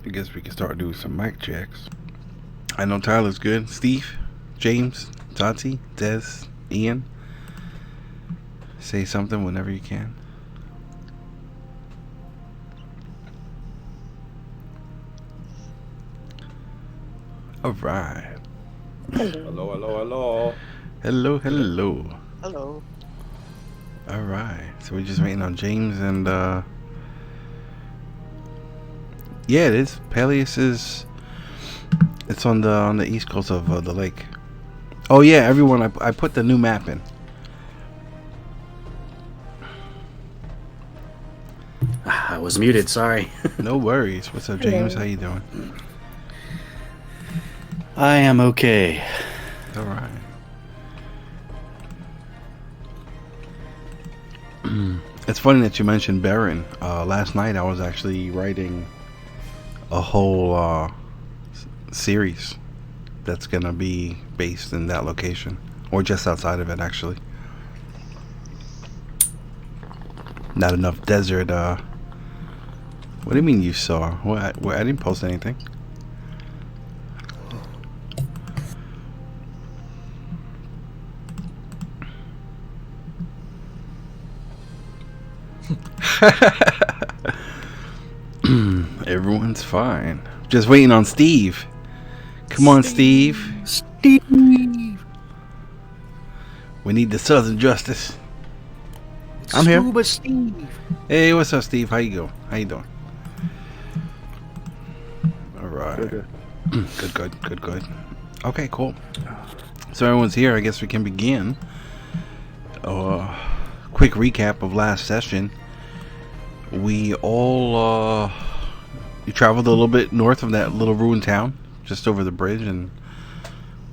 I guess we can start doing some mic checks. I know Tyler's good. Steve, James, Tati, Des, Ian. Say something whenever you can. All right. Hello, hello, hello. Hello, hello. Hello. All right. So we're just waiting on James and yeah, it is. Peleus is. It's on the east coast of the lake. Oh yeah, everyone. I put the new map in. I was muted, sorry. No worries. What's up, James? How you doing? I am okay. All right. It's funny that you mentioned Baron. Last night I was actually writing a whole series that's gonna be based in that location, or just outside of it, actually. Not enough desert. What do you mean you saw? I didn't post anything. Everyone's fine. Just waiting on Steve. Come on, Steve. Steve! We need the Southern Justice. I'm here. Scuba Steve! Hey, what's up, Steve? How you go? How you doing? All right. Good. Okay, cool. So everyone's here. I guess we can begin. Quick recap of last session. We all you traveled a little bit north of that little ruined town, just over the bridge, and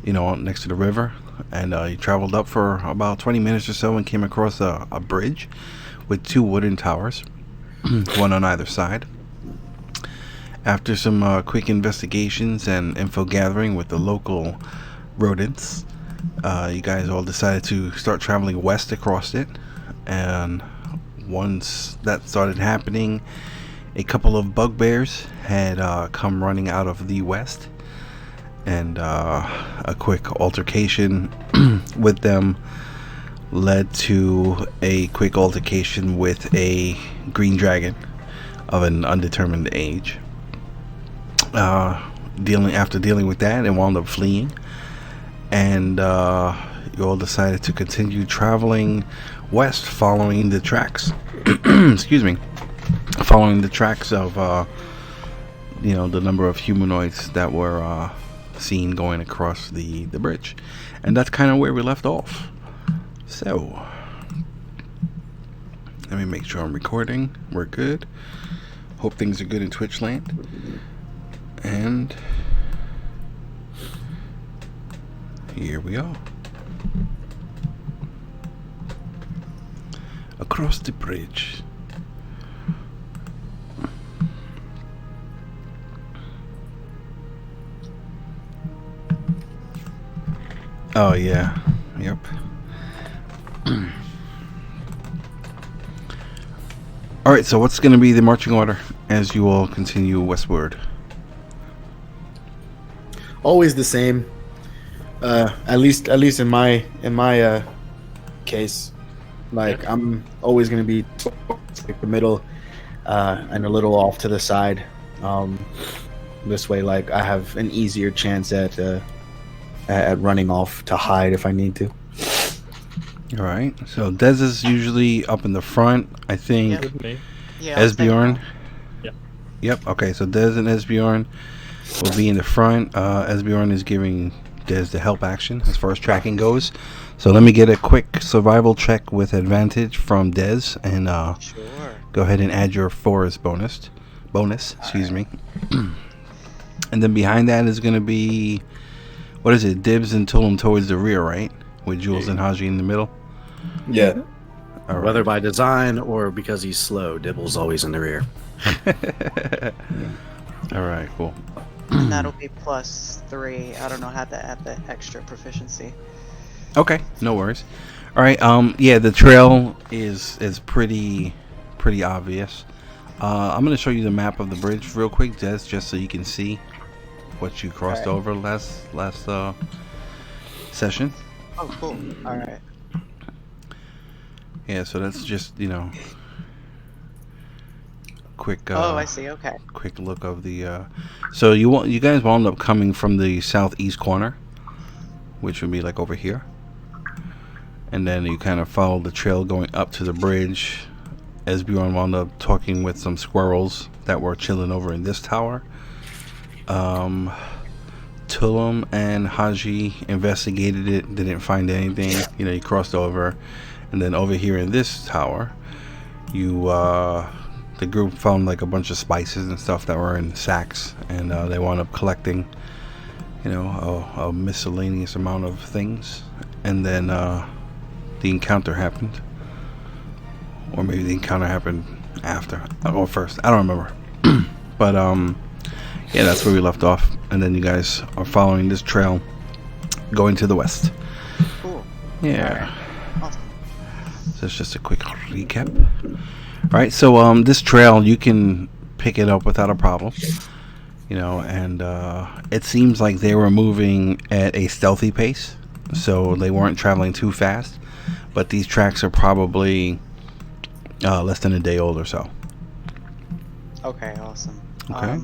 next to the river. And you traveled up for about 20 minutes or so and came across a bridge with two wooden towers, one on either side. After some quick investigations and info gathering with the local rodents, you guys all decided to start traveling west across it. And once that started happening, a couple of bugbears had come running out of the west, and a quick altercation with them led to a quick altercation with a green dragon of an undetermined age. After dealing with that, and wound up fleeing, and you all decided to continue traveling west, following the tracks. Excuse me, following the tracks of the number of humanoids that were seen going across the bridge, and that's kind of where we left off. So let me make sure I'm recording. We're good. Hope things are good in Twitch land. And here we are. Across the bridge. Oh yeah. Yep. Alright, so what's going to be the marching order as you all continue westward? Always the same. At least in my case, like I'm always going to be like the middle, and a little off to the side. This way, like I have an easier chance at running off to hide if I need to. All right. So Dez is usually up in the front. I think Yeah, Esbjorn. Yep. Yep. Okay. So Dez and Esbjorn will be in the front. Esbjorn is giving Dez the help action as far as tracking goes. So let me get a quick survival check with advantage from Dez, and Sure. go ahead and add your forest bonus. Excuse me. And then behind that is going to be, what is it? Dibs and Tulim towards the rear, right? With Jules and Hasjhad in the middle. Yeah. All right. Whether by design or because he's slow, Dibbel's always in the rear. All right, cool. And that'll be +3. I don't know how to add the extra proficiency. Okay, no worries. All right, yeah, the trail is pretty obvious. I'm going to show you the map of the bridge real quick, Des, just so you can see what you crossed over last session. Oh, cool. All right. Yeah, so that's just, you know, quick. Oh, I see. Okay. Quick look of the. So you guys wound up coming from the southeast corner, which would be like over here, and then you kind of followed the trail going up to the bridge. Esbjorn wound up talking with some squirrels that were chilling over in this tower. Tulim and Hasjhad investigated it, didn't find anything. You know, you crossed over, and then over here in this tower, you the group found like a bunch of spices and stuff that were in sacks, and they wound up collecting, you know, a miscellaneous amount of things, and then the encounter happened, or maybe the encounter happened after or first. I don't remember, but yeah, that's where we left off, and then you guys are following this trail, going to the west. Cool. Yeah. Awesome. So it's just a quick recap. All right, so this trail, you can pick it up without a problem, you know, and it seems like they were moving at a stealthy pace, so they weren't traveling too fast, but these tracks are probably less than a day old or so. Okay, awesome. Okay.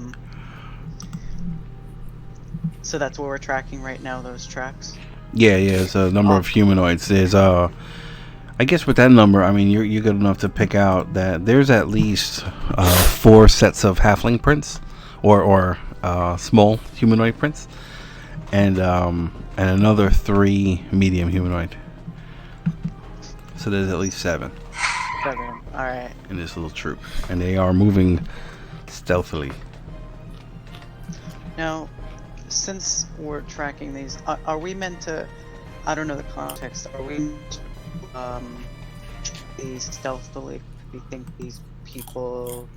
So that's what we're tracking right now, those tracks? Yeah, it's a number of humanoids. There's I guess with that number, I mean, you're good enough to pick out that there's at least 4 sets of halfling prints, or small humanoid prints, and another 3 medium humanoid. So there's at least 7. 7. All right. In this little troop, and they are moving stealthily. Now, since we're tracking these, are we meant to? I don't know the context. Are we these stealthily? Do you think these people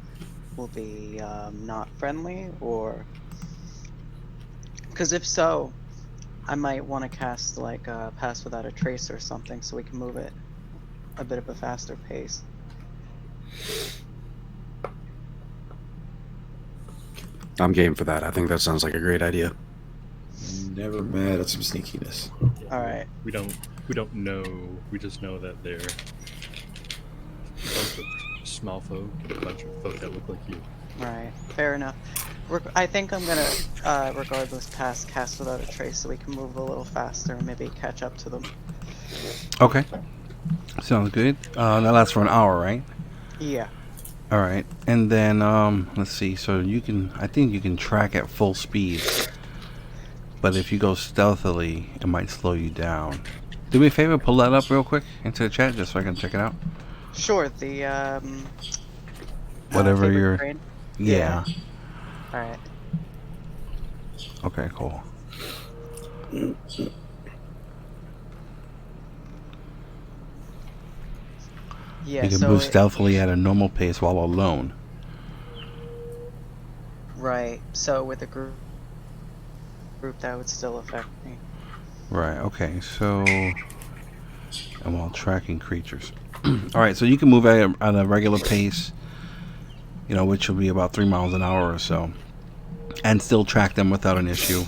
will be not friendly, or? Because if so, I might want to cast like Pass Without a Trace or something, so we can move it a bit of a faster pace. I'm game for that. I think that sounds like a great idea. Never mad at some sneakiness. All right. We don't know. We just know that they're a bunch of small folk, a bunch of folk that look like you. Right. Fair enough. I think I'm gonna, regardless, cast Without a Trace, so we can move a little faster and maybe catch up to them. Okay, sounds good. That lasts for an hour, right? Yeah. All right, and then let's see. So I think you can track at full speed, but if you go stealthily, it might slow you down. Do me a favor, pull that up real quick into the chat just so I can check it out. Sure. The Whatever favorite you're. grade? Yeah. All right. Okay. Cool. Yeah. You can so move stealthily at a normal pace while alone. Right. So with a group that would still affect me. Right. Okay. So, and while tracking creatures. All right. So you can move at a regular pace, you know, which will be about 3 miles an hour or so, and still track them without an issue.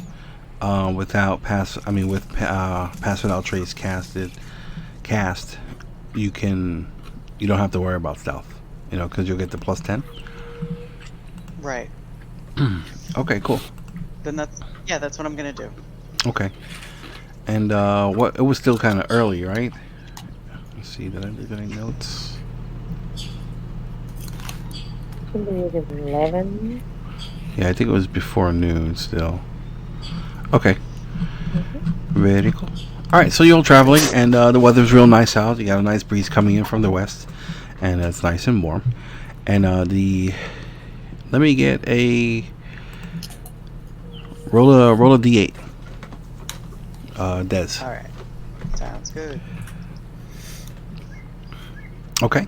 With Pass Without Trace cast, you don't have to worry about stealth, you know, because you'll get the +10. Right. Okay, cool. Then that's what I'm gonna do. Okay. And it was still kind of early, right? Let's see, did I leave any notes? I believe it's 11. Yeah, I think it was before noon still. Okay. Very cool. Alright, so you're all traveling, and the weather's real nice out. You got a nice breeze coming in from the west, and it's nice and warm. And let me get a roll a d8. Des. All right. Sounds good. Okay.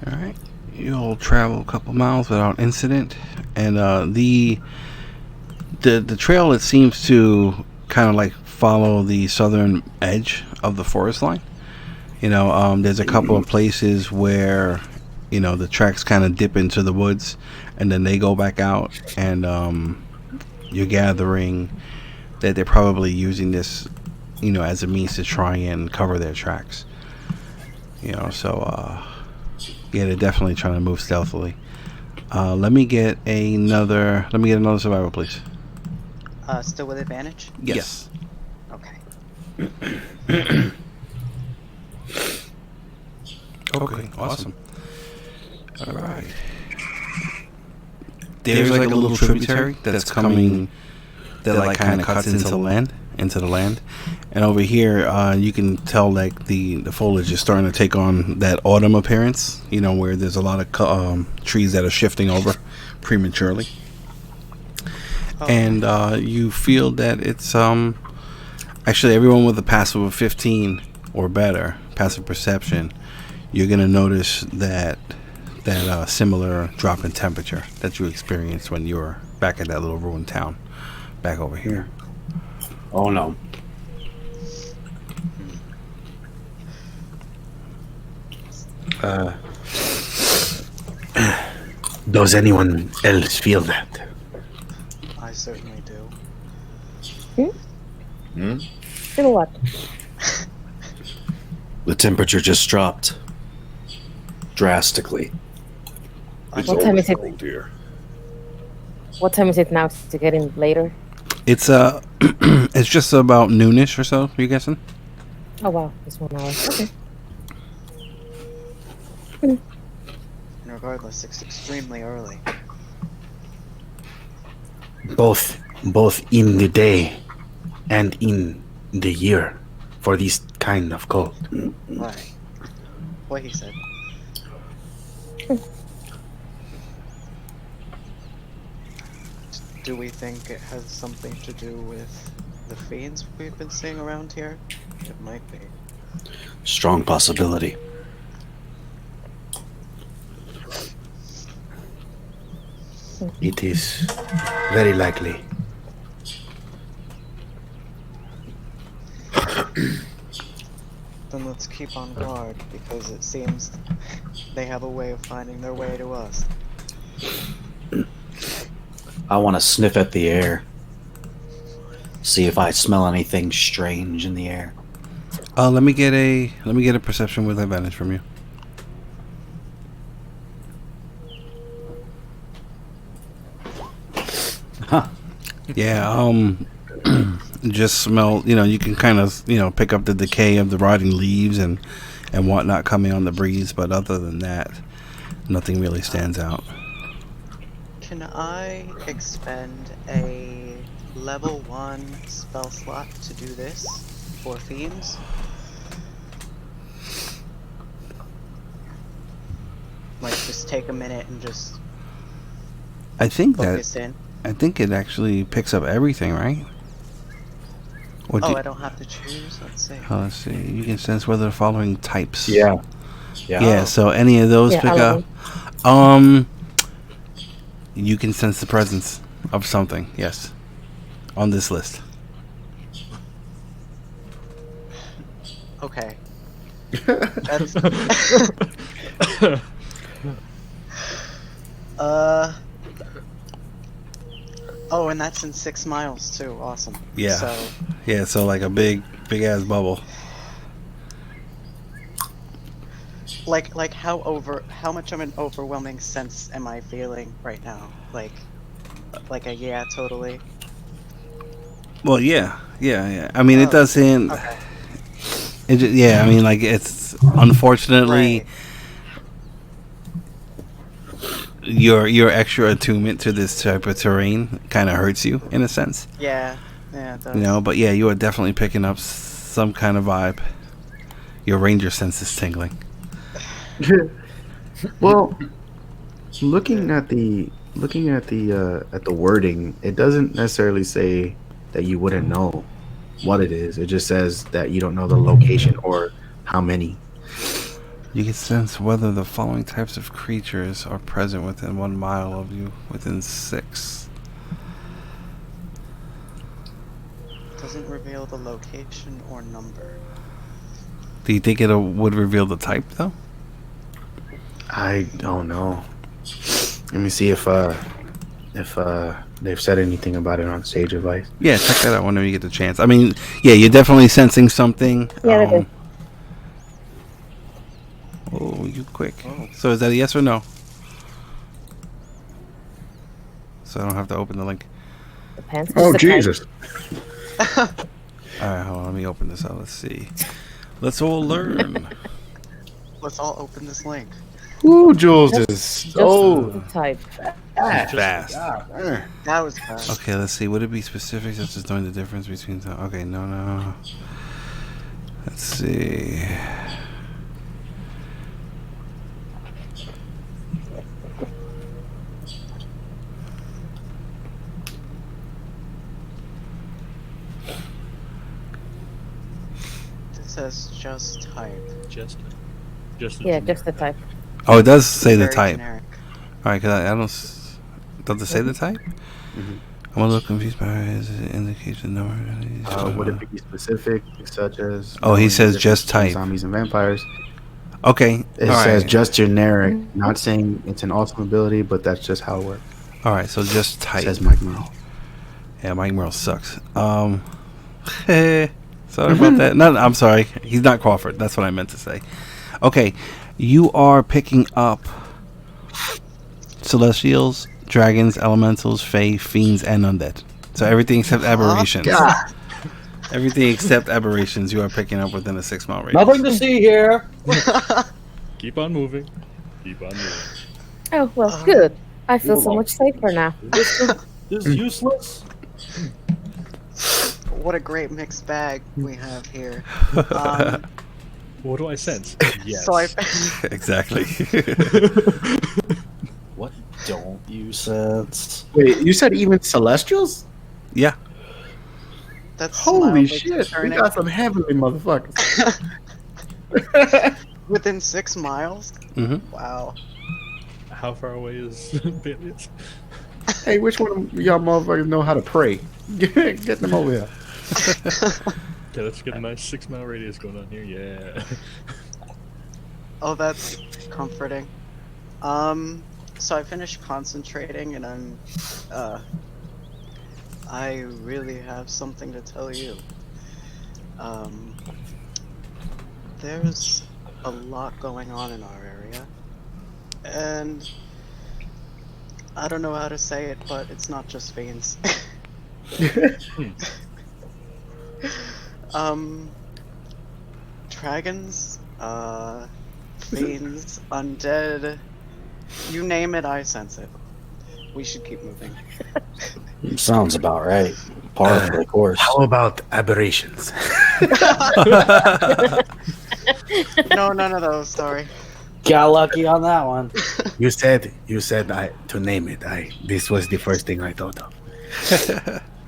Alright. You'll travel a couple miles without incident, and the trail, it seems to kind of like follow the southern edge of the forest line. You know, there's a couple of places where the tracks kind of dip into the woods, and then they go back out, and you're gathering that they're probably using this, as a means to try and cover their tracks. So they're definitely trying to move stealthily. Let me get another survival, please. Still with advantage? Yes. Okay. Okay, awesome. All right. There's like a little tributary that's coming that like kind of cuts into the land, and over here you can tell like the foliage is starting to take on that autumn appearance. Where there's a lot of trees that are shifting over prematurely, and you feel that it's actually everyone with a passive of 15 or better, passive perception. You're gonna notice that similar drop in temperature that you experienced when you were back at that little ruined town, back over here. Oh no. Does anyone else feel that? I certainly do. Feel what? The temperature just dropped drastically. It's What time is it? cold here. What time is it now? Is it getting later? It's it's just about noonish or so. You guessing? Oh wow, it's 1 hour. Okay. And regardless, it's extremely early. Both in the day and in the year for this kind of cold. Right. What he said. Do we think it has something to do with the fiends we've been seeing around here? It might be. Strong possibility. It is very likely. Then let's keep on guard, because it seems they have a way of finding their way to us. I want to sniff at the air. See if I smell anything strange in the air. Let me get a perception with advantage from you. Huh. Yeah, just smell, you can kind of, pick up the decay of the rotting leaves and whatnot coming on the breeze, but other than that, nothing really stands out. Can I expend a level 1 spell slot to do this for fiends? Like, just take a minute and just I think focus in. I think it actually picks up everything, right? What Oh, I don't have to choose? Let's see. let's see. You can sense whether the following types. Yeah. Yeah, so any of those Yeah, pick all up. of You can sense the presence of something, yes. On this list. Okay. That's... Oh, and that's in 6 miles too. Awesome. Yeah. So, Yeah, so like a big ass bubble. like how much of an overwhelming sense am I feeling right now? Like a yeah, totally. Well, yeah. I mean, it doesn't. Okay. Yeah, I mean, like it's unfortunately Right. your extra attunement to this type of terrain kind of hurts you in a sense, Yeah, it does. But yeah, you are definitely picking up some kind of vibe. Your ranger sense is tingling. Well, looking at the wording, it doesn't necessarily say that you wouldn't know what it is. It just says that you don't know the location or how many. You can sense whether the following types of creatures are present within 1 mile of you, within 6. Doesn't reveal the location or number. Do you think it would reveal the type though? I don't know. Let me see if they've said anything about it on Sage Advice. Yeah, check that out whenever you get the chance. I mean, yeah, you're definitely sensing something. Yeah, they do. Oh, you quick. So is that a yes or no? So I don't have to open the link. Depends. Oh, Just the type. Jesus. Alright, hold on, let me open this out. Let's see. Let's all learn. Let's all open this link. Ooh, Jules is Just so the type. Fast. That was fast. Okay, let's see. Would it be specific such as knowing the difference between... Okay, no. Let's see. It says just type. Just Yeah, just the type. Oh, it does say the Very type. generic. Alright, because I don't... Does it say the type? Mhm. I'm a little confused by his indication number. Would it be specific, such as? Oh, he knowing says the just difference between type. Zombies and vampires. Okay. It says just generic, not saying it's an awesome ability, but that's just how it works. Alright, so just type. Says Mike Merle. Yeah, Mike Merle sucks. Sorry about that. No, I'm sorry. He's not Crawford. That's what I meant to say. Okay, you are picking up Celestials, Dragons, Elementals, Fae, Fiends, and Undead. So everything except Aberrations. God. Everything except Aberrations you are picking up within a 6 mile radius. Nothing to see here. Keep on moving. Oh, well, good. I feel so much safer now. This is useless. What a great mixed bag we have here. What do I sense? Yes. So I Exactly. What don't you sense? Wait, you said even Celestials? Yeah. that's Holy mildly shit, we concerning. got some heavenly motherfuckers. Within 6 miles? Mm-hmm. Wow. How far away is Bailey's? Hey, which one of y'all motherfuckers know how to pray? Get them over here. Okay, let's get a nice 6 mile radius going on here. Yeah. Oh, that's comforting. So I finished concentrating and I really have something to tell you. There's a lot going on in our area. And I don't know how to say it, but it's not just fiends. Dragons, fiends, undead, you name it, I sense it. We should keep moving. Sounds about right. Par for the course. How about aberrations? No, none of those, sorry. Got lucky on that one. You said to name it. This was the first thing I thought of.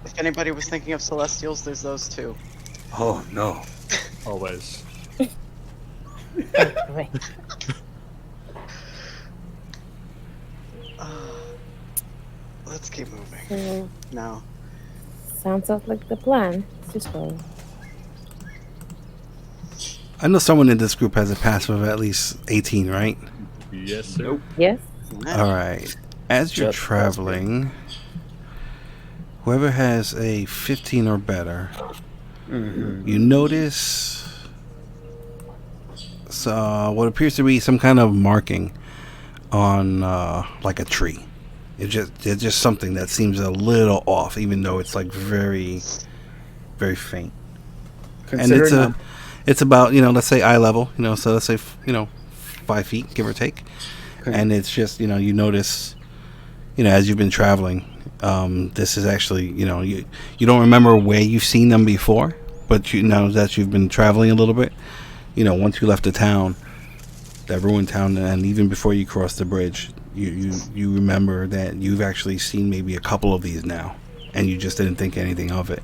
If anybody was thinking of Celestials, there's those too. Oh no. Always. Right. Let's keep moving. So, No. sounds like the plan. Just go. I know someone in this group has a passive of at least 18, right? Yes, sir. Yes? Alright. As you're Just traveling, whoever has a 15 or better, you notice what appears to be some kind of marking on like a tree. It's just something that seems a little off, even though it's like very, very faint. And it's about, let's say eye level, so let's say 5 feet, give or take. Okay. And it's just, you notice, as you've been traveling, this is actually, you don't remember where you've seen them before, but you know that you've been traveling a little bit. Once you left the town, that ruined town, and even before you crossed the bridge, you remember that you've actually seen maybe a couple of these now, and you just didn't think anything of it.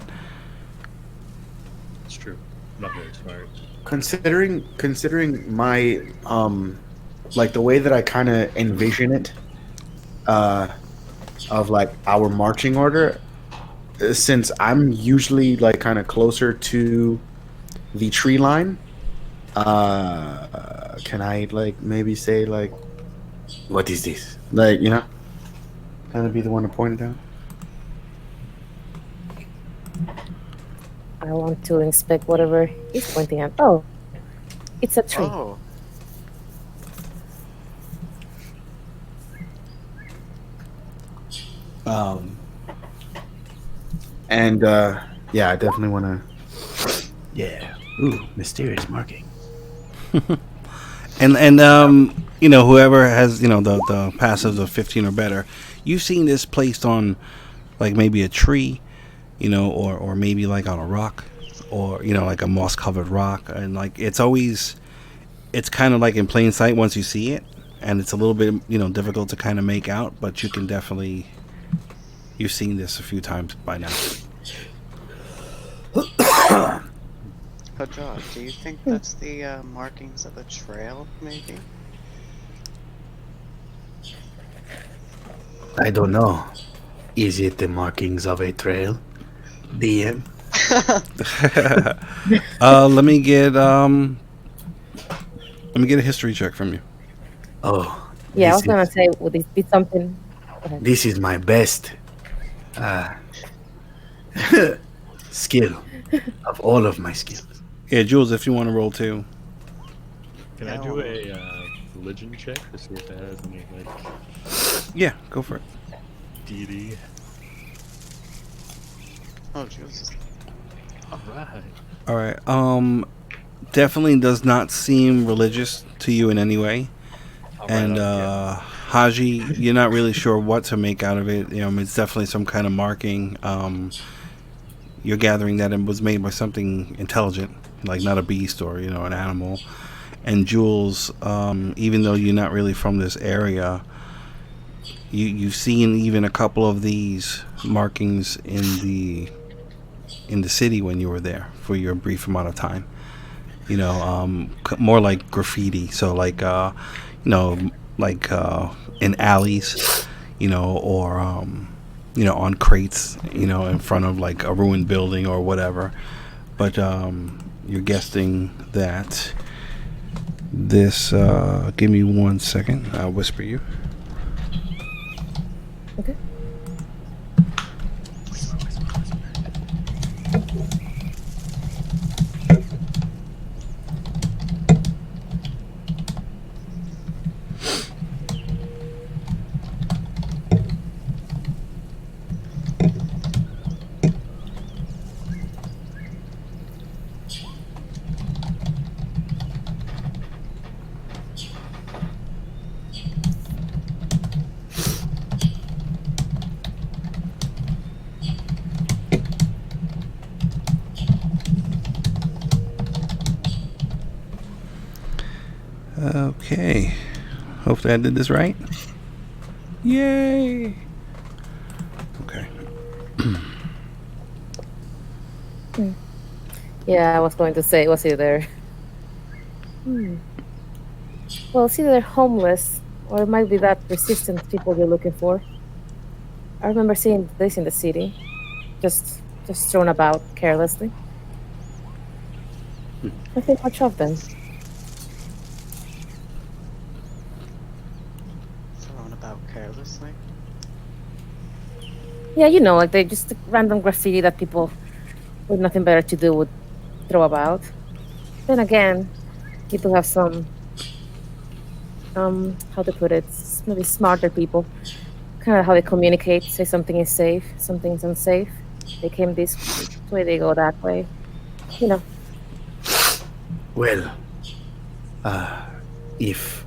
It's true. Not very smart. Considering my like the way that I kind of envision it, of like our marching order, since I'm usually like kind of closer to the tree line, can I like maybe say like What is this? Like, you know, kind of be the one to point it out. I want to inspect whatever he's pointing at. Oh, it's a tree. Oh. And yeah, I definitely want to. Yeah. Ooh, mysterious marking. And whoever has the passives of 15 or better, you've seen this placed on like maybe a tree, or maybe like on a rock, or like a moss covered rock, and like it's kind of like in plain sight once you see it, and it's a little bit difficult to kind of make out, but you can definitely. You've seen this a few times by now. Hasjhad, do you think that's the markings of a trail, maybe? I don't know. Is it the markings of a trail? DM? Let me get a history check from you. Oh. Yeah, I was gonna say, would this be something? This is my best skill of all of my skills. Yeah, Jules, if you want to roll too. Can I do a religion check to see if it has any like? Yeah, go for it. Deity. Oh, Jules. All right. Definitely does not seem religious to you in any way. And Haji, you're not really sure what to make out of it. It's definitely some kind of marking. You're gathering that it was made by something intelligent, like not a beast or an animal. And Jules, even though you're not really from this area, you've seen even a couple of these markings in the city when you were there for your brief amount of time. More like graffiti. So like in alleys, or on crates, in front of like a ruined building or whatever. But you're guessing that this. Give me 1 second. I'll whisper you. Okay. Okay. Hopefully I did this right. Yay! Okay. Yeah, I was going to say, was either. Well, it's either homeless or it might be that resistance people you're looking for. I remember seeing this in the city, just thrown about carelessly. I think much of them. Thrown about carelessly? Yeah, like they just random graffiti that people with nothing better to do would throw about. Then again, people have some, how to put it, maybe smarter people. Kind of how they communicate, say something is safe, something's unsafe. They came this way, they go that way. Well, if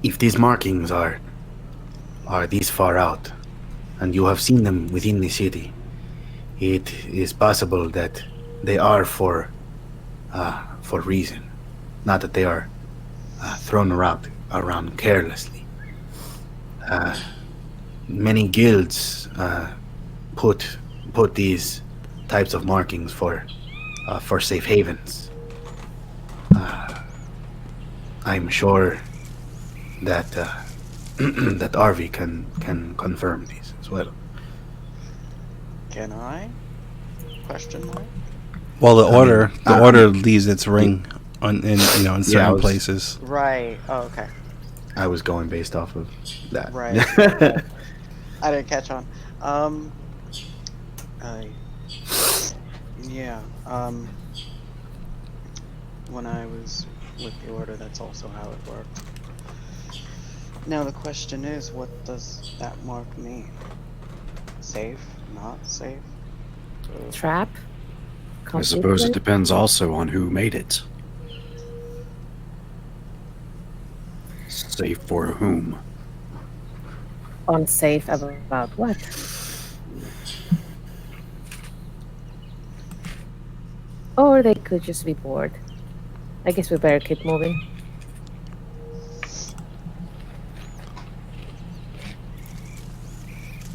these markings are this far out, and you have seen them within the city, it is possible that they are for reason, not that they are thrown around carelessly. Many guilds put these types of markings for safe havens. I'm sure that that Arvi can confirm these as well. Can I? Question mark? Well, the order leaves its ring in certain places. Right. Oh, okay. I was going based off of that. Right. I didn't catch on. Yeah. When I was with the order, that's also how it worked. Now the question is, what does that mark mean? Safe? Not safe? Trap? I suppose it Completely? depends also on who made it. Safe for whom? Unsafe about what? Or they could just be bored. I guess we better keep moving.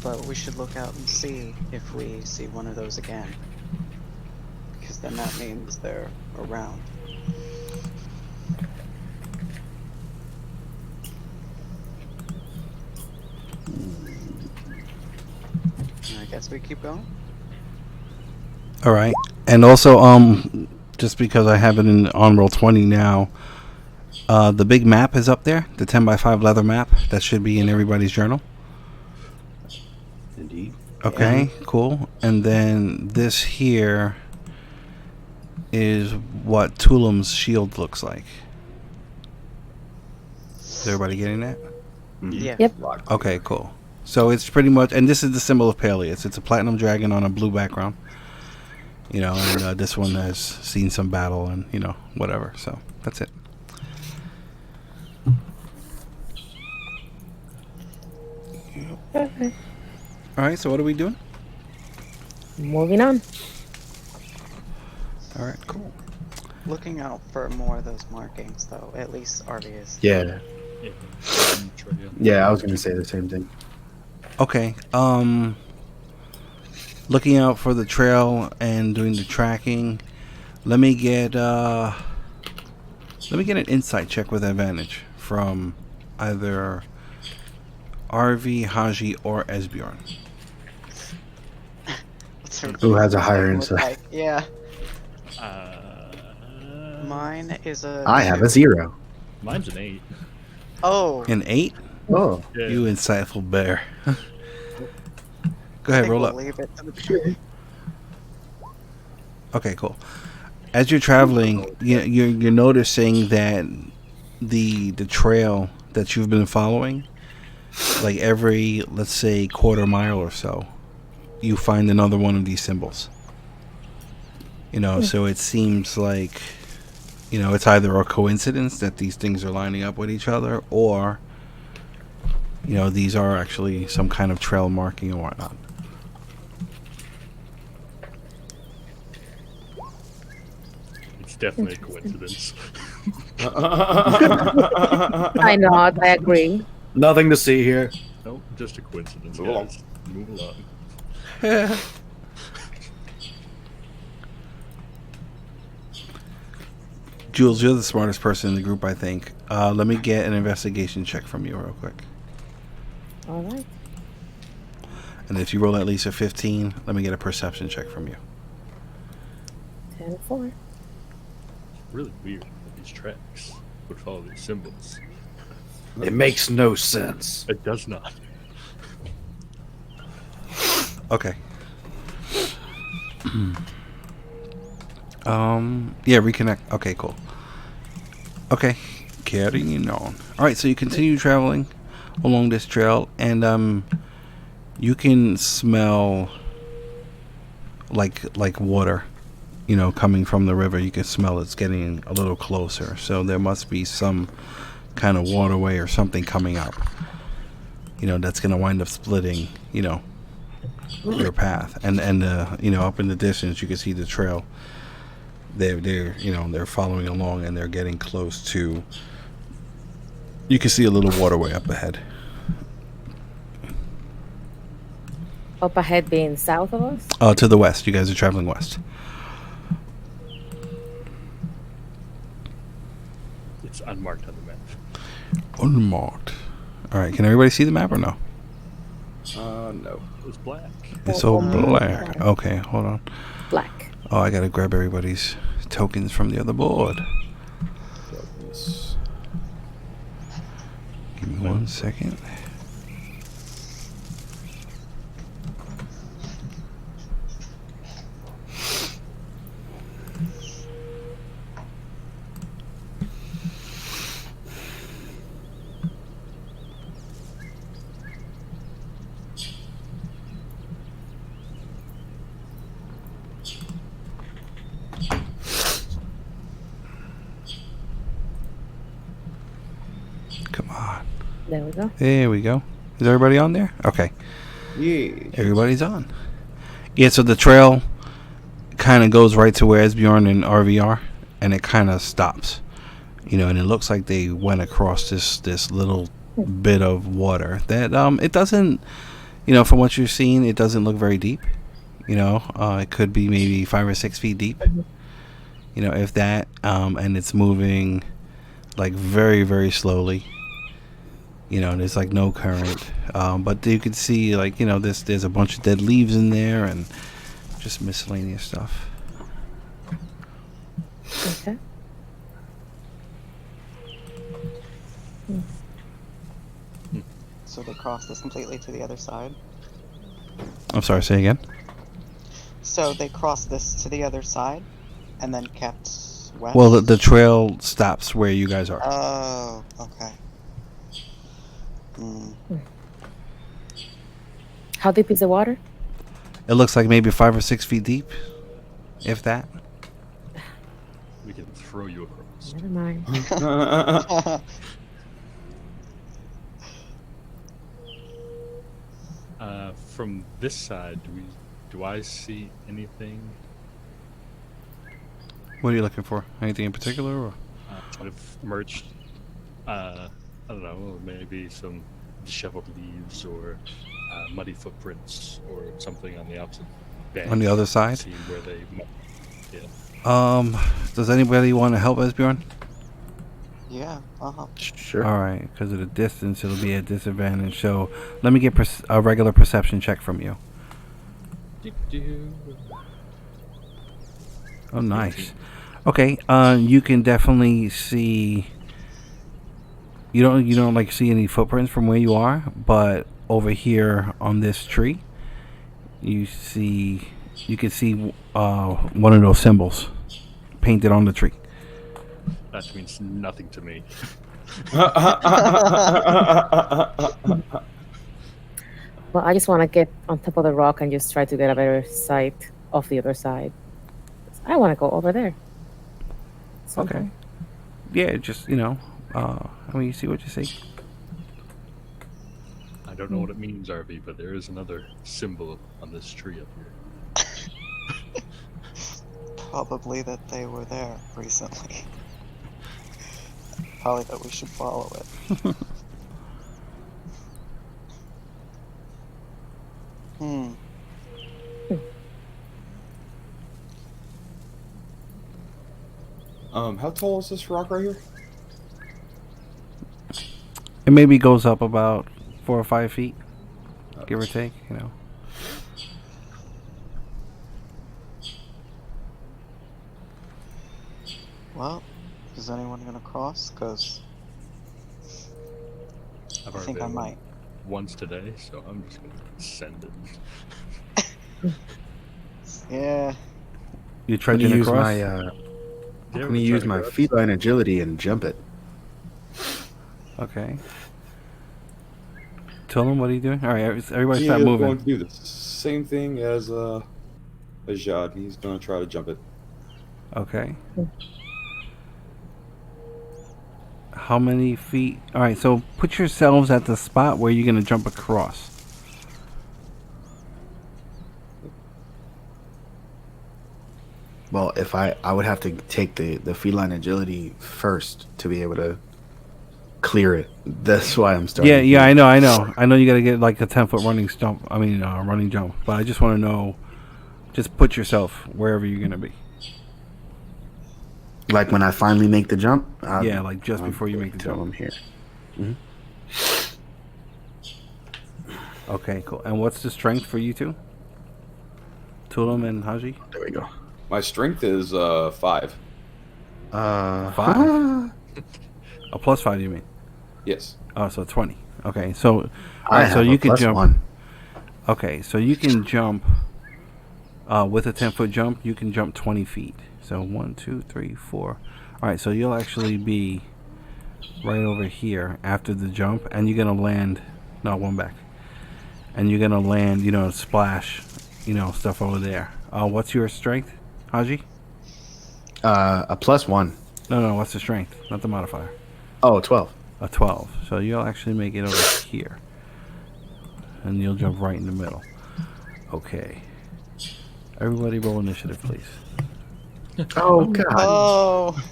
But we should look out and see if we see one of those again. Because then that means they're around. I guess we keep going. All right, and also, just because I have it on roll 20 now, the big map is up there, the 10x5 leather map. That should be in everybody's journal. Indeed. Okay, cool. And then this here is what Tulim's shield looks like. Is everybody getting that? Yeah. Yep. Okay, cool. So it's pretty much, and this is the symbol of Peleus. It's a platinum dragon on a blue background. You know, and this one has seen some battle and, you know, whatever. So that's it. Okay. All right, so what are we doing? Moving on. All right, cool. Looking out for more of those markings, though. At least Arveldis. Yeah. Yeah. Trail. Yeah, I was gonna say the same thing. Okay. Looking out for the trail and doing the tracking. Let me get an insight check with advantage from either RV, Haji, or Esbjorn. Who has a higher Look insight? like- Yeah. Uh, Mine is a. I have a 0. Mine's an 8. Oh. An 8? Oh. Yeah. You insightful bear. Go I ahead, think roll we'll up. leave it to the Okay, cool. As you're traveling, you're noticing that the trail that you've been following, like every, let's say, quarter mile or so, you find another one of these symbols. You know, so it seems like, you know, it's either a coincidence that these things are lining up with each other, or, you know, these are actually some kind of trail marking or whatnot. It's definitely a coincidence. I nod. I agree. Nothing to see here. Nope, just a coincidence, Move along. guys. Move along. Jules, you're the smartest person in the group, I think. Let me get an investigation check from you real quick. All right. And if you roll at least a 15, let me get a perception check from you. 10-4. Really weird that these tracks would follow these symbols. It makes no sense. It does not. Okay. Yeah, reconnect. Okay, cool. Okay, carrying on. All right, so you continue traveling along this trail, and you can smell like water, you know, coming from the river. You can smell it's getting a little closer. So there must be some kind of waterway or something coming up, you know, that's gonna wind up splitting, you know, your path. And you know, up in the distance you can see the trail. They're you know, they're following along, and they're getting close to, you can see a little waterway up ahead. Up ahead being south of us? To the west. You guys are traveling west. It's unmarked on the map. Unmarked. Alright, can everybody see the map or no? No. It was black. It's all black. Okay, hold on. Black. Oh, I gotta grab everybody's tokens from the other board. Darkness. 1 second. Come on. There we go. There we go. Is everybody on there? Okay. Yeah. Everybody's on. Yeah, so the trail kind of goes right to where Esbjorn and RV are, and it kind of stops. You know, and it looks like they went across this little bit of water that it doesn't, you know, from what you're seeing, it doesn't look very deep. You know, it could be maybe 5 or 6 feet deep. You know, if that, and it's moving like very, very slowly. You know, there's like no current, but you can see, like, you know, there's a bunch of dead leaves in there and just miscellaneous stuff. Okay. So they cross this completely to the other side. I'm sorry, say again. So they crossed this to the other side, and then kept west. Well, the trail stops where you guys are. Oh, okay. How deep is the water? It looks like maybe 5 or 6 feet deep, if that. We can throw you across. Never mind. From this side, do I see anything? What are you looking for? Anything in particular? Or? I've merged. I don't know, maybe some disheveled leaves or muddy footprints or something on the opposite bank. On the other side? See where they might. Yeah. Does anybody want to help Esbjorn? Yeah, Sure. All right, because of the distance, it'll be a disadvantage. So let me get a regular perception check from you. Oh, nice. Okay, you can definitely see. You don't like see any footprints from where you are, but over here on this tree, you can see one of those symbols painted on the tree. That means nothing to me. Well, I just want to get on top of the rock and just try to get a better sight of the other side. I want to go over there. Okay. Yeah, just, you know, I mean, you see what you see. I don't know what it means, RV, but there is another symbol on this tree up here. probably that they were there recently. Probably that we should follow it. How tall is this rock right here? It maybe goes up about 4 or 5 feet, give or take, you know. Well, is anyone gonna cross? Cause I've I think I already might. once today, so I'm just gonna send it. Yeah. You I'm tried gonna to use cross? my I'm gonna use my feline agility and jump it. Okay. Tulim, what are you doing? All right, everybody He stop is moving. going to do this. Same thing as Hasjhad. He's going to try to jump it. Okay. How many feet? All right, so put yourselves at the spot where you're going to jump across. Well, if I would have to take the feline agility first to be able to clear it. That's why I'm starting. Yeah, I know you got to get like a 10-foot running jump. I mean, running jump. But I just want to know, just put yourself wherever you're going to be. Like when I finally make the jump? Yeah, like just before you make the Tell jump. them here. Mm-hmm. Okay, cool. And what's the strength for you two? Tulim and Haji? There we go. My strength is 5. 5? A +5, you mean? Yes. Oh, so 20. Okay, so I so have you a can plus jump. 1. Okay, so you can jump with a 10-foot jump. You can jump 20 feet. So 1, 2, 3, 4. All right, so you'll actually be right over here after the jump, and you're gonna land. No, one back. And you're gonna land. Splash. Stuff over there. What's your strength, Haji? A plus 1. No. What's the strength? Not the modifier. Oh, 12. A 12. So you'll actually make it over here. And you'll jump right in the middle. Okay. Everybody roll initiative, please. Oh, God. Oh.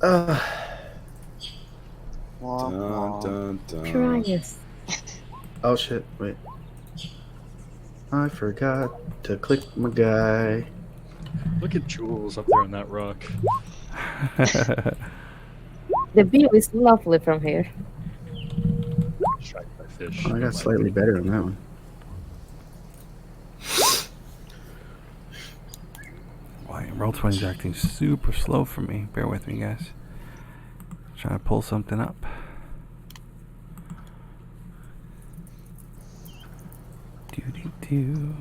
Uh, Womp Dun, womp. dun, dun. Piranhas. oh, shit. Wait. I forgot to click my guy. Look at Jules up there on that rock. The view is lovely from here. Distracted by fish. Oh, I got slightly better on that one. Why, Roll20's acting super slow for me. Bear with me, guys. Trying to pull something up. Do.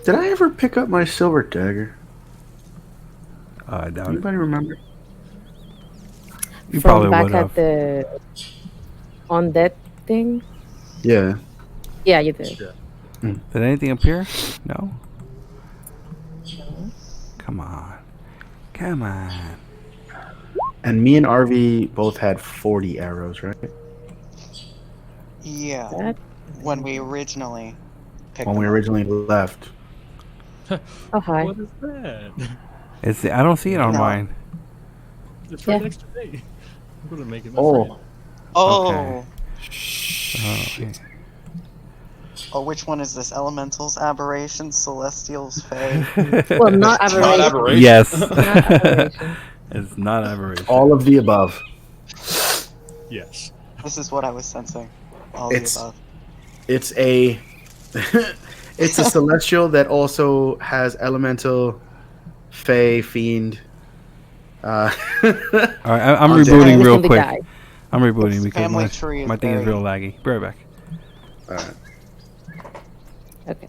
Did I ever pick up my silver dagger? I doubt it. Anybody remember? You From probably back would at have. the on that thing. Yeah. Yeah, you did. Did anything appear? No? Come on. And me and RV both had 40 arrows, right? Yeah. That. When we originally picked When we them up. originally left. Oh hi. What is that? I don't see it on No. mine. It's right Yeah. next to me. I'm gonna make it my Oh. friend. Oh. Okay. Okay. Oh, which one is this? Elementals, aberrations, celestials, fae? Well, not Not aberration. aberration. Yes. Not aberration. It's not aberration. All of the above. Yes. This is what I was sensing. All It's- the above. It's a it's a celestial that also has elemental, fey, fiend. All right, I'm On deck. rebooting Anything real to quick. die. I'm rebooting This because family tree is my thing is very- real laggy. Be right back. Alright. Okay.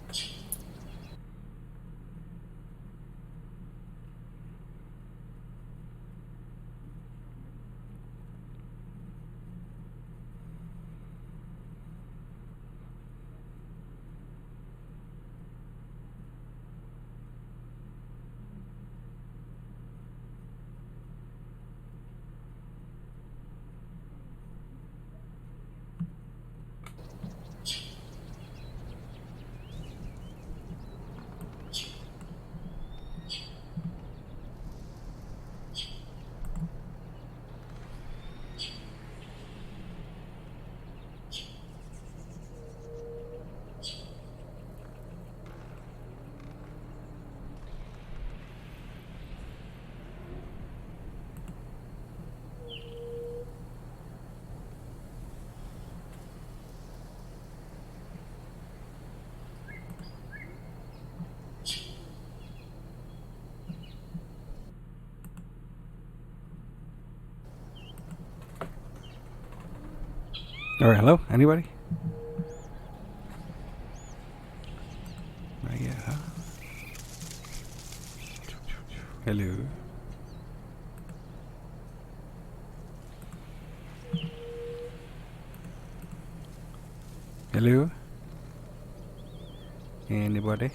All right, hello? Anybody? Not yet, huh? Hello? Hello? Anybody?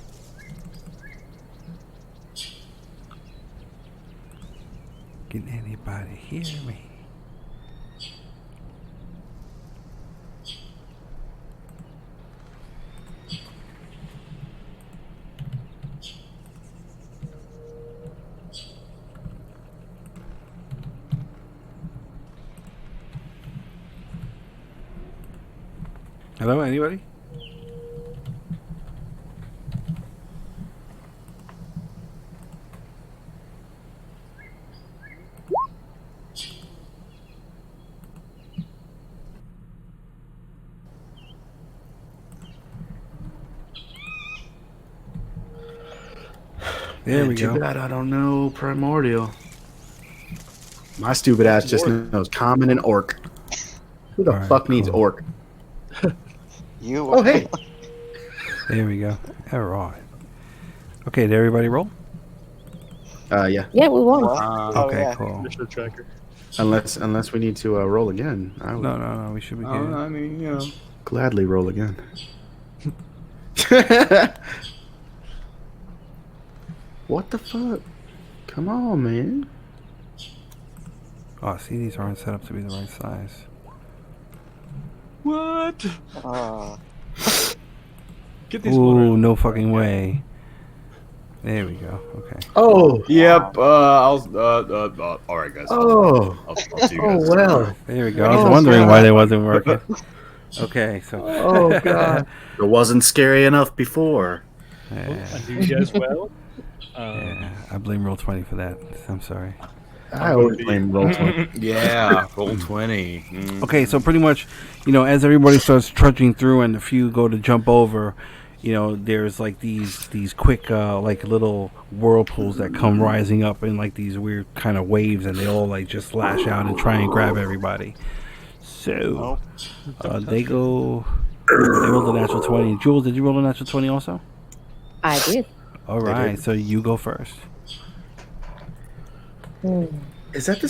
Can anybody hear me? Hello, anybody? There we Too go. bad I don't know Primordial. My stupid ass just knows Common and Orc. Who the Alright, fuck needs cool. Orc? You. Oh, hey. There we go. All right. Okay, did everybody roll? Yeah. Yeah, we won. Oh, Okay, yeah. cool. Mission tracker. Unless we need to roll again. I would No, we should be good. I mean, you know. gladly roll again. What the fuck? Come on, man. Oh, see, these aren't set up to be the right size. What? Uh, Get these Ooh, water. no fucking way. There we go. Okay. Oh. Yep. All right, guys. Oh. I'll see you Oh, guys. well. There we go. I was Oh, wondering God. why they wasn't working. Okay, so. Oh, God. It wasn't scary enough before. Yeah, I do you guys well. yeah, I blame Roll20 for that. I'm sorry. I always blame Roll20. Yeah, roll 20. Mm. Okay, so pretty much, as everybody starts trudging through and a few go to jump over, there's like these quick like little whirlpools that come rising up in like these weird kind of waves, and they all like just lash out and try and grab everybody. So they rolled a natural 20. Jules, did you roll a natural 20 also? I did. All right, so you go first. Is that the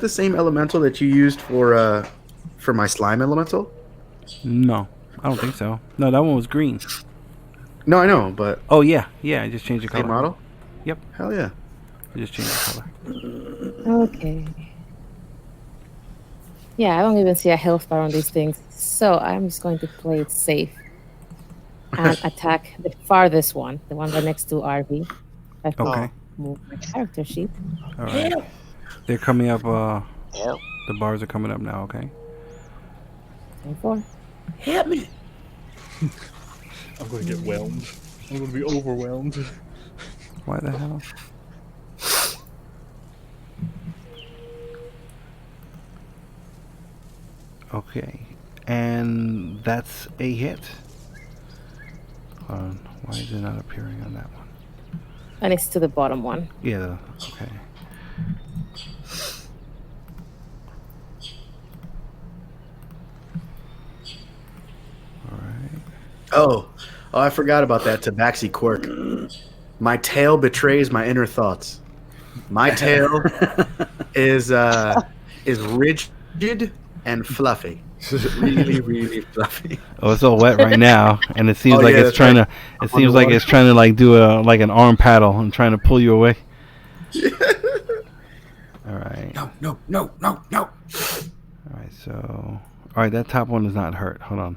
same elemental that you used for my slime elemental? No, I don't think so. No, that one was green. No, I know, but Oh yeah, I just changed the color. same model? Yep, Hell yeah. I just changed the color. Okay. Yeah, I don't even see a health bar on these things, so I'm just going to play it safe and attack the farthest one, the one right next to RV. I can Okay. move my character sheet. All right. They're coming up. Yep. The bars are coming up now. Okay. 24. Hit me. I'm going to get whelmed. I'm going to be overwhelmed. Why the hell? Okay, and that's a hit. Hold on. Why is it not appearing on that one? And it's to the bottom one. Yeah. Okay. All right. Oh, I forgot about that Tabaxi quirk. My tail betrays my inner thoughts. My tail is rigid and fluffy. Really, really fluffy. Oh, it's all wet right now, and it seems Oh, like yeah, it's that's trying right. to. It seems like it's trying to like do an arm paddle and trying to pull you away. All right. No. All right. So, all right. That top one is not hurt. Hold on.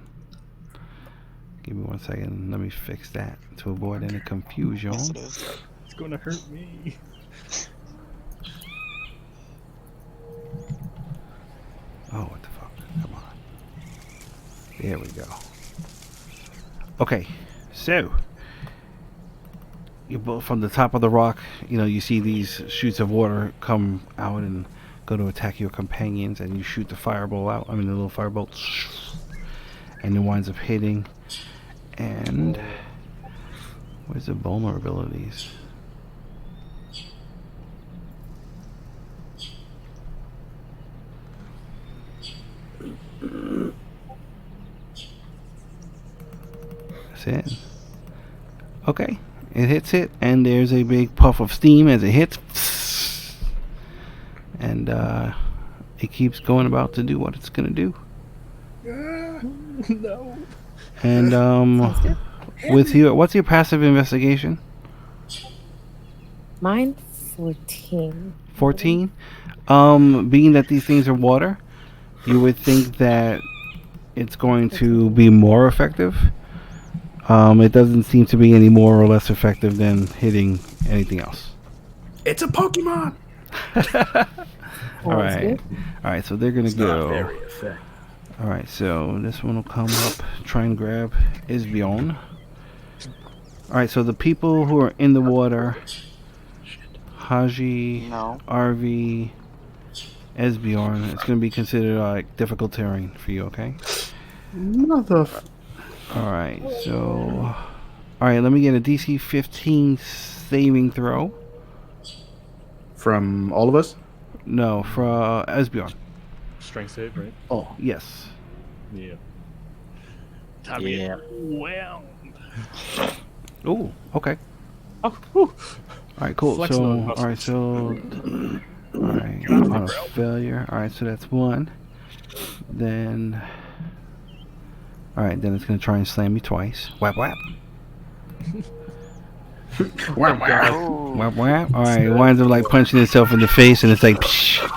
Give me 1 second. Let me fix that to avoid any confusion. Yes, it is. It's going to hurt me. Oh, what the fuck? Come on. There we go. Okay, so you both from the top of the rock. You see these shoots of water come out and go to attack your companions, and you shoot the fireball out. I mean, the little firebolt, and it winds up hitting. And where's the vulnerabilities? That's it. Okay, it hits it, and there's a big puff of steam as it hits, and it keeps going about to do what it's gonna do. No. And what's your passive investigation? Mine, 14. 14. Being that these things are water, you would think that it's going to be more effective. It doesn't seem to be any more or less effective than hitting anything else. It's a Pokemon. All right. All right, so they're going to go. Very effective. All right, so this one will come up, try and grab Esbjorn. All right, so the people who are in the water, Haji, No. RV, Esbjorn, it's going to be considered like difficult terrain for you, okay? Mother. All right, so... All right, let me get a DC 15 saving throw. From all of us? No, for Esbjorn. Strength save, right? Oh. Yes. Yeah. Yeah. Well. Ooh, okay. Oh, whew. All right, cool. Flex So, those all right, muscles. so, all right, on a failure. All right, so that's one. Then, all right, then it's gonna try and slam you twice. Whap whap. Whap, whap. Oh, Whap whap. All right, it winds up like punching itself in the face, and it's like, psh.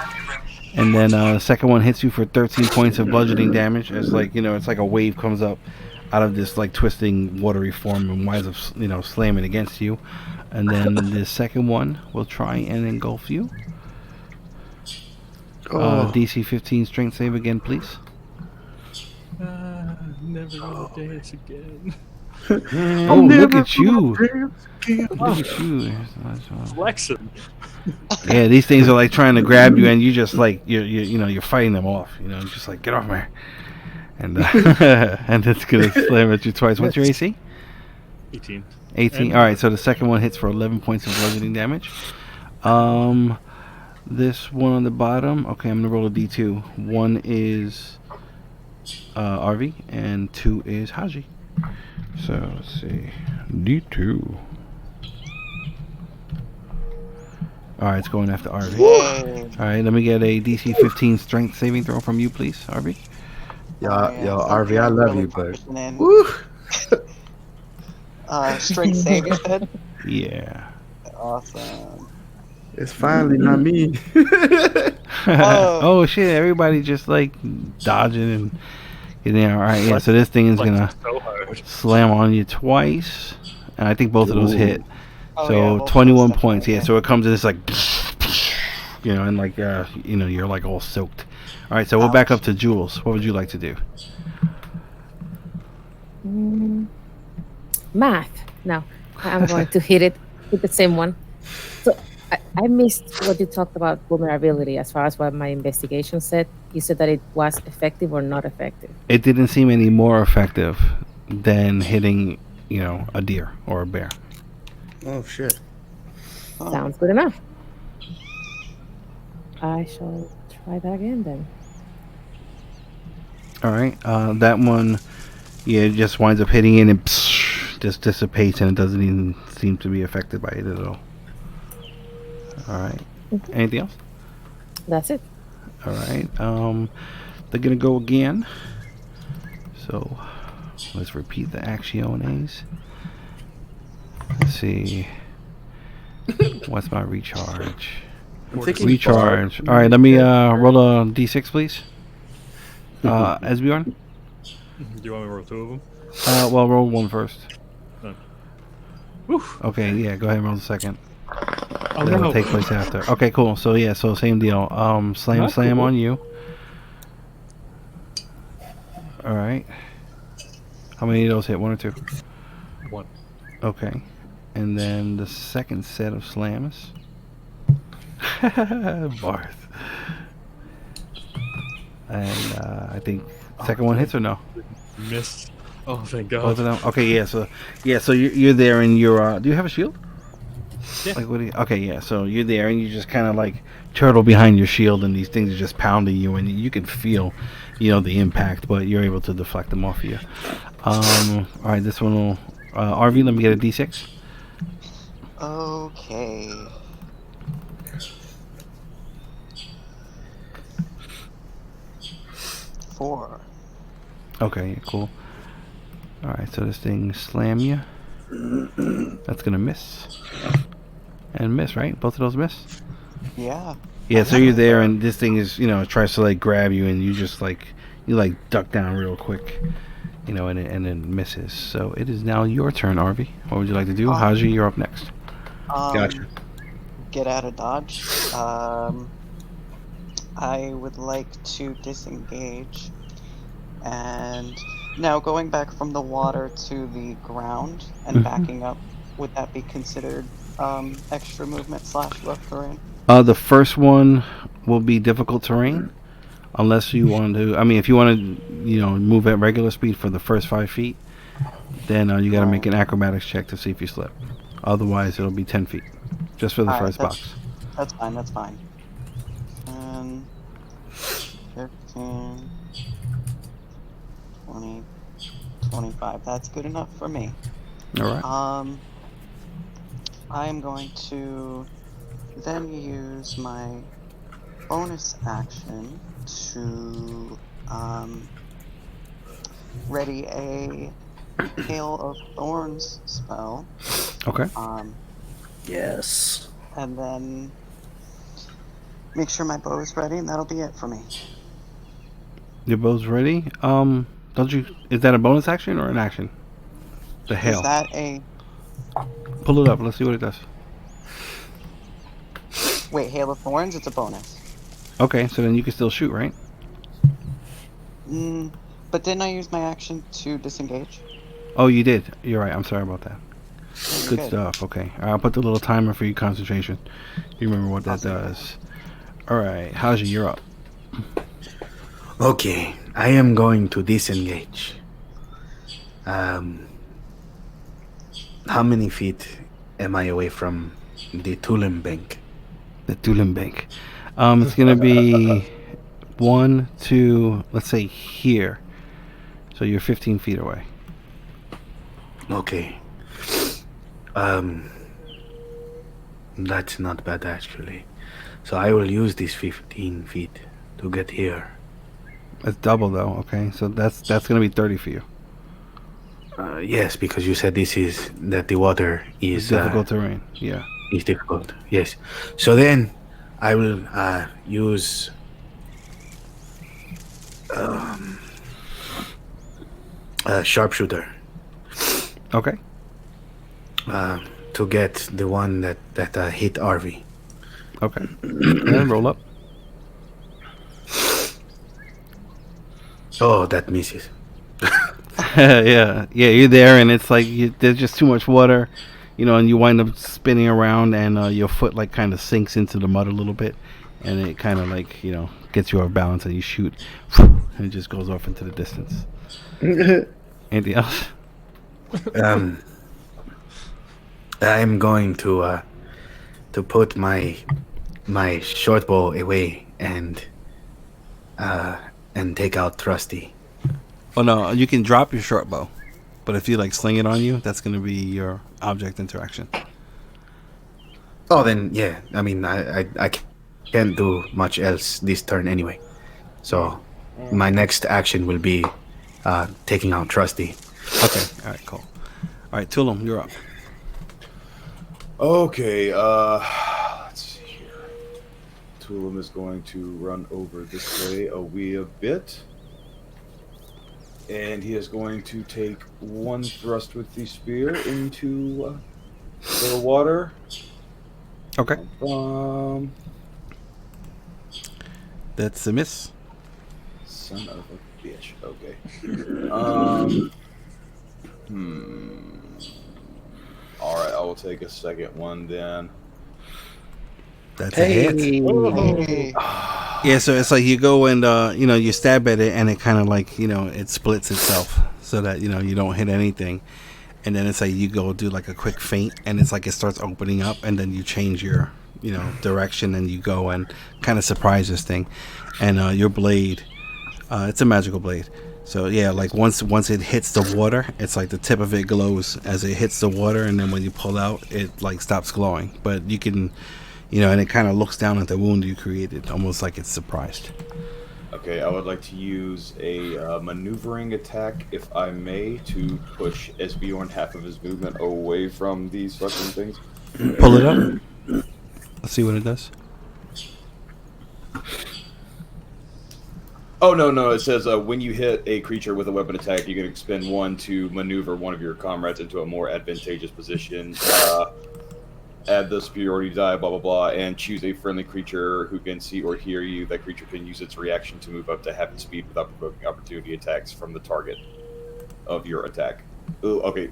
And then the second one hits you for 13 points of bludgeoning damage. It's like, you know, it's like a wave comes up out of this like twisting watery form and winds up, you know, slamming against you. And then the second one will try and engulf you. DC 15 strength save again, please. Never gonna dance again. Oh, look at you! Look at you! Flexing. Yeah, these things are like trying to grab you, and you just like you're fighting them off. You know, just like get off me. And and it's gonna slam at you twice. What's your AC? 18. 18. All right, so the second one hits for 11 points of bludgeoning damage. This one on the bottom. Okay, I'm gonna roll a D2. One is RV, and 2 is Haji. So let's see, D2. All right, it's going after RV. yay. All right, let me get a DC 15 strength saving throw from you, please, RV. Yo, Man, yo, something RV, I I'm love really you, but pushing in. woo. Strength save, you said? Yeah. Awesome. It's finally not me. Oh shit! Everybody just like dodging and getting there. All right, yeah. So this thing is gonna So hard. slam on you twice, and I think both of those hit. Oh, So yeah, both of 21 those points. Yeah. definitely So it comes in. It's like, you know, and like you know, you're like all soaked. All right. So we're back up to Jules. What would you like to do? Math. No, I'm going to hit it with the same one. So I missed what you talked about vulnerability as far as what my investigation said. You said that it was effective or not effective. It didn't seem any more effective than hitting, you know, a deer or a bear. Oh shit. Huh. Sounds good enough. I shall try that again then. All right. That one, yeah, it just winds up hitting it and just dissipates, and it doesn't even seem to be affected by it at all. All right. Anything else? That's it. All right. They're gonna go again. So let's repeat the actiones. Let's see. What's my recharge? I'm thinking Recharge. All right. Let me roll a d6, please. Esbjorn. Do you want me to roll 2 of them? Well, roll one first. Whew. Okay. Yeah. Go ahead and roll the second. Oh, That'll no. take place after. Okay. Cool. So yeah. So same deal. Slam Cool. on you. All right. How many of those hit? 1 or 2? 1. Okay. And then the second set of slams. Barth. And I think second one hits or no? Missed. Oh, thank God. Both of them. Okay, yeah. So you're there and you're. Do you have a shield? Yeah. Like what? Okay, yeah. So you're there and you just kind of like turtle behind your shield, and these things are just pounding you, and you can feel, you know, the impact, but you're able to deflect them off of you. All right, this one will. RV, let me get a d6. Okay. Four. Okay, cool. All right, so this thing slam you. That's gonna miss. And miss, right? Both of those miss. Yeah. Yeah, so you're there, and this thing is, you know, tries to like grab you, and you just like duck down real quick, you know, and then misses. So it is now your turn, RV. What would you like to do? Haji, you're up next. Gotcha. Get out of dodge. I would like to disengage. And now going back from the water to the ground and backing up, would that be considered extra movement / rough terrain? The first one will be difficult terrain, unless you want to. I mean, if you want to, you know, move at regular speed for the first 5 feet, then you got to make an acrobatics check to see if you slip. Otherwise, it'll be 10 feet, just for the Alright, first box. That's fine. That's fine. 10, 15, 20, 25. That's good enough for me. All right. I am going to then use my bonus action to ready a Hail of Thorns spell. Okay. Yes. And then make sure my bow is ready, and that'll be it for me. Your bow's ready. Don't you? Is that a bonus action or an action? The hail. Is that a Pull it up. Let's see what it does. wait? Hail of Thorns? It's a bonus. Okay, so then you can still shoot, right? But didn't I use my action to disengage? Oh, you did. You're right. I'm sorry about that. You're Good stuff. Okay, I'll put the little timer for your concentration. You remember what that does? All right, Hasjhad, you're up. Okay, I am going to disengage. How many feet am I away from the Tulim bank? The Tulim bank. It's gonna be 1, 2. Let's say here. So you're 15 feet away. Okay. That's not bad actually. So I will use these 15 feet to get here. That's double though. Okay, so that's gonna be 30 for you. Yes, because you said that the water is It's difficult terrain. Yeah. Is difficult. Yes. So then I will use a sharpshooter. Okay. To get the one that hit Arvi. Okay. And roll up. Oh, that misses. Yeah, you're there, and it's like there's just too much water, and you wind up spinning around, and your foot like kind of sinks into the mud a little bit, and it kind of like gets you off balance, and you shoot, and it just goes off into the distance. Anything else? I'm going to put my short bow away and take out Trusty. Oh no, you can drop your short bow, but if you like sling it on you, that's going to be your object interaction. Oh, then yeah. I mean, I can't do much else this turn anyway. So my next action will be taking out Trusty. Okay. All right. Cool. All right, Tulim, you're up. Okay, let's see here. Tulim is going to run over this way a wee bit. And he is going to take one thrust with the spear into the water. Okay. That's a miss. Son of a bitch. Okay. Alright, I will take a second one then. That's a hit. Hey. Yeah, so it's like you go and you stab at it, and it kind of like it splits itself so that you don't hit anything, and then it's like you go do like a quick feint, and it's like it starts opening up, and then you change your direction, and you go and kind of surprise this thing, and your blade, it's a magical blade. So yeah, like once it hits the water, it's like the tip of it glows as it hits the water, and then when you pull out, it like stops glowing. But you can. And it kind of looks down at the wound you created, almost like it's surprised. Okay, I would like to use a maneuvering attack, if I may, to push Esbjorn half of his movement away from these fucking things. Pull it up. Let's see what it does. Oh, no, it says when you hit a creature with a weapon attack, you can expend 1 to maneuver one of your comrades into a more advantageous position. Add the superiority die, blah, blah, blah, and choose a friendly creature who can see or hear you. That creature can use its reaction to move up to half its speed without provoking opportunity attacks from the target of your attack. Ooh, okay.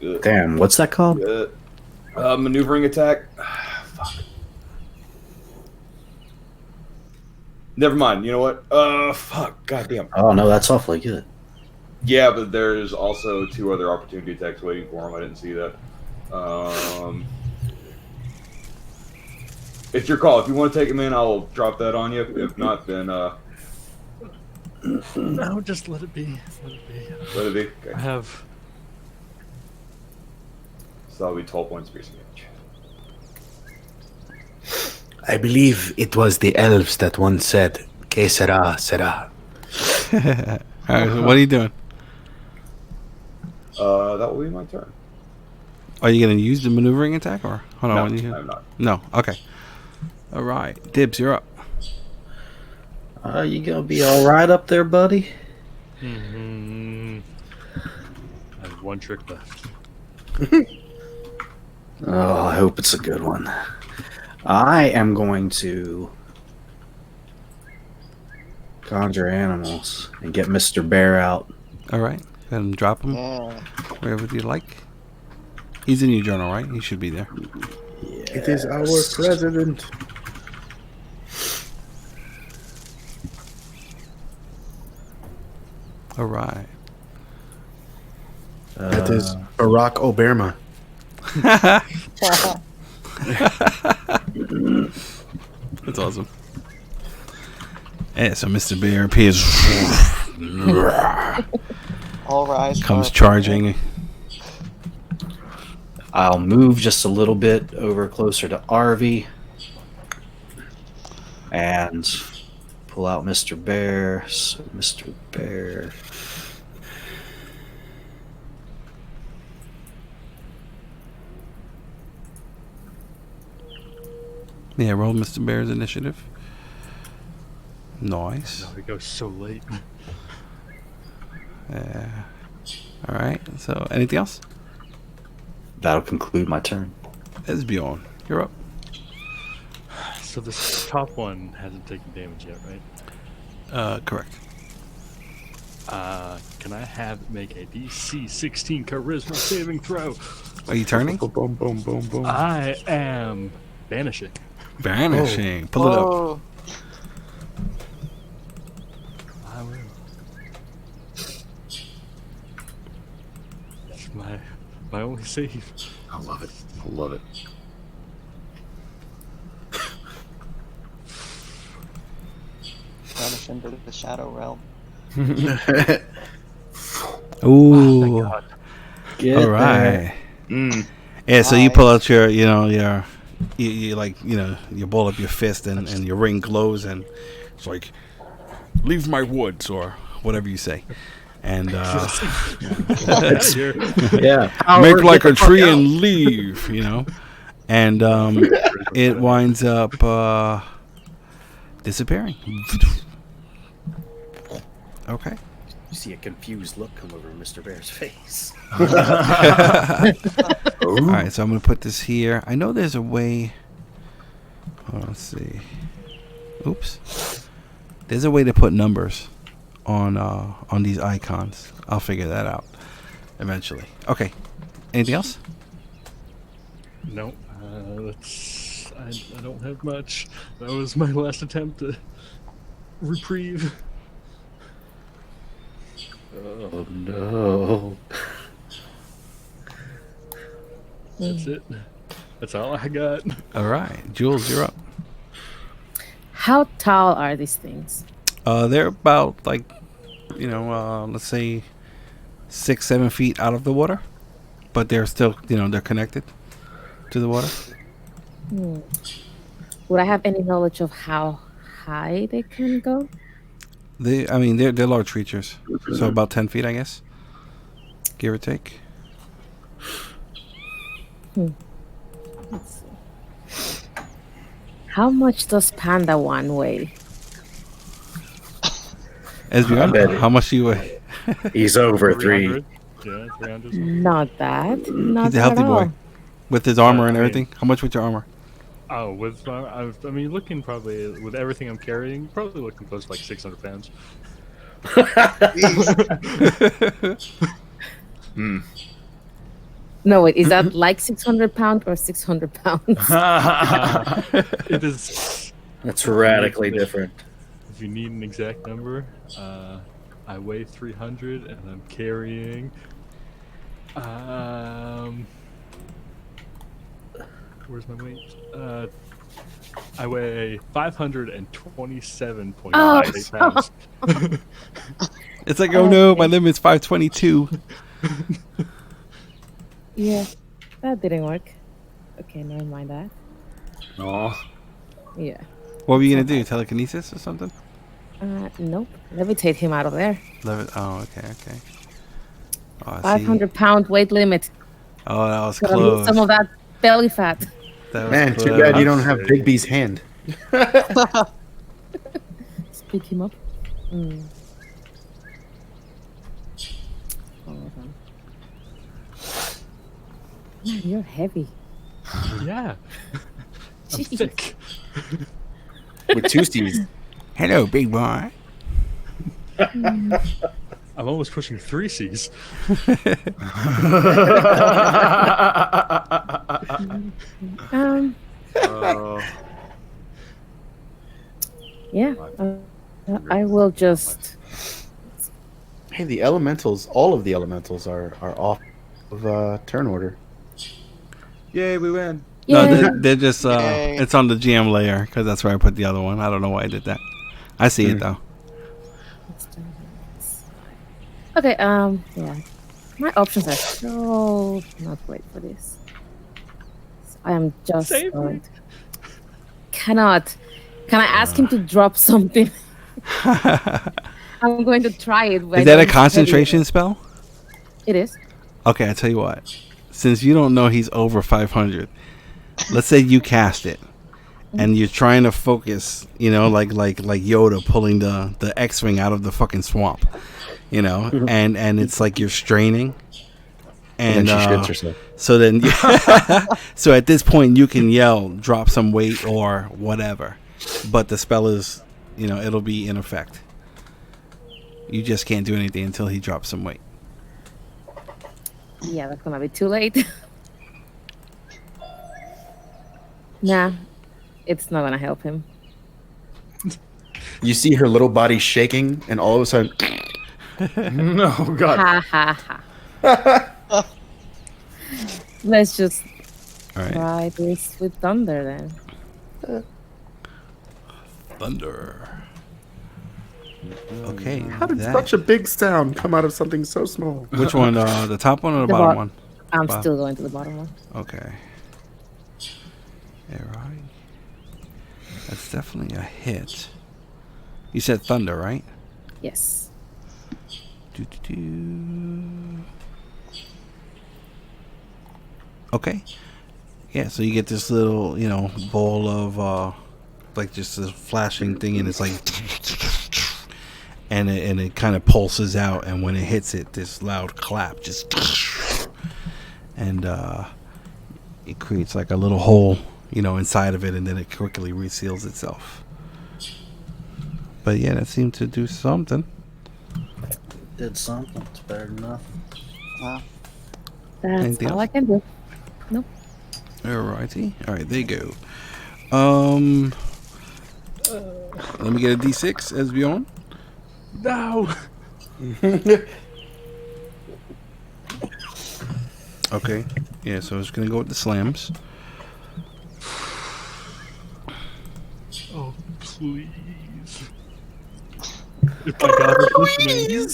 Damn, what's that called? Maneuvering attack. Fuck. Never mind. You know what? Fuck. Goddamn. Oh no, that's awfully good. Yeah, but there's also 2 other opportunity attacks waiting for him. I didn't see that. It's your call. If you want to take him in, I'll drop that on you. If not, then No, just let it be. Let it be. let it be. I Okay. have. So that'll be 12 points piercing damage. I believe it was the elves that once said, "Que sera, sera." All right, so what are you doing? That will be my turn. Are you going to use the maneuvering attack or hold on? No, what are you I'm not. No. Okay. All right, Dibbs, you're up. You gonna be all right up there, buddy? I have 1 trick left. Oh, I hope it's a good one. I am going to conjure animals and get Mr. Bear out. All right, and drop him Yeah. wherever you like. He's in your journal, right? He should be there. It is our president. All right. That is Barack Obama. That's awesome. Yeah, so Mr. Bear appears. All rise. Comes for- charging. I'll move just a little bit over closer to Arvy and pull out Mr. Bear. So Mr. Bear. Yeah, roll Mr. Bear's initiative. Nice. No, it goes so late. All right. So, anything else? That'll conclude my turn. Esbjorn, you're up. So this top one hasn't taken damage yet, right? Correct. Can I have it make a DC 16 Charisma saving throw? Are you turning? Boom, boom, boom, boom. I am banishing. Banishing. Pull it up. Oh, I will. That's my only save. I love it. I love it. vanish into the shadow realm. Ooh. Get All there. right. Mm. Yeah, so you Nice. pull out your, you like, you ball up your fist and your ring glows and it's like, leave my woods or whatever you say. And Here. Yeah. make like a tree and leave, And it winds up disappearing. Okay. You see a confused look come over Mr. Bear's face. All right, so I'm going to put this here. I know there's a way. Oh, let's see. Oops. There's a way to put numbers on these icons. I'll figure that out eventually. Okay. Anything else? No, I don't have much. That was my last attempt to reprieve. Oh no. That's it. That's all I got. All right, Jules, you're up. How tall are these things? They're about like, let's say 6-7 feet out of the water, but they're still, they're connected to the water. Would I have any knowledge of how high they can go? They're large creatures, so about 10 feet, I guess, give or take. Let's see. How much does Panda 1 weigh? Esbjorn, how much do you weigh? He's over 300? Yeah, 300. Not bad. Not He's a at healthy all. boy, with his armor I and mean- everything. How much with your armor? Oh, with looking probably with everything I'm carrying, probably looking close to like 600 pounds. No, wait, is that like 600 pounds or 600 pounds? It is. That's radically different. If you need an exact number, I weigh 300, and I'm carrying. Where's my weight? I weigh 527.58 pounds. It's like, oh no, my limit's 522. Yeah, that didn't work. Okay, never mind that. Oh, Yeah. What were you gonna do? Telekinesis or something? Nope. Levitate him out of there. Oh, okay. Oh, I see. 500-pound weight limit. Oh, that was Gotta lose close. some of that belly fat. That was Man, too close. bad you don't have Bigby's hand. Let's pick him up. Hold on. Man, you're heavy. Yeah. I'm Jeez. thick. With 2 C's. Hello, big boy. I'm almost pushing 3 C's. Yeah. I will just. Hey, the elementals, all of the elementals are off of turn order. yay, we win. Yeah. No, they're just, Yay. it's on the GM layer, because that's where I put the other one. I don't know why I did that. I see it, though. Okay. Yeah. My options are so not great for this. So I am just Save me. going to- Cannot. Can I ask him to drop something? I'm going to try it. but Is I that a don't concentration spell? It is. Okay, I tell you what. Since you don't know he's over 500, let's say you cast it, and you're trying to focus. You know, like Yoda pulling the X-wing out of the fucking swamp. You know, and it's like you're straining. And then she shits herself. So then, so at this point, you can yell, "Drop some weight" or whatever, but the spell is, you know, it'll be in effect. You just can't do anything until he drops some weight. Yeah, that's gonna be too late. Nah, it's not gonna help him. You see her little body shaking, and all of a sudden, No, God. Ha ha ha. Let's just All right, try this with thunder then. thunder. Okay, how did that- such a big sound come out of something so small? Which one? The top one or the The bottom bot- one? I'm Wow. still going to the bottom one. Okay. All right. That's definitely a hit. You said thunder, right? Yes. Do. Okay. Yeah, so you get this little, you know, ball of like just this flashing thing, and it's like, and it kind of pulses out, and when it hits it, this loud clap just, and it creates like a little hole, you know, inside of it, and then it quickly reseals itself. But yeah, that seemed to do something. Did something. It's better than nothing. That's Anything all I else? can do. Alrighty. Alright, there you go. Let me get a D6, Esbjorn. No. Okay. Yeah, so it's gonna go with the slams. Oh, please. If my God is listening.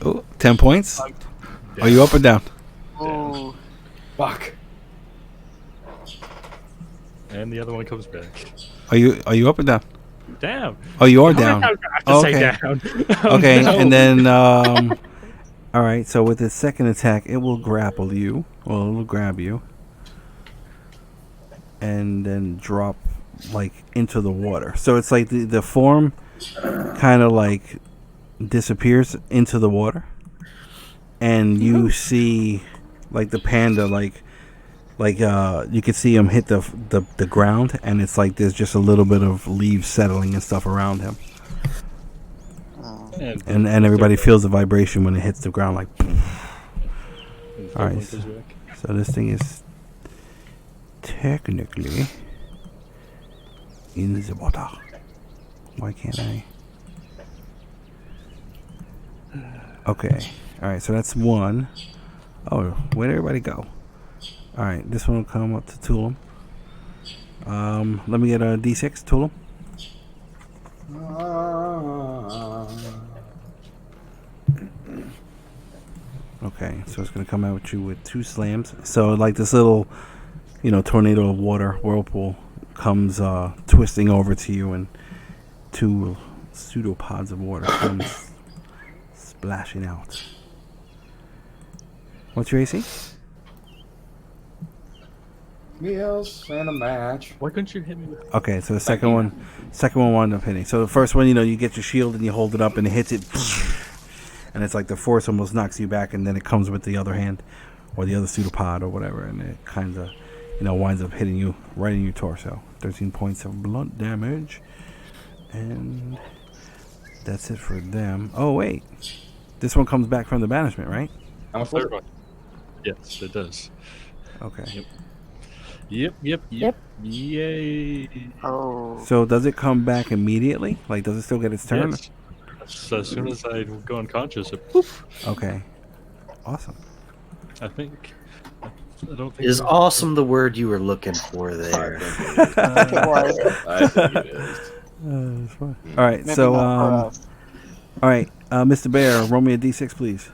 Oh, 10 points. Are you up or down? Oh, Fuck. And the other one comes back. Are you up or down? Damn. Oh, you are How many down. times do I have to say down? Oh, Okay, no. and then all right, so with its second attack, it will grapple you. Well, it'll grab you. And then drop like into the water. So it's like the form kind of like disappears into the water. And you see like the panda like you can see him hit the ground, and it's like there's just a little bit of leaves settling and stuff around him. And everybody feels the vibration when it hits the ground, like. All right, so this thing is technically in the water. Why can't I? Okay. All right. So that's one. Oh, where'd everybody go? All right. This one will come up to Tulim. Let me get a D6, Tulim. Okay, so it's gonna come out with you with 2 slams. So like this little, tornado of water whirlpool comes twisting over to you, and 2 pseudopods of water comes splashing out. What's your AC? Meals and a match. Why couldn't you hit me with Okay, so the second one wound up hitting. So the first one, you get your shield and you hold it up and it hits it, and it's like the force almost knocks you back, and then it comes with the other hand or the other pseudopod or whatever, and it kind of, winds up hitting you right in your torso. 13 points of blunt damage, and that's it for them. Oh wait, this one comes back from the banishment, right? How much was third it? one? Yes, it does. Okay. Yep. Yay. Oh. So does it come back immediately? Like, does it still get its turn? Yes. So as soon as I go unconscious, it poof. Okay. Awesome. I think. I don't think. Is awesome the word you were looking for I there? think it is. It was. I think it is. That's fine. All right. Maybe So not for us. all right, Mr. Bear, roll me a d6, please.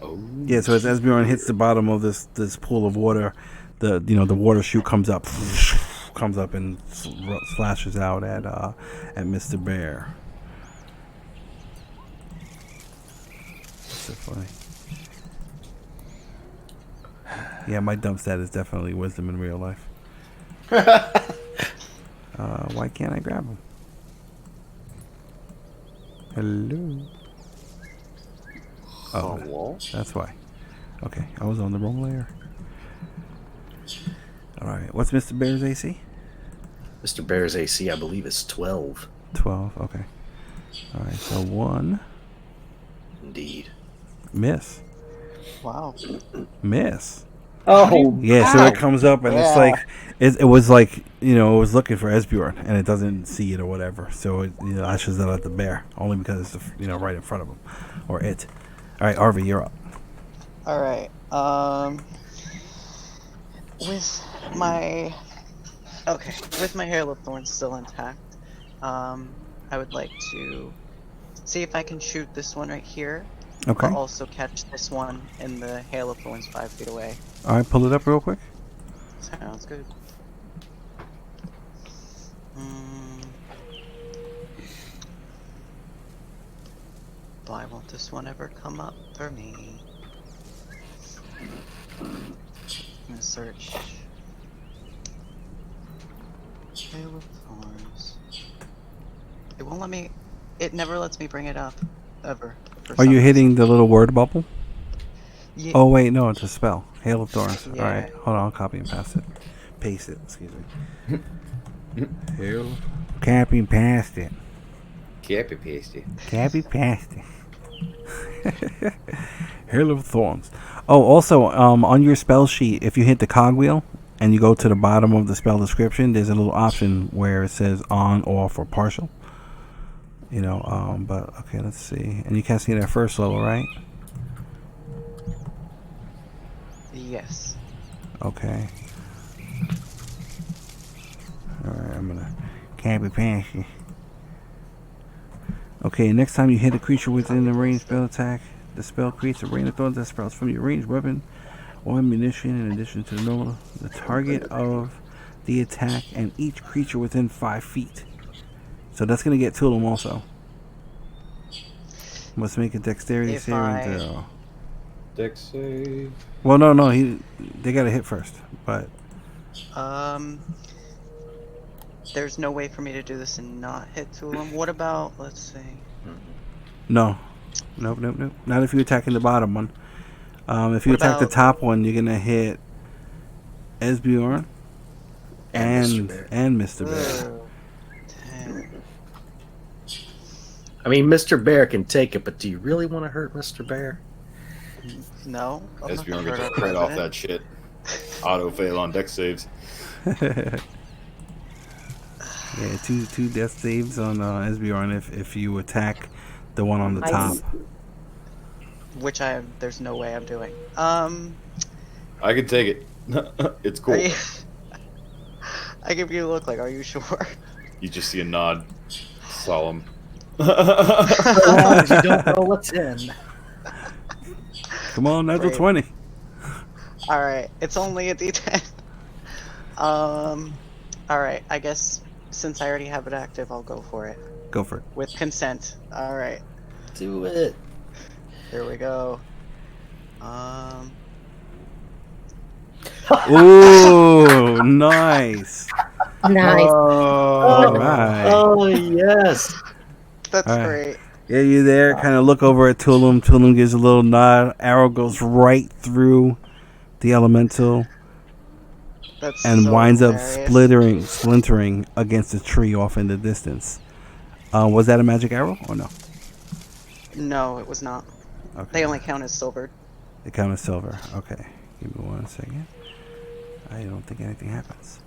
Oh. Yeah. So as Esbjorn hits the bottom of this pool of water, the water chute comes up and slashes out at Mr. Bear. That's so funny. Yeah, my dump stat is definitely wisdom in real life. Why can't I grab him? Hello. Oh, that's why. Okay, I was on the wrong layer. All right, what's Mr. Bear's AC? Mr. Bear's AC, I believe, is 12. 12. Okay. All right, so 1 Indeed. miss. Wow. Miss. Oh, Yeah, so it comes up and it's Yeah. like it was like it was looking for Esbjorn and it doesn't see it or whatever. So it lashes out at the bear only because it's right in front of him or it. All right, Arvi, you're up. All right. With my Hail of Thorns still intact, I would like to see if I can shoot this one right here. Okay. But also catch this one in the Hail of Thorns 5 feet away. All right, pull it up real quick. Sounds good. Why won't this one ever come up for me? I'm gonna search. Hail of Thorns. It won't let me. It never lets me bring it up, ever. Are you hitting the little word bubble? Yeah. Oh wait, no, it's a spell. Hail of Thorns. Yeah. All right, hold on, I'll copy and paste it. Excuse me. Hail. Copy and paste it. Copy pasty. Copy paste it. Hail of Thorns. Oh, also, on your spell sheet, if you hit the cogwheel and you go to the bottom of the spell description, there's a little option where it says on, off, or partial. But okay, let's see. And you can't see it at first level, right? Yes. Okay. Alright, I'm gonna copy paste it. Okay, next time you hit a creature within the range spell attack, the spell creates a rain of thorns that sprouts from your ranged weapon or ammunition in addition to the target of the attack and each creature within 5 feet. So that's going to get Tulim also. Must make a dexterity If saving throw. Dex save. Well, no, they got to hit first, but There's no way for me to do this and not hit Tulim. What about, let's see. no. Nope. Not if you're attacking the bottom one. If you What attack the about- top one, you're going to hit Esbjorn And Mr. and Bear. Mr. Bear. Ugh, damn. I mean, Mr. Bear can take it, but do you really want to hurt Mr. Bear? No. I'm not Esbjorn gonna gets hurt a our crit off president. that shit. Auto fail on dex saves. Yeah, two death saves on Esbjorn if you attack The one on the I top. see. Which there's no way I'm doing. I can take it. It's cool. I give you a look like, are you sure? You just see a nod. Solemn. As long as you don't know what's in. Come on, natural Great. 20. Alright, it's only a D10. Alright, I guess since I already have it active, I'll go for it. Go for it. With consent. Alright, Do it. here we go. Ooh, nice. Nice. All right. Oh, yes. That's Alright. great. Yeah, you there. Kind of look over at Tulim. Tulim gives a little nod. Arrow goes right through the elemental That's and so winds up hilarious. splintering against a tree off in the distance. Was that a magic arrow or no? No, it was not. Okay. They only count as silvered. They count as silver. Okay. Give me 1 second. I don't think anything happens.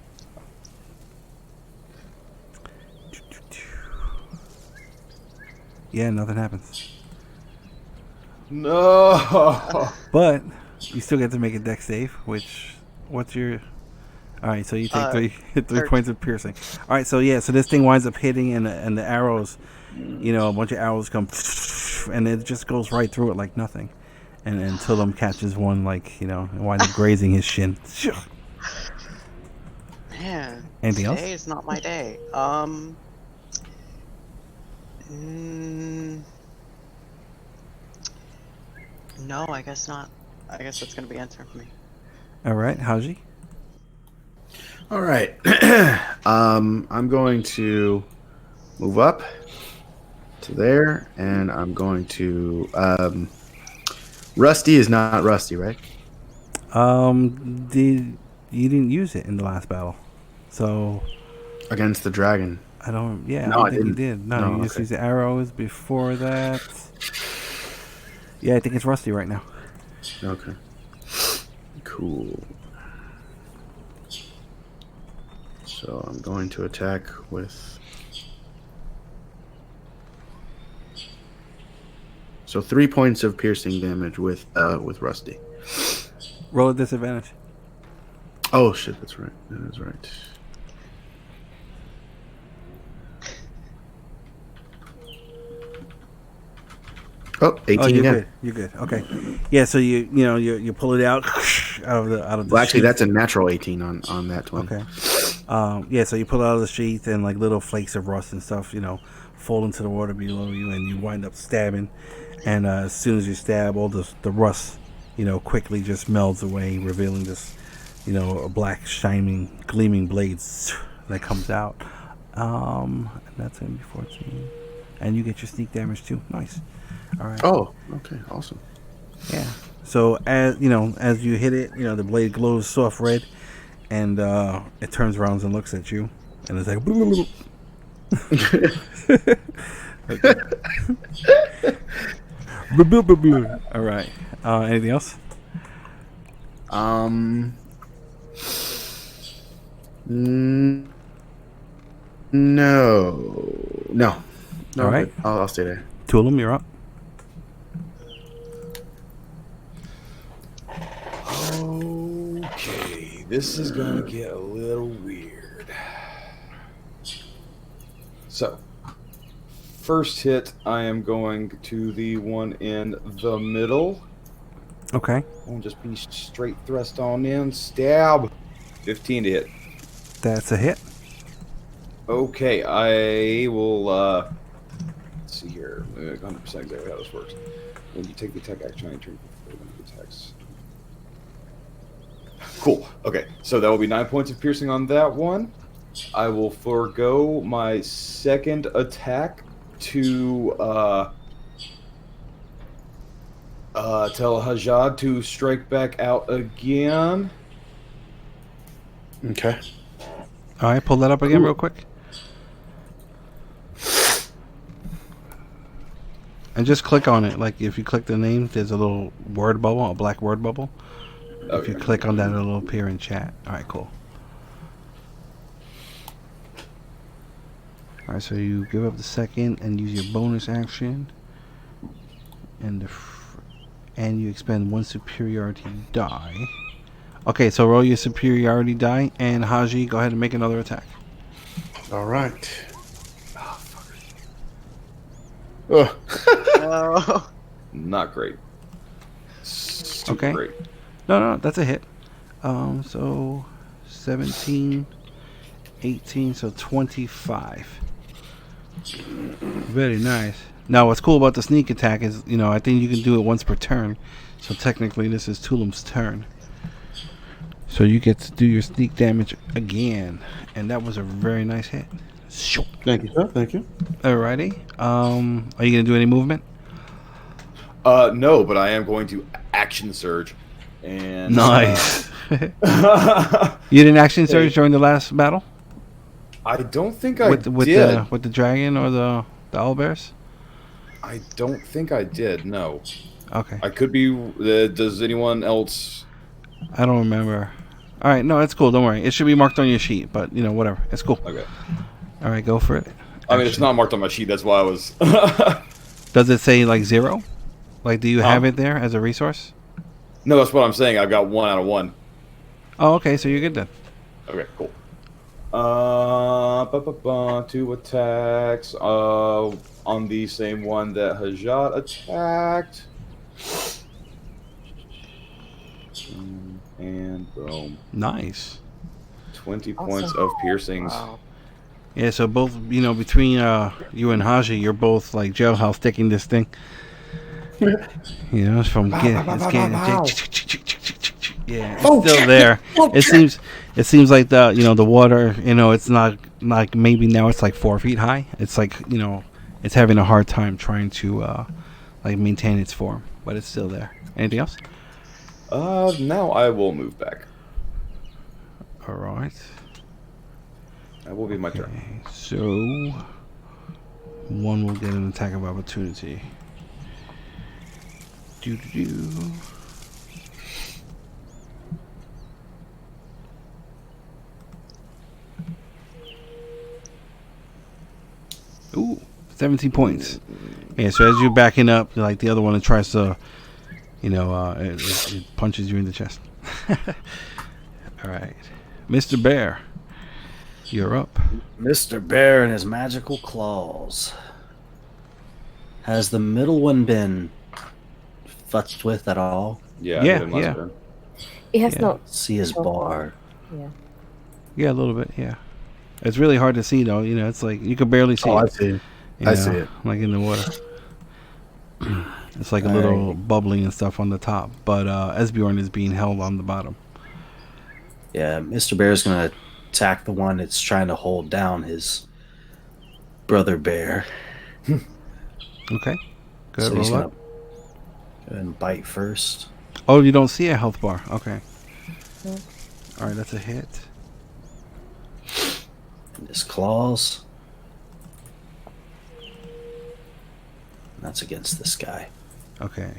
Yeah, nothing happens. No. But you still get to make a dex save, which what's your all right, so you take three 13. points of piercing. All right, so yeah, so this thing winds up hitting and the arrows, a bunch of arrows come and it just goes right through it like nothing. And until them catches one and winds up grazing his shin. Man, Anything else? today is not my day. No, I guess not. I guess that's gonna be answering for me. All right, Hasjhad. All right. I'm going to move up to there, and I'm going to. Rusty is not Rusty, right? You didn't use it in the last battle, so Against the dragon. I don't. Yeah, No, I I don't think you didn't. did. No, No, you just okay. used the arrows before that. Yeah, I think it's Rusty right now. Okay. Cool. So I'm going to attack with. So 3 points of piercing damage with Rusty. Roll a disadvantage. Oh shit, that's right. That is right. Oh, 18 Oh, you're again. good. You're good. Okay. Yeah. So you pull it out of the Well, actually, sheath. that's a natural 18 on that one. Okay. Yeah. So you pull it out of the sheath and like little flakes of rust and stuff, fall into the water below you, and you wind up stabbing. And as soon as you stab, all the rust, quickly just melts away, revealing this, a black, shining, gleaming blades that comes out. And that's gonna be 14. And you get your sneak damage too. Nice. All right. Oh, okay, awesome. Yeah. So as you hit it, the blade glows soft red, and it turns around and looks at you, and it's like. All right. Anything else? No. All right. good. I'll stay there. Tulim, you're up. Okay, this is gonna get a little weird. So, first hit, I am going to the one in the middle. Okay. I'll just be straight thrust on in. Stab. 15 to hit. That's a hit. Okay, I will, let's see here. 100% exactly how this works. When you take the attack action, I turn one of the attacks. Cool. Okay, so that will be 9 points of piercing on that one. I will forego my second attack to tell Hasjhad to strike back out again. Okay. All right. Pull that up again real quick. And just click on it. Like if you click the name, there's a little word bubble, a black word bubble. If you click on that, it'll appear in chat. All right, cool. All right, so you give up the second and use your bonus action and you expend 1 superiority die. Okay, so roll your superiority die, and Haji, go ahead and make another attack. All right. Oh, No. Not great. Super Okay. great. No, that's a hit. So 17, 18, so 25. Very nice. Now, what's cool about the sneak attack is, I think you can do it once per turn. So technically, this is Tulim's turn. So you get to do your sneak damage again, and that was a very nice hit. Sure. thank you, sir. Thank you. Alrighty. Are you gonna do any movement? No, but I am going to action surge. And Nice. You didn't action surge during the last battle I don't think I with did. the dragon or the owlbears? I don't think I did. No, Okay. I could be. Does anyone else? I don't remember. All right, no, it's cool. Don't worry. It should be marked on your sheet, but whatever. It's cool. Okay. All right, go for it. I mean, it's not marked on my sheet. That's why I was. Does it say like 0? Like, do you have it there as a resource? No, that's what I'm saying. I've got 1 out of 1. Oh, okay. So you're good then. Okay, cool. 2 attacks. On the same one that Hasjhad attacked. And boom. Nice. 20 points of piercings. Wow. Yeah. So both, between you and Haji, you're both like jailhouse sticking this thing. It's from yeah, it's still there. It seems like the water, it's not like, maybe now it's like 4 feet high. It's like, it's having a hard time trying to like maintain its form, but it's still there. Anything else? Now I will move back. All right. That will be my turn. Okay, so one will get an attack of opportunity. Do. Ooh, 17 points. Yeah, so as you're backing up, like the other one, it tries to, it punches you in the chest. All right. Mr. Bear, you're up. Mr. Bear and his magical claws. Has the middle one been futzed with at all? Yeah. I Yeah, did last yeah. turn. It has Yeah. no. See his bar. Yeah. Yeah, a little bit, yeah. It's really hard to see, though. It's like you could barely see Oh, I it. see. I see it. Like in the water. It's like a little bubbling and stuff on the top. But Esbjorn is being held on the bottom. Yeah, Mr. Bear's gonna attack the one that's trying to hold down his brother bear. Okay. Good, So he's roll gonna up. go ahead and bite first. Oh, you don't see a health bar. Okay. No. All right, that's a hit. And his claws. That's against this guy. Okay.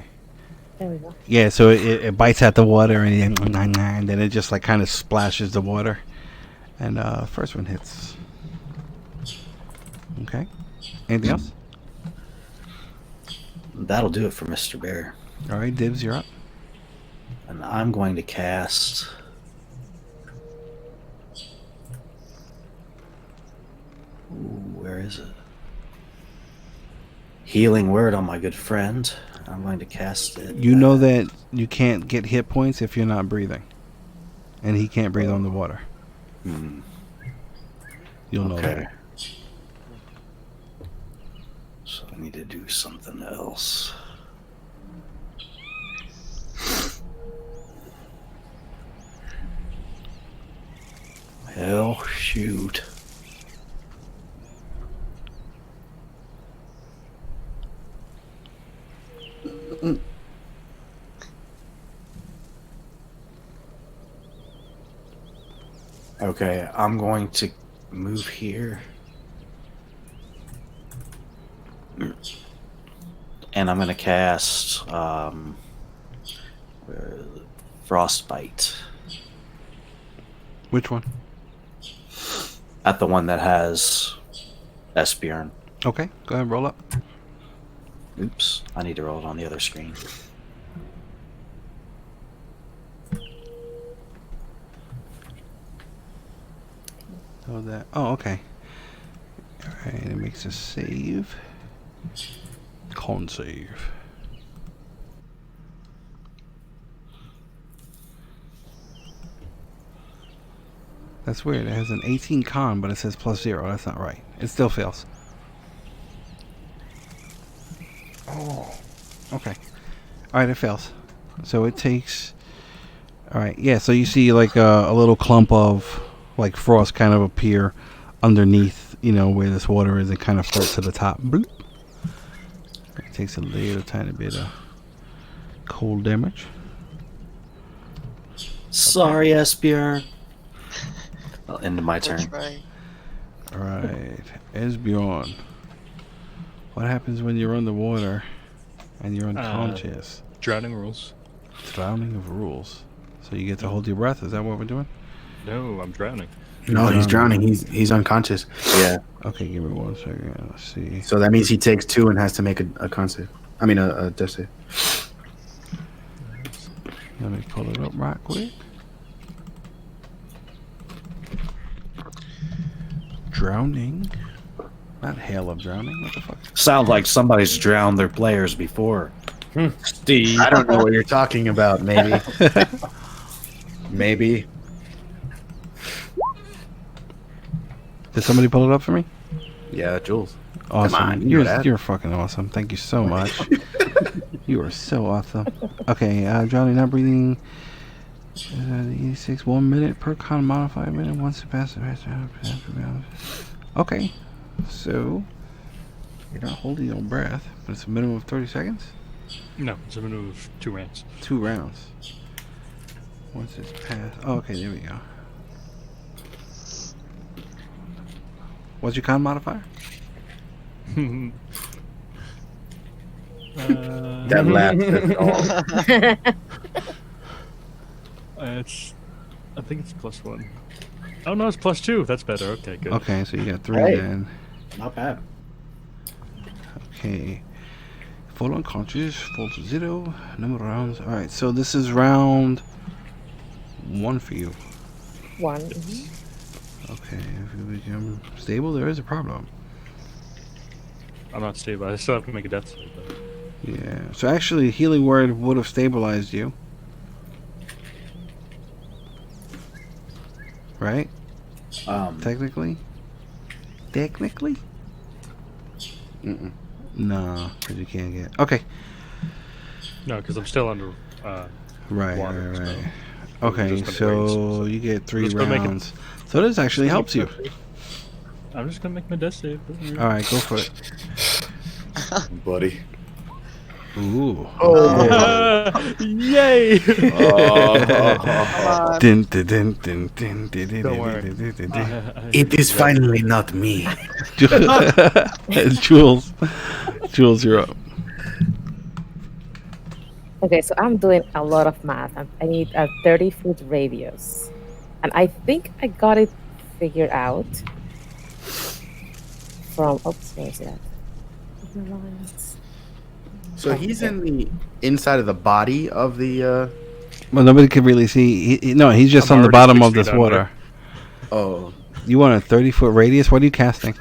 There we go. Yeah, so it bites at the water and then it just like kind of splashes the water. And first one hits. Okay. Anything else? That'll do it for Mr. Bear. All right, Dibs, you're up. And I'm going to cast... Ooh, where is it? Healing Word on my good friend. I'm going to cast it. You know that you can't get hit points if you're not breathing. And he can't breathe on the water. Hmm. You'll know Okay. that. So I need to do something else. Hell, shoot. Okay, I'm going to move here. And I'm going to cast where is it? Frostbite Which one? at the one that has Esbjorn. Okay, go ahead, roll up. Oops, I need to roll it on the other screen. So that. Oh, okay. All right, it makes a save. Con save. That's weird. It has an 18 con, but it says +0. That's not right. It still fails. Oh. Okay. Alright, it fails. So it takes... Alright, yeah, so you see like a little clump of like frost kind of appear underneath, you know, where this water is. It kind of floats to the top. Bloop. It takes a little tiny bit of cold damage. Sorry, Esbjorn. Well, end of my We'll turn. try. Alright, Esbjorn. What happens when you're underwater and you're unconscious? Drowning rules. Drowning of rules. So you get to hold your breath? Is that what we're doing? No, I'm drowning. No, he's drowning. He's unconscious. Yeah. Okay, give me 1 second. Let's see. So that means he takes 2 and has to make a con save. I mean, a death save. Let me pull it up right quick. Drowning. Not hail of drowning. What the fuck? Sounds like somebody's drowned their players before. Steve. I don't know what you're talking about. Maybe. Maybe. Did somebody pull it up for me? Yeah, Jules. Awesome. on, you do that. You're fucking awesome. Thank you so much. You are so awesome. Okay, drowning, not breathing. 86, 1 minute per con modifier minute. Once it passes. Okay, so you're not holding your breath, but it's a minimum of 30 seconds. No, it's a minimum of 2 rounds. 2 rounds. Once it's passed. Oh, okay, there we go. What's your con modifier? That laugh says it all. I think it's +1. Oh no, it's +2. That's better. Okay, good. Okay, so you got 3 Hey. then. Not bad. Okay. Full unconscious, fall to 0. Number of rounds. Alright, so this is round 1 for you. 1. Okay, if you become stable, there is a problem. I'm not stable. I still have to make a death save. Though. Yeah. So actually, healing word would have stabilized you. Right? Technically? Technically? Mm-mm. No, because you can't get... Okay. No, because I'm still under. Right, Water, right, so right. it's Okay, just gonna raise, so so- you get 3 Just gonna make it- rounds. So this actually helps you. I'm just gonna make my death save. Alright, go for it. buddy. Ooh. Yay! Come on. Din, din, din, din, din, din, din, Don't worry. din, din, din, din. It is finally not me. Jules. Jules, you're up. Okay, so I'm doing a lot of math. I need a 30-foot radius. And I think I got it figured out from... Oops, where is that? So he's in the inside of the body of the. Well, nobody can really see. No, he's just I'm on the already bottom 6 of feet this under. water. Oh, You want a 30-foot radius? What are you casting?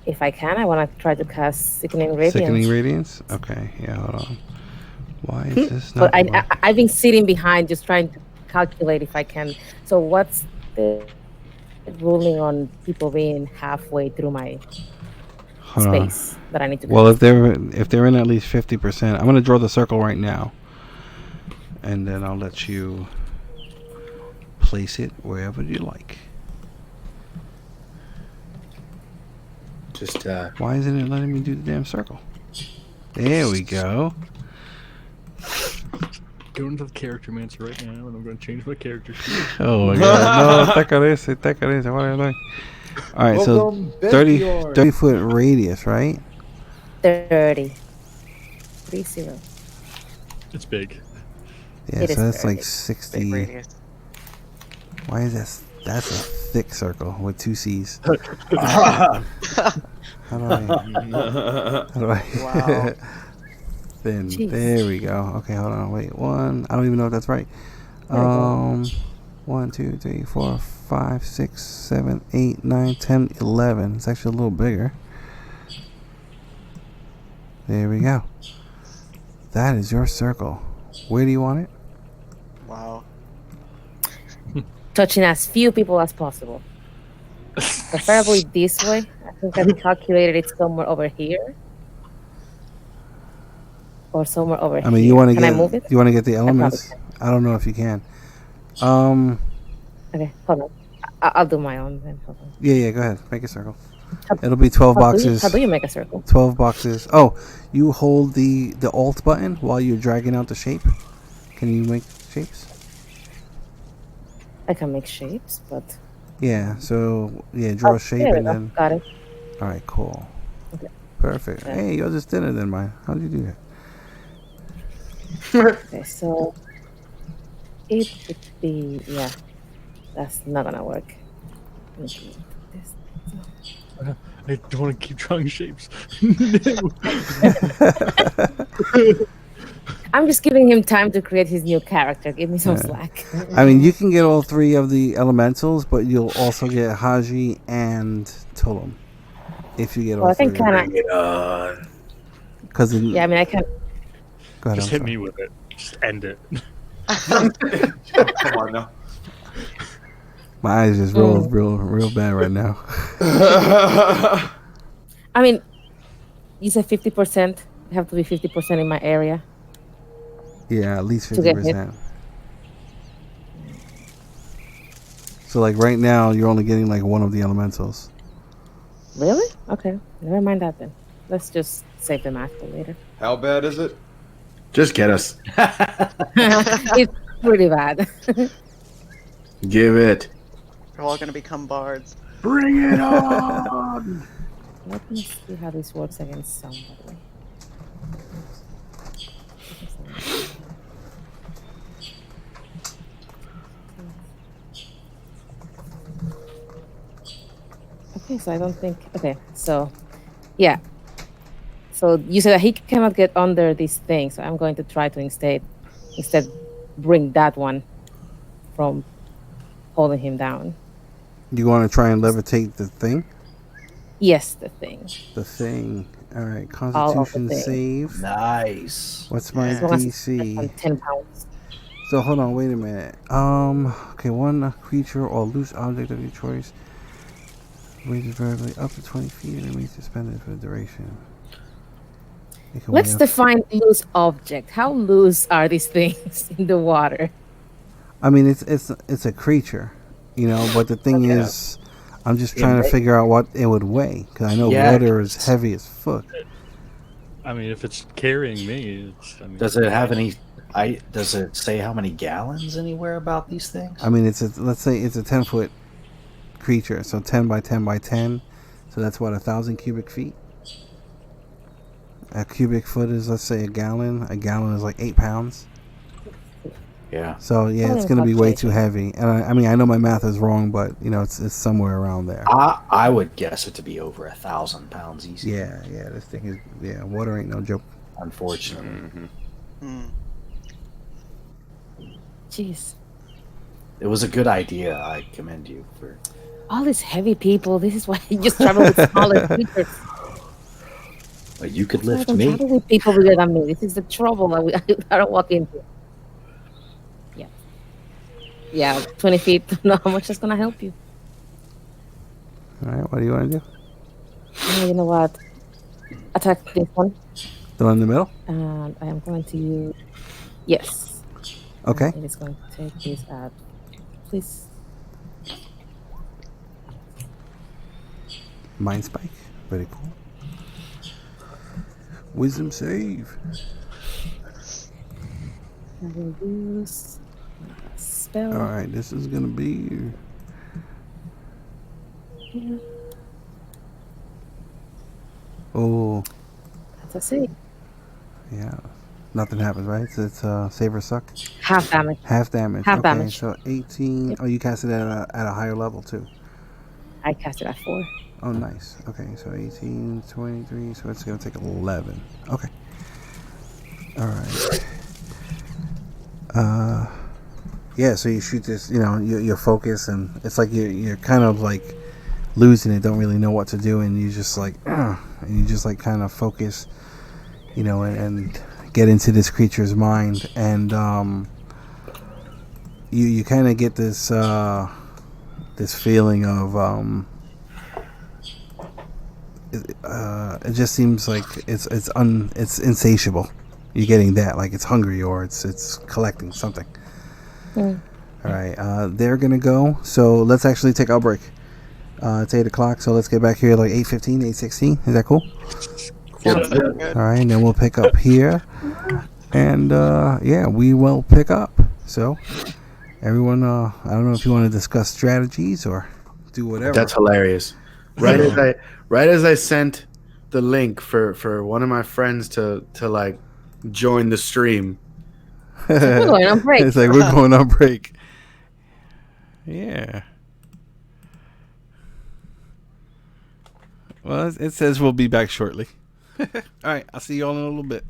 If I can, I want to try to cast Sickening Radiance. Sickening Radiance? Okay, yeah, hold on. Why is this not... But I've been sitting behind just trying to calculate if I can. So what's the ruling on people being halfway through my Hold on. space that I need to go? Well, if they're in at least 50%, I'm going to draw the circle right now. And then I'll let you place it wherever you like. just Why isn't it letting me do the damn circle? There we go. Going to the character mancer right now, and I'm going to change my character sheet. Oh my god. No, teca this. What are you doing? Alright, so 30 foot radius, right? 30. 30. It's big. Yeah, It so is that's like 30. 60. Big radius. Why is that? That's a thick circle with 2 C's. How do I? Wow. Thin. Jeez. There we go. Okay, hold on. Wait, 1. I don't even know if that's right. There we go. 1, 2, 3, 4, 5, 6, 7, 8, 9, 10, 11. It's actually a little bigger. There we go. That is your circle. Where do you want it? Wow. Touching as few people as possible. Preferably this way. I think I've calculated it somewhere over here. Or somewhere over I mean, here. you want to Can I move it? You want to get the probably elements? I don't know if you can. Okay, hold on. I'll do my own then. Hold on. Yeah. Go ahead. Make a circle. How- It'll be 12 boxes. How do you make a circle? 12 boxes. Oh, you hold the Alt button while you're dragging out the shape. Can you make shapes? I can make shapes, but... Yeah. So draw a shape there we and go. then. Got it. All right. Cool. Okay. Perfect. Okay. Hey, yours is thinner than mine. How did you do that? Okay, so... It would be... Yeah. That's not gonna work. Let me do this. I don't want to keep drawing shapes. I'm just giving him time to create his new character. Give me some slack. I mean, you can get all 3 of the elementals, but you'll also get Hasjhad and Tulim if you get all Well, I 3. can kind Bring it on. Because of... Yeah, I mean, I can... Go ahead. Just I'm hit sorry. me with it. Just end it. Come on now. My eyes just rolled real bad right now. I mean, you said 50%. You have to be 50% in my area. Yeah, at least To get hit. 50%. So like right now, you're only getting like 1 of the elementals. Really? Okay. Never mind that then. Let's just save the math for later. How bad is it? Just get us. It's pretty bad. Give it. We're all gonna become bards. Bring it on. Let me see how this works against somebody. Okay, so I don't think... Okay, so... Yeah. So you said that he cannot get under this thing, so I'm going to try to instead bring that one from holding him down. You want to try and levitate the thing? Yes, the thing. The thing. All right. All of the Constitution thing. save. Nice. What's my As long as it's less DC? than 10 pounds. So hold on, wait a minute. Okay, 1 creature or loose object of your choice ranges variably up to 20 feet and remains suspended for the duration. It can Let's weigh up- define loose object. How loose are these things in the water? I mean, it's a creature, you know. But the thing is, I'm just trying to figure out what it would weigh because I know water is heavy as fuck. I mean, if it's carrying me, it's. I mean, Does it have any? Does it say how many gallons anywhere about these things? I mean, let's say it's a 10-foot creature, so 10 by 10 by 10, so that's what 1,000 cubic feet. A cubic foot is, let's say, a gallon. A gallon is like 8 pounds. Yeah. So yeah, it's gonna be way too heavy. And I mean, I know my math is wrong, but you know, it's somewhere around there. I would guess it to be over 1,000 pounds easy. Yeah. This thing is water ain't no joke. Unfortunately, Jeez. it was a good idea. I commend you for. All these heavy people. This is why you just travel with smaller creatures. Well, you could I lift don't me. travel with people bigger than me. This is the trouble that I don't walk into. Yeah, 20 feet. Don't know how much that's gonna help you. All right, what do you want to do? You know what? Attack this one. The one in the middle? And I am going to use... Yes. Okay. It is going to take this at... Please. Mind spike. Very cool. Wisdom save. I will use a spell. All right, this is gonna be. Yeah, Oh, that's a save. yeah. Nothing happens, right? So it's save or suck. Half damage. Half damage. Half okay, damage. so 18. Oh, you cast it at a higher level too. I cast it at 4. Oh, nice. Okay, so 18, 23, so it's going to take 11. Okay. All right. Yeah, so you shoot this, your focus, and it's like you're kind of like losing it, don't really know what to do, and you just like, and you just like kind of focus, and get into this creature's mind, and you kind of get this this feeling of it just seems like it's insatiable. You're getting that, like it's hungry or it's collecting something. Mm. All right, they're gonna go. So let's actually take our break. It's 8 o'clock, so let's get back here like 8:15, 8:16. Is that cool? Sounds good. All right, and then we'll pick up here, and yeah, we will pick up. So everyone, I don't know if you want to discuss strategies or do whatever. That's hilarious. Right as I sent the link for one of my friends to like join the stream. We're going on break. It's like we're going on break. Yeah. Well, it says we'll be back shortly. All right, I'll see you all in a little bit.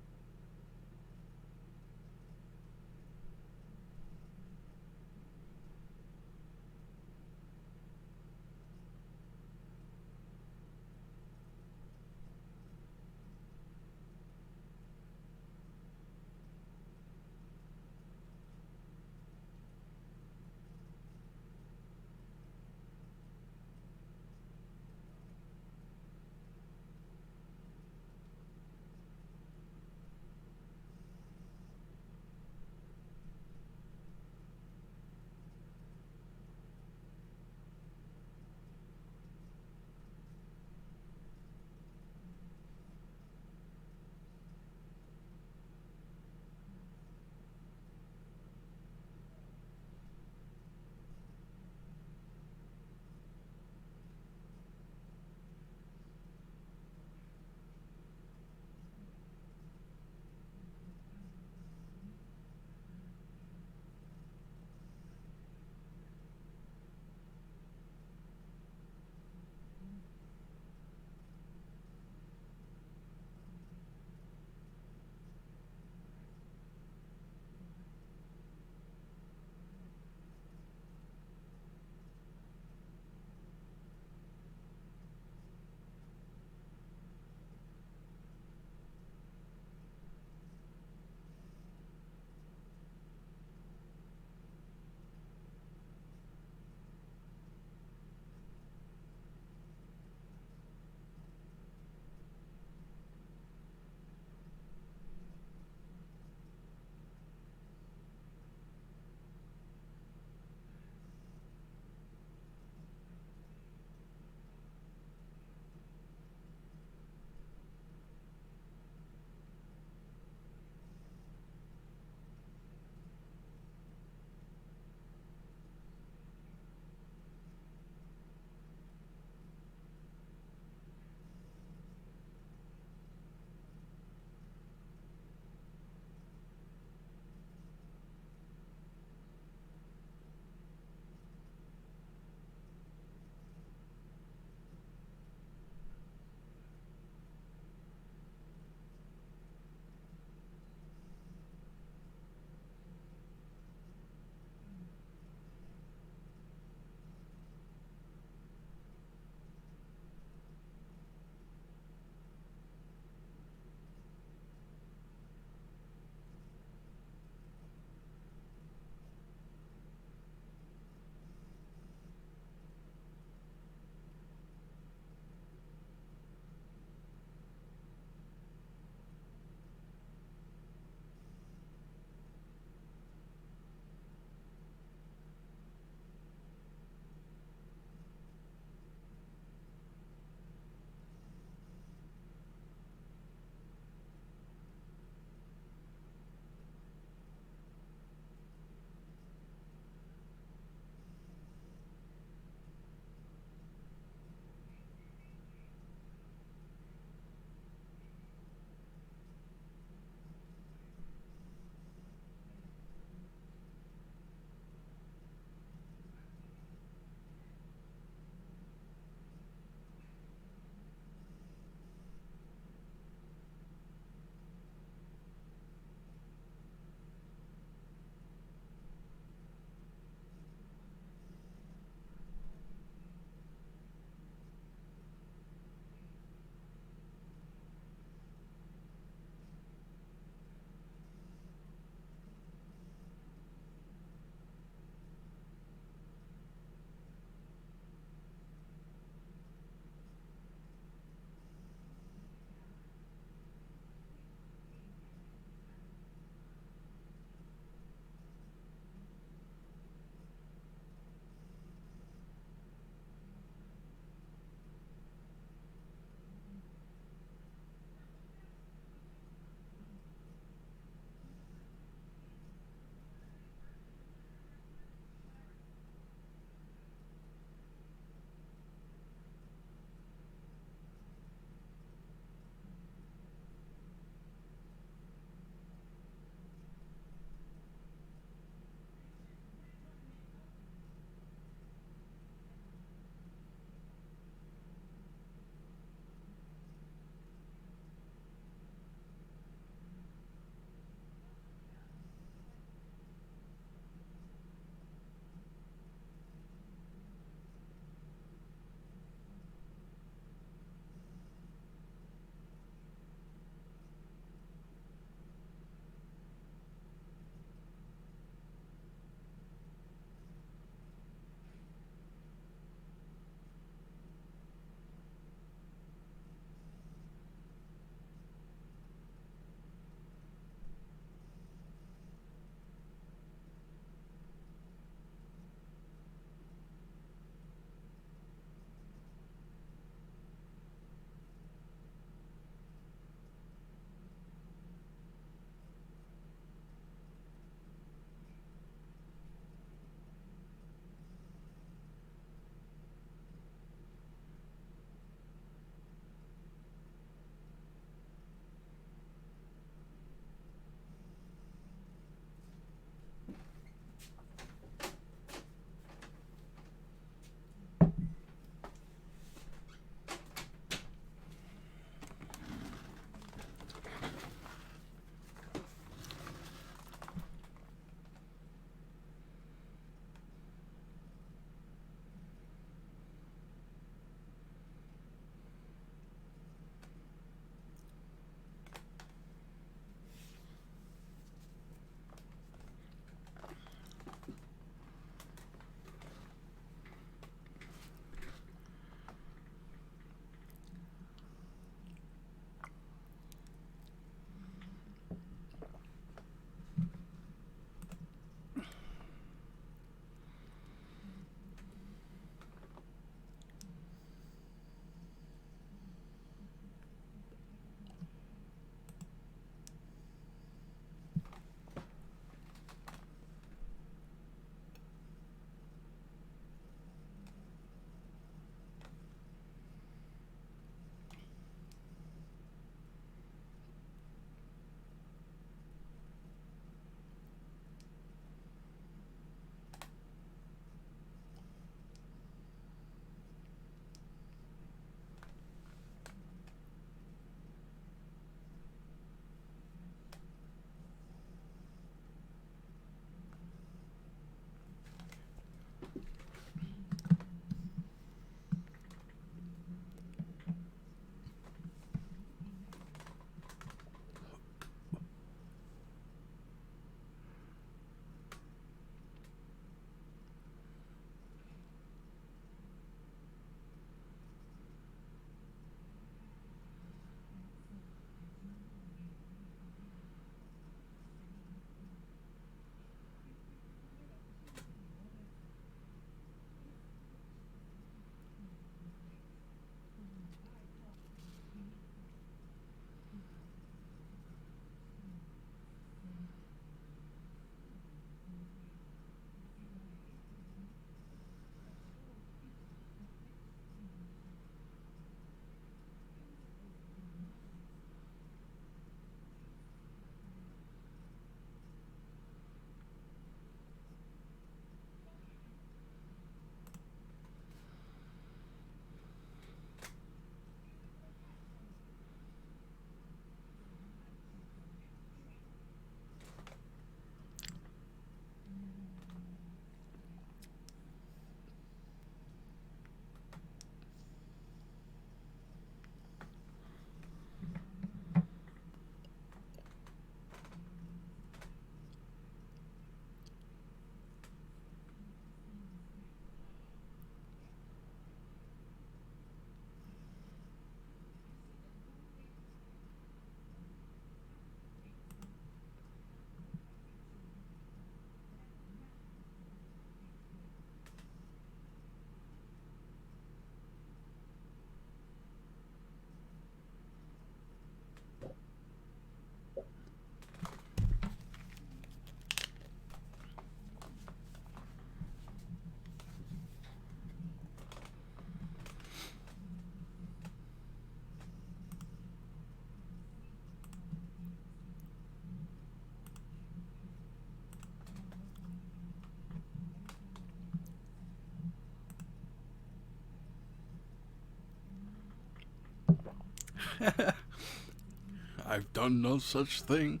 I've done no such thing.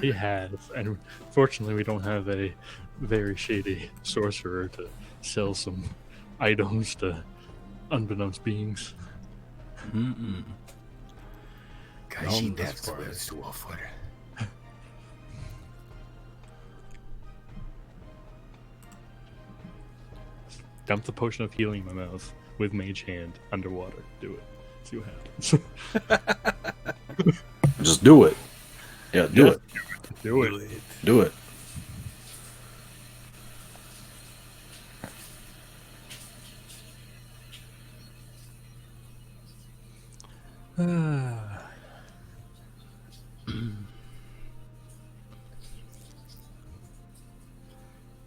He has, and fortunately, we don't have a very shady sorcerer to sell some items to unbeknownst beings. Mm-mm. She that's words to offer. Dump the potion of healing in my mouth with mage hand underwater. Do it. See what happens. Just do it. Yeah, do it. Do it. Do it.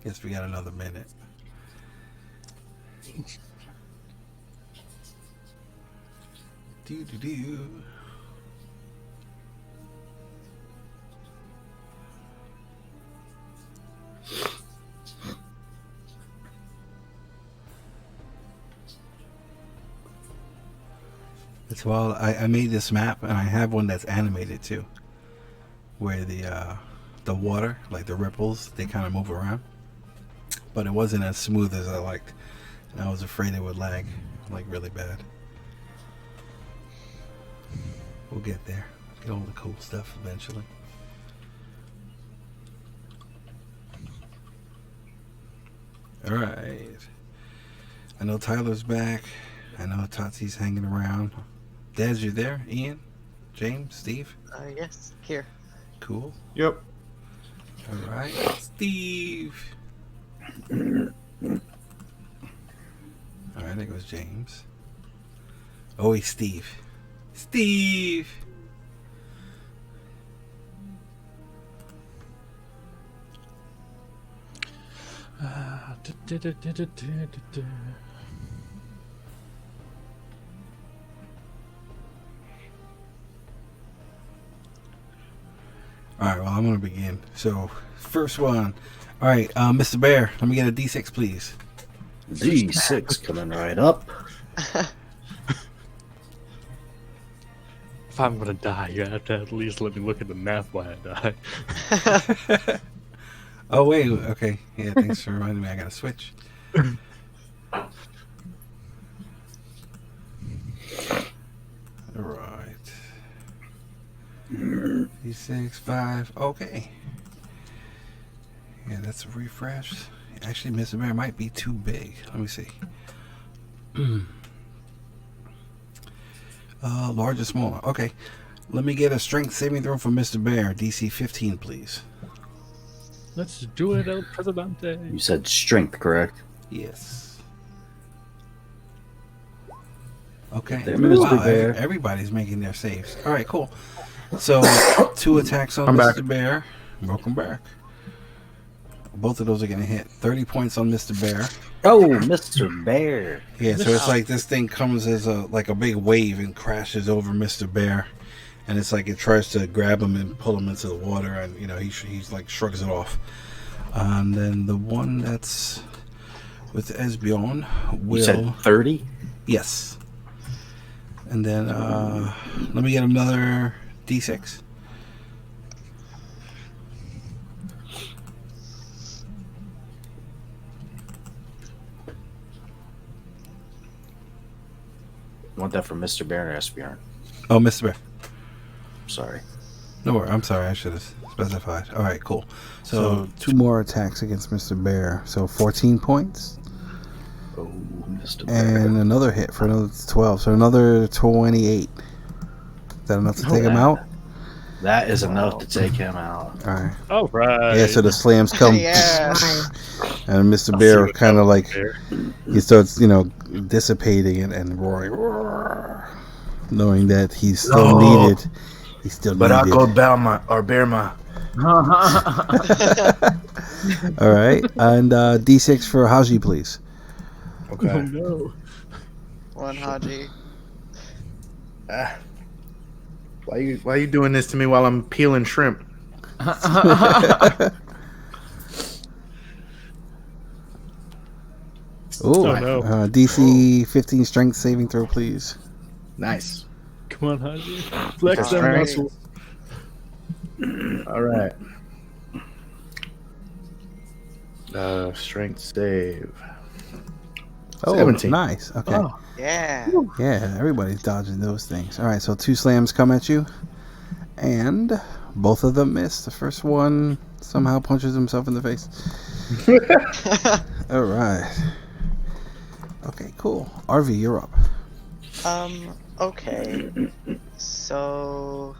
Guess we got another minute. Do. As well, I made this map, and I have one that's animated too, where the water, like the ripples, they kind of move around. But it wasn't as smooth as I liked, and I was afraid it would lag, like really bad. We'll get there. Get all the cool stuff eventually. All right. I know Tyler's back. I know Tatsi's hanging around. Des, you there? Ian? James? Steve? Yes, here. Cool. Yep. All right. Steve. All right, there goes James. Oh, he's Steve. Steve. Alright, well, I'm going to begin. So, first one. Alright, Mr. Bear, let me get a D6, please. D6 coming right up. If I'm gonna die, you have to at least let me look at the math while I die. Oh, wait, okay. Yeah, thanks for reminding me. I got to switch. Alright. D6, 5. Okay. Yeah, that's a refresh. Actually, Mr. Bear might be too big. Let me see. Large or smaller? Okay. Let me get a strength saving throw from Mr. Bear. DC 15, please. Let's do it, El Presidente. You said strength, correct? Yes. Okay. There, Mr. Wow, Bear. everybody's making their saves. All right, cool. So, 2 attacks on I'm Mr. back. Bear. Welcome back. Both of those are going to hit. 30 points on Mr. Bear. Oh, Mr. Bear. Yeah, so it's like this thing comes as a big wave and crashes over Mr. Bear. And it's like it tries to grab him and pull him into the water, and he's like shrugs it off. And then the one that's with Esbjorn will. You said 30? Yes. And then let me get another D6. Want that from Mr. Bear or Esbjorn? Oh, Mr. Bear. Sorry. No worries. I'm sorry. I should have specified. All right, cool. So 2 more attacks against Mr. Bear. So 14 points. Oh, Mr. Bear. And another hit for another 12. So another 28. Is that enough to take him out? That is enough to take him out. All right. All right. Yeah, so the slams come. Yeah. And Mr. I'll Bear see what kind of like, happens there. he starts, dissipating and roaring. Roar, knowing that he's still needed. He's still But I'll needed. go Balma or Bearma. All right. And D6 for Hasjhad, please. Oh Okay. no. One Haji. Why you doing this to me while I'm peeling shrimp? Oh, Oh, no. DC 15 strength saving throw, please. Nice. Come on, Haji. Flex That's them right. muscles. All right. Strength save. Oh, 17. nice. Okay. Oh. Yeah. Yeah, everybody's dodging those things. All right, so 2 slams come at you, and both of them miss. The first one somehow punches himself in the face. All right. Okay, cool. RV, you're up. Okay. So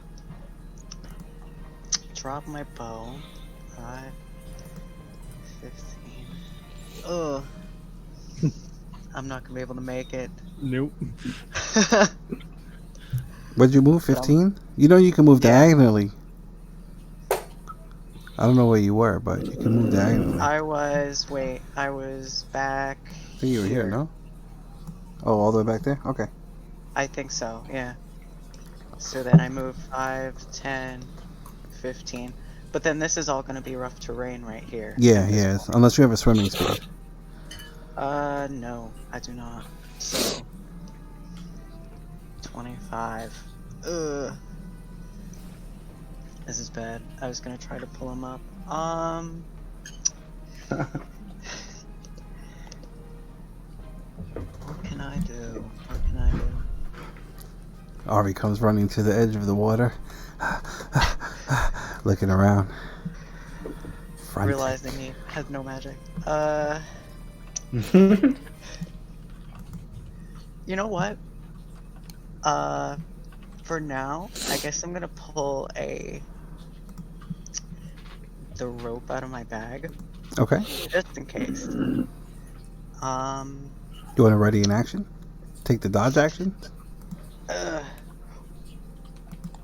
drop my bow. 5, 15. Ugh. I'm not gonna be able to make it. Nope. What'd you move? 15? You know you can move Yeah. diagonally. I don't know where you were, but you can move diagonally. I was back. I think you were here, no? Oh, all the way back there? Okay. I think so, yeah. So then I move 5, 10, 15. But then this is all gonna be rough terrain right here. Yeah, at this yeah. point. Unless you have a swimming speed. No, I do not. So 25. Ugh. This is bad. I was gonna try to pull him up. What can I do? What can I do? Ari comes running to the edge of the water, looking around. Front. Realizing he has no magic. You know what? For now, I guess I'm gonna pull the rope out of my bag, Okay. just in case. You want to ready in action? Take the dodge action?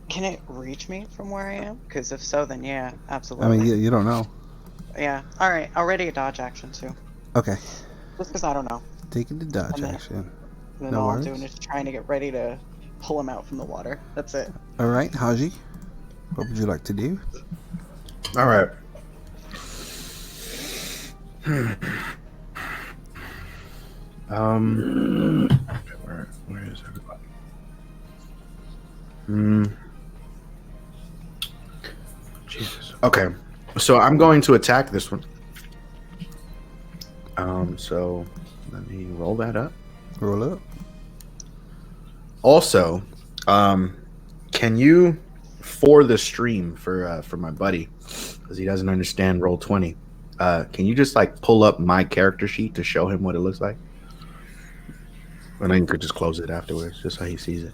Can it reach me from where I am? Because if so, then yeah, I absolutely. mean, you don't know. Yeah. All right. I'll ready a dodge action too, Okay. just because I don't know. Taking the dodge And then- action. Then No all worries. I'm doing is trying to get ready to pull him out from the water. That's it. All right, Haji. What would you like to do? All right. Where is everybody? Jesus. Okay. So I'm going to attack this one. So let me roll that up. Roll up. Also, can you, for the stream for my buddy, because he doesn't understand Roll20, can you just like pull up my character sheet to show him what it looks like? And then you could just close it afterwards, just so he sees it.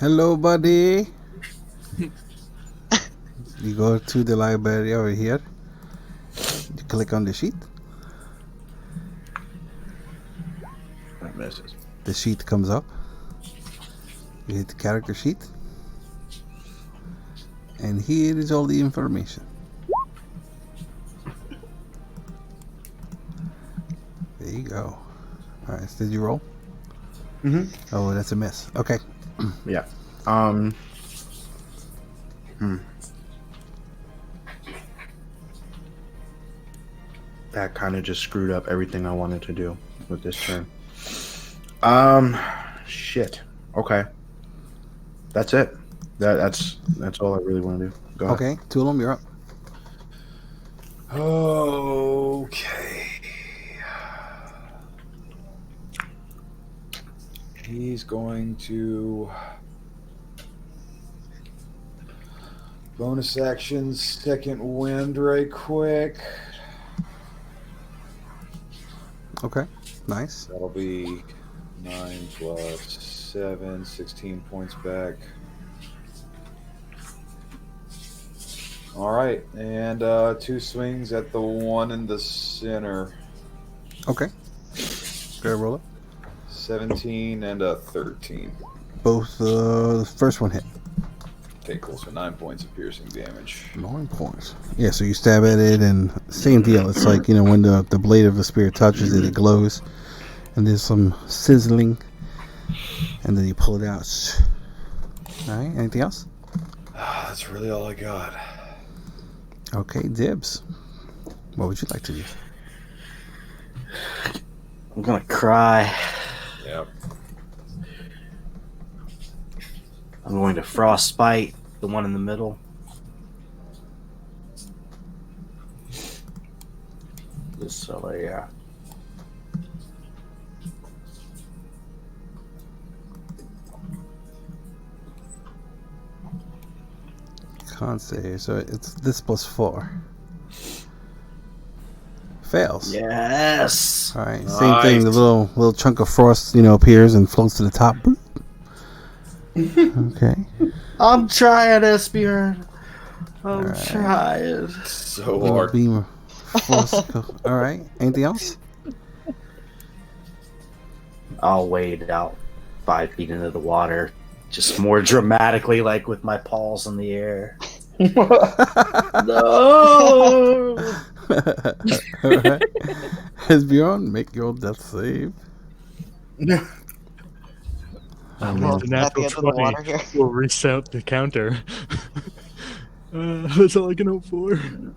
Hello, buddy. You go to the library over here. You click on the sheet. That misses. The sheet comes up. You hit the character sheet. And here is all the information. There you go. Alright, so did you roll? Mm-hmm. Oh, that's a miss. Okay. Yeah. That kind of just screwed up everything I wanted to do with this turn. Shit. Okay. That's it. That's all I really want to do. Go ahead. Okay, Tulim, you're up. Okay. He's going to bonus action, second wind right quick. Okay, nice. That'll be 9 plus 7, 16 points back. All right, and 2 swings at the one in the center. Okay. Go ahead, roll it. 17 and a 13. Both, the first one hit. Okay, cool. So 9 points of piercing damage. 9 points. Yeah, so you stab at it, and same deal. It's like, you know, when the blade of the spear touches it, it glows, and there's some sizzling, and then you pull it out. All right, anything else? That's really all I got. Okay, Dibs. What would you like to do? I'm gonna cry. Yeah. I'm going to frostbite the one in the middle. This fella, yeah. Can't save, so it's this plus 4. Fails. Yes. All right, same thing. The little chunk of frost, appears and floats to the top. Okay. I'm trying, Esbjorn. I'm Alright. trying. So Little hard. beam of frost. All right. Anything else? I'll wade out 5 feet into the water, just more dramatically, like with my paws in the air. No. All right. Esbjorn, make your death save. Well, The at the natural end of the 20 water here. will reset the counter. That's all I can hope for. Okay,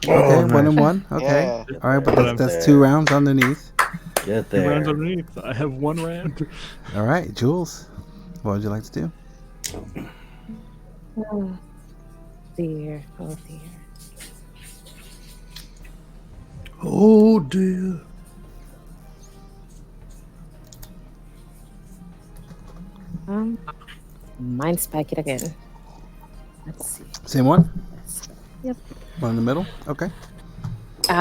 nice. 1 and 1. Okay. Yeah. All right, but But that's 2 rounds underneath. Get 2 rounds there. underneath. I have 1 round. All right, Jules, what would you like to do? Oh dear. Oh dear. Oh dear. Mind spike it again. Let's see. Same one? Yep. One in the middle? Okay.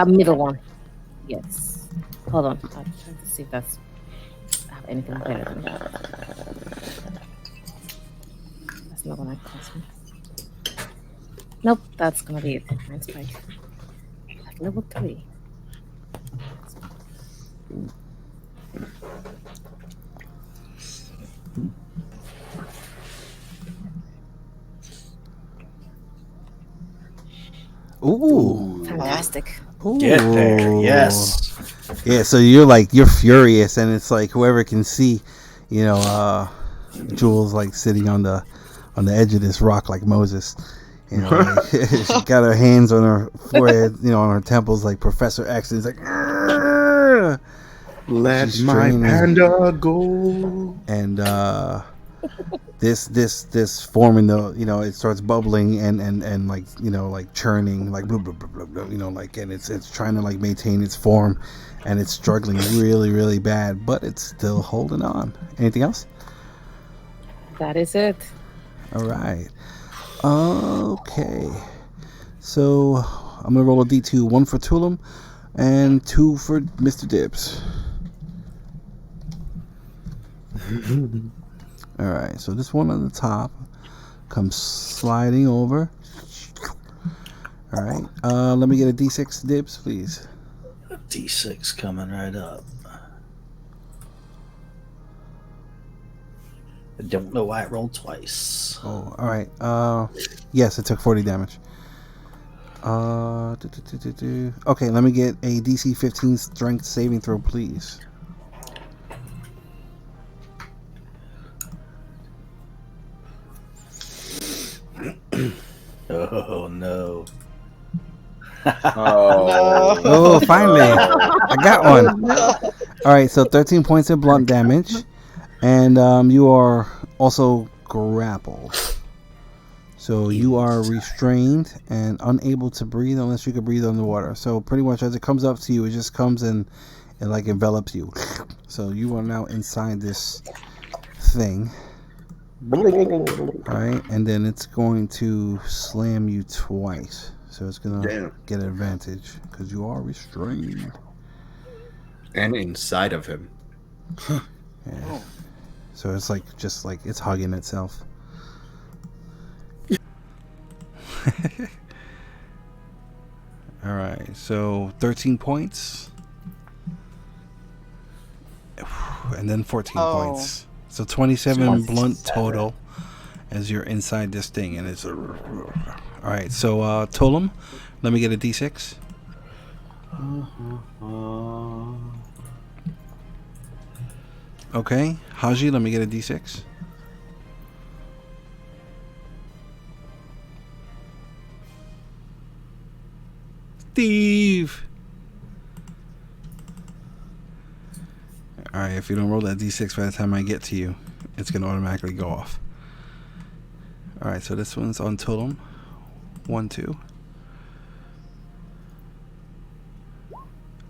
Middle one. Yes. Hold on. I'm trying to see if that's have anything better than that. That's not gonna cost me. Nope, that's gonna be it. Mind spike. Like level 3. Ooh. Fantastic. Ooh. Get there. Yes. Yeah, so you're furious, and it's like whoever can see, Jules like sitting on the edge of this rock like Moses. She got her hands on her forehead, on her temples like Professor X. And it's like, "Arrgh!" Let She's my straining. panda go. And this forming it starts bubbling and like churning like blah, blah, blah, blah, blah, like, and it's trying to like maintain its form, and it's struggling really, really bad, but it's still holding on. Anything else? That is it. All right. Okay. So I'm gonna roll a D2, 1 for Tulim and 2 for Mr. Dibbs. All right. So this one on the top comes sliding over. All right. Let me get a D6, Dibbs, please. D6 coming right up. I don't know why it rolled twice. Oh, all right. Yes, it took 40 damage. Okay, let me get a DC 15 strength saving throw, please. Oh no. Oh. Oh, finally. I got one. All right, so 13 points of blunt damage. And you are also grappled. So you are restrained and unable to breathe unless you can breathe underwater. So pretty much as it comes up to you, it just comes in and like envelops you. So you are now inside this thing. Alright, and then it's going to slam you twice. So it's going to get an advantage because you are restrained. And inside of him. Yeah. So it's like just like it's hugging itself. All right, so 13 points, and then 14 points. So 27 blunt total as you're inside this thing, and it's all right. So Tulim, let me get a D6. Okay, Hasjhad, let me get a D6. Steve, Alright, if you don't roll that d6 by the time I get to you, it's going to automatically go off. Alright, so this one's on Tulim. 1, 2.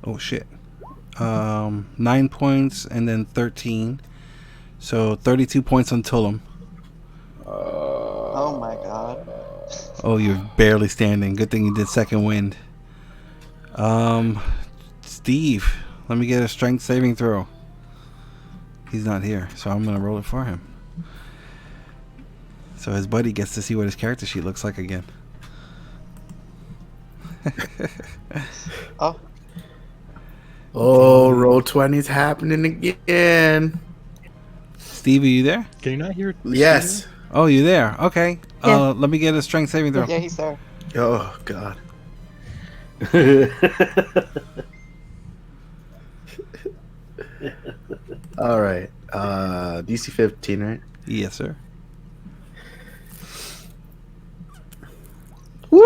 Oh, shit. 9 points and then 13. So 32 points on Tulim. Oh my god. Oh, you're barely standing. Good thing you did second wind. Steve, let me get a strength saving throw. He's not here, so I'm gonna roll it for him. So his buddy gets to see what his character sheet looks like again. Oh, Oh, roll 20's happening again. Steve, are you there? Can you not hear it? Yes. Oh, you're there. Okay. Yeah. Let me get a strength saving throw. yeah, he's there. Oh, God. All right. DC 15, right? Yes, sir. Woo!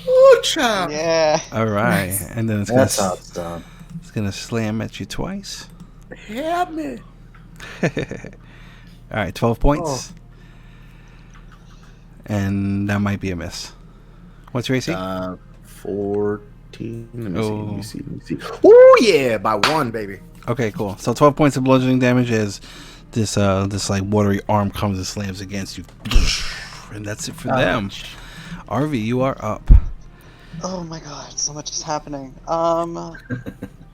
Woo, chop! Yeah. All right, and then That's how it's done. it's gonna slam at you twice. Help me. All right, 12 points. And that might be a miss. What's your AC? 14. Let me Oh. see. Oh, yeah, by 1, baby. Okay, cool. So 12 points of bludgeoning damage as this like watery arm comes and slams against you. And that's it for them. Arvy, you are up. Oh my god, so much is happening.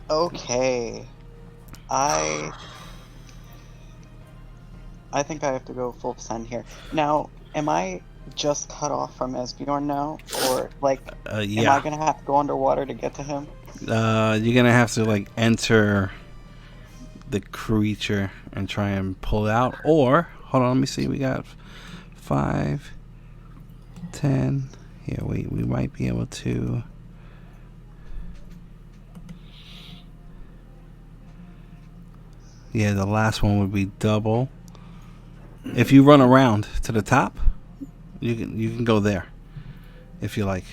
Okay. I think I have to go full send here. Now, am I just cut off from Esbjorn now? Or, like, am I Yeah. gonna have to go underwater to get to him? You're gonna have to like enter the creature and try and pull it out. Or hold on, let me see. We got 5, 10. Yeah, we might be able to. Yeah, the last one would be double. If you run around to the top, you can go there, if you like.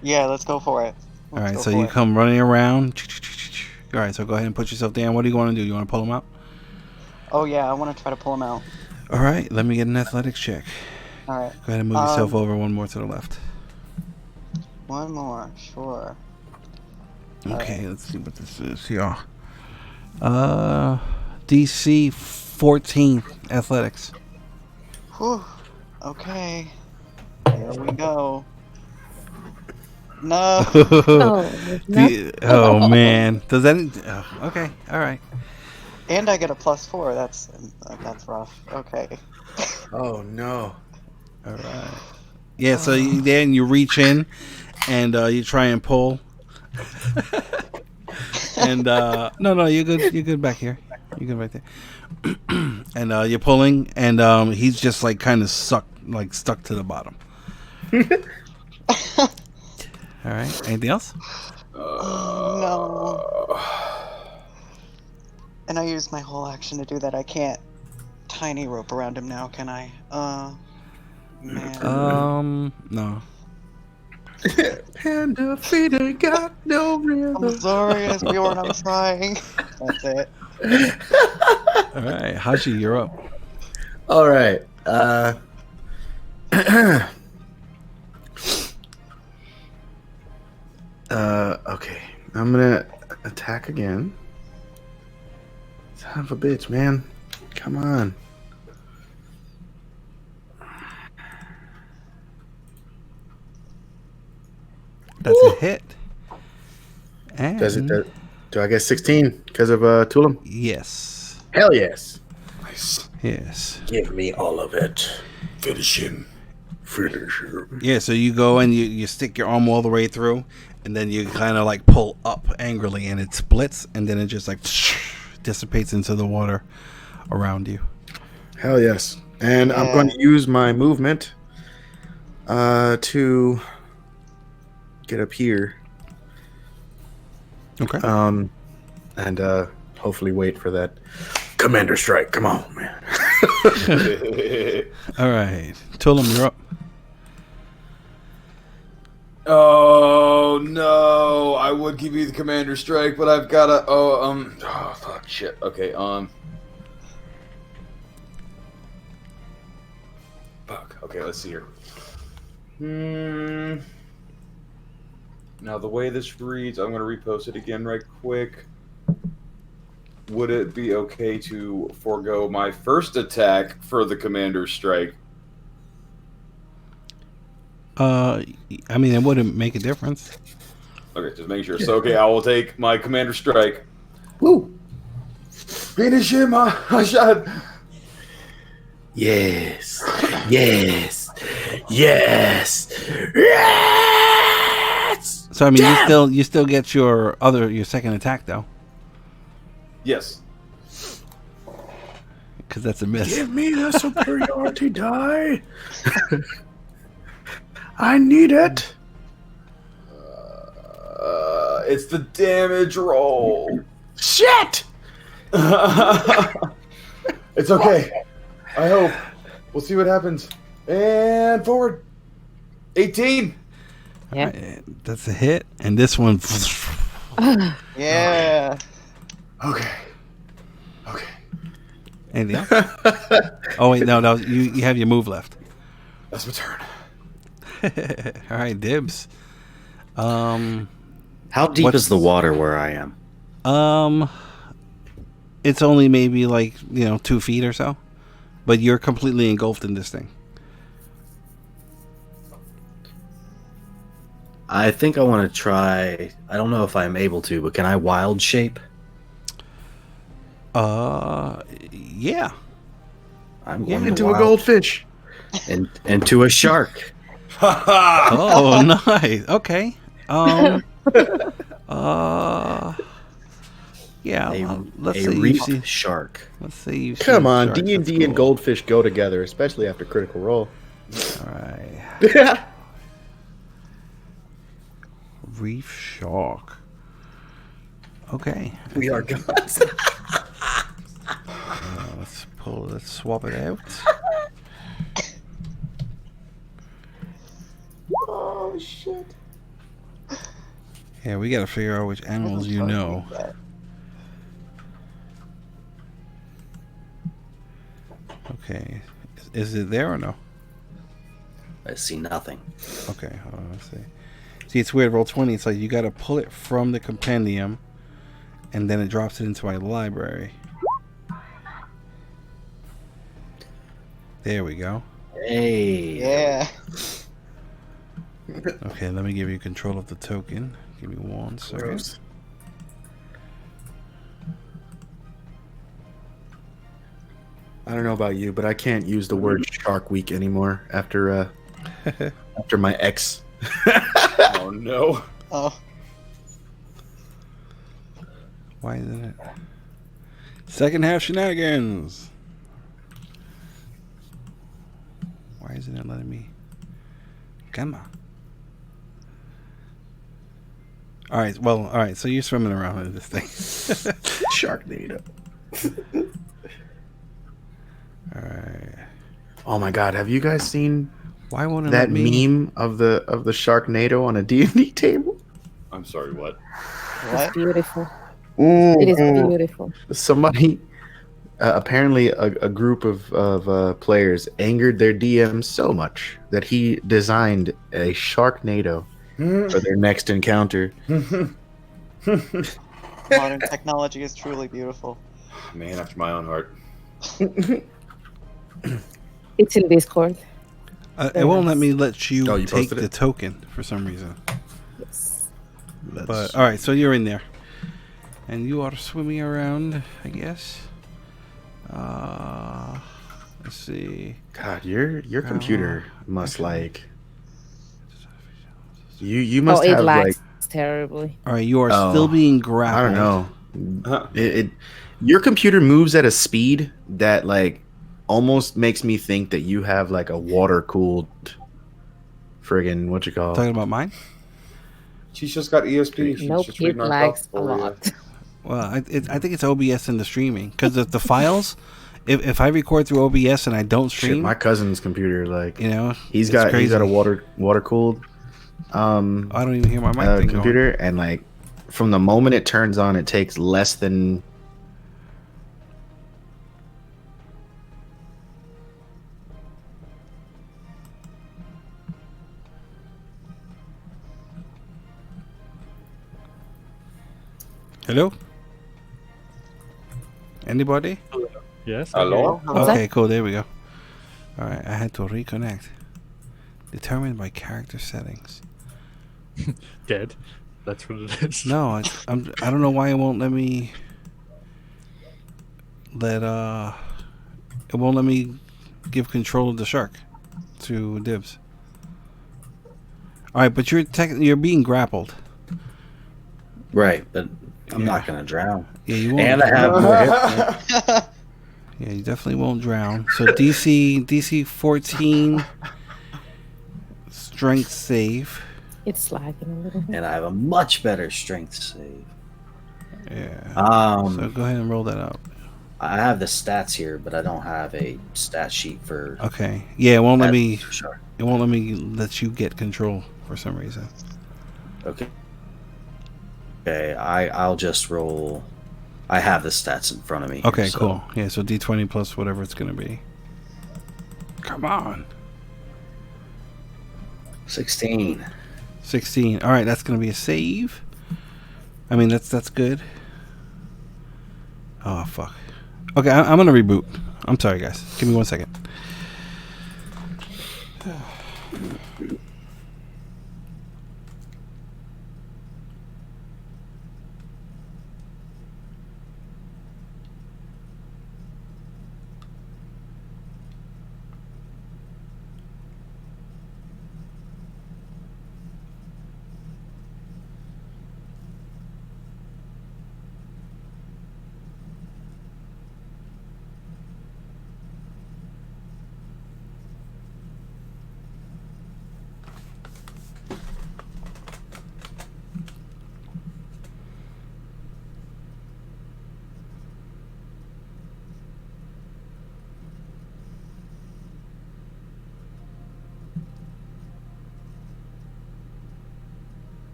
Yeah, let's go for it. All right, so you come running around. All right, so go ahead and put yourself down. What do you want to do? You want to pull him out? Oh yeah, I want to try to pull him out. All right, let me get an athletics check. All right. Go ahead and move yourself over one more to the left. One more, sure. Okay, let's see what this is here. DC 14 athletics. Whew. Okay. Here we go. No. Oh man, does that? Okay, all right. And I get a +4. That's rough. Okay. Oh, no. All right. Yeah, so you reach in and you try and pull. And no, you're good. You're good back here. You're good right there. And you're pulling, and he's just like kind of stuck to the bottom. All right. Anything else? No. And I used my whole action to do that. I can't tiny rope around him now, can I? Man. No. Panda feet ain't got no rhythm. I'm sorry, Esbjorn, I'm trying. That's it. All right, Haji, you're up. All right. Okay. I'm gonna attack again. Son of a bitch, man. Come on. That's a hit. And Does it? Do I get 16 because of Tulim? yes. Hell yes. Yes. Give me all of it. Finish him. Yeah, so you go and you stick your arm all the way through, and then you kind of like pull up angrily, and it splits, and then it just like dissipates into the water around you. Hell yes. And I'm going to use my movement to get up here. Okay. And hopefully wait for that commander strike. Come on, man. All right. Tulim, you're up. Oh no! I would give you the commander strike, but I've gotta. Oh fuck, shit. Okay, fuck. Okay, let's see here. Now the way this reads, I'm gonna repost it again right quick. Would it be okay to forego my first attack for the commander strike? I mean, it wouldn't make a difference. Okay, just making sure. So, okay, I will take my commander strike. Woo! Finish him, Hasjhad. Yes. Yes. Yes. Yes. So I mean, you still get your second attack though, Yes. because that's a miss. Give me the superiority die. I need it. It's the damage roll. Shit. It's okay. I hope. We'll see what happens. And forward. 18. Yeah. That's a hit, and this one. Yeah. Okay. Okay. Anything else? Oh wait, no, you have your move left. That's my turn. All right, Dibs. How deep What's- is the water where I am? It's only maybe 2 feet or so, but you're completely engulfed in this thing. I think I want to try. I don't know if I'm able to, but can I wild shape? Yeah. I'm Yeah, going into to a goldfish. into a shark. Oh, nice. Okay. Yeah. Let's A say you reefed see. shark. Let's say you. Come see on, sharks. D&D That's and cool. goldfish go together, especially after Critical Role. All right. Reef shark. Okay. We are gods. Let's swap it out. Oh shit. Yeah, we gotta figure out which animals you know. Okay. Is it there or no? I see nothing. Okay, hold on, let's see. See, it's weird. Roll 20. It's like you gotta pull it from the compendium, and then it drops it into my library. There we go. Hey. Yeah. Okay, let me give you control of the token. Give me 1 second. Gross. I don't know about you, but I can't use the word Shark Week anymore after after my ex. Oh no. Oh. Why isn't it? Second half shenanigans. Why isn't it letting me? Come on. All right. So you're swimming around in this thing. Sharknado. All right. Oh my god, have you guys seen Why won't it that let me? meme of the Sharknado on a D&D table? I'm sorry, what? What? Beautiful. It is Ooh. beautiful. Somebody, apparently a group of players angered their DM so much that he designed a Sharknado for their next encounter. Modern technology is truly beautiful. Man after my own heart. It's in Discord. It won't let me let you Oh, you take posted the it? token for some reason. Yes. But all right, so you're in there, and you are swimming around, I guess. Let's see. God, your computer must like you must It have lags like terribly. All right, you are Oh, still being I grappled. don't know. Your computer moves at a speed that like almost makes me think that you have like a water cooled friggin' what you call Talking about mine? She's just got ESP. She's Nope, just it reading our lags stuff a for you. lot. Well, I think it's OBS in the streaming because the files. If I record through OBS and I don't shit. stream, My cousin's computer, like you know, he's it's got crazy. a water cooled, I don't even hear my mic thing computer, and like from the moment it turns on, it takes less than. Hello? Anybody? Yes. Hello? Okay, cool. There we go. All right, I had to reconnect. Determined by character settings. Dead. That's what it is. No, I don't know why it won't let me. It won't let me give control of the shark to Dibs. All right, but you're being grappled. Right, but I'm Yeah. not gonna drown. Yeah, you won't. And I have more hit points. Yeah, you definitely won't drown. So DC 14 strength save. It's lagging a little bit. And I have a much better strength save. Yeah. So go ahead and roll that up. I have the stats here, but I don't have a stat sheet for. Okay. Yeah, it won't let me. For sure. It won't let me let you get control for some reason. Okay. Okay, I'll just roll. I have the stats in front of me. Here, Okay, so- cool. Yeah, so D20 plus whatever it's gonna be. Come on. 16. 16. All right, that's gonna be a save. I mean, that's good. Oh fuck. Okay, I'm gonna reboot. I'm sorry, guys. Give me 1 second.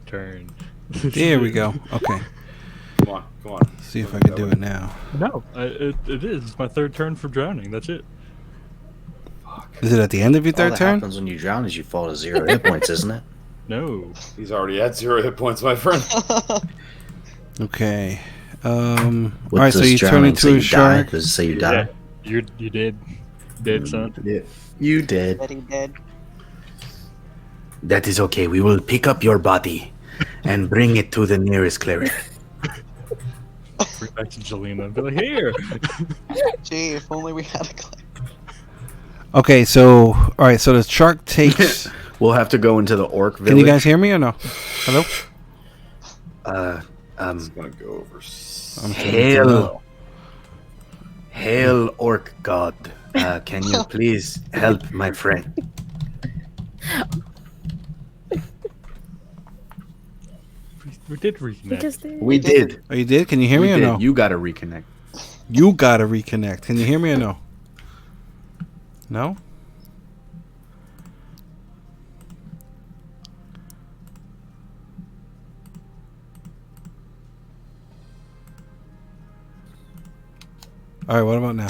Turn. There we go. Okay. Come on. See if I can do it now. No, it is. It's my third turn for drowning. That's it. Is it at the end of your All third that turn? happens when you drown is you fall to 0 hit points, isn't it? No. He's already at 0 hit points, my friend. Okay. What Alright, so does you turn drowning into say a you die? shark. Does it say you die? Yeah, you did. Dead, son. Yeah, you did. That he did. That is okay. We will pick up your body and bring it to the nearest cleric. Bring back to Jelena and be like, here. Gee, if only we had a clip. Okay, so alright, so the shark takes. We'll have to go into the orc village. Can you guys hear me or no? Hello? It's gonna go over. Hail, orc god. Can you please help my friend? We did We reconnect. just did. We did. Oh, you did? Can you hear me We or did. no? You gotta reconnect. You gotta reconnect. Can you hear me or no? No? Alright, what about now?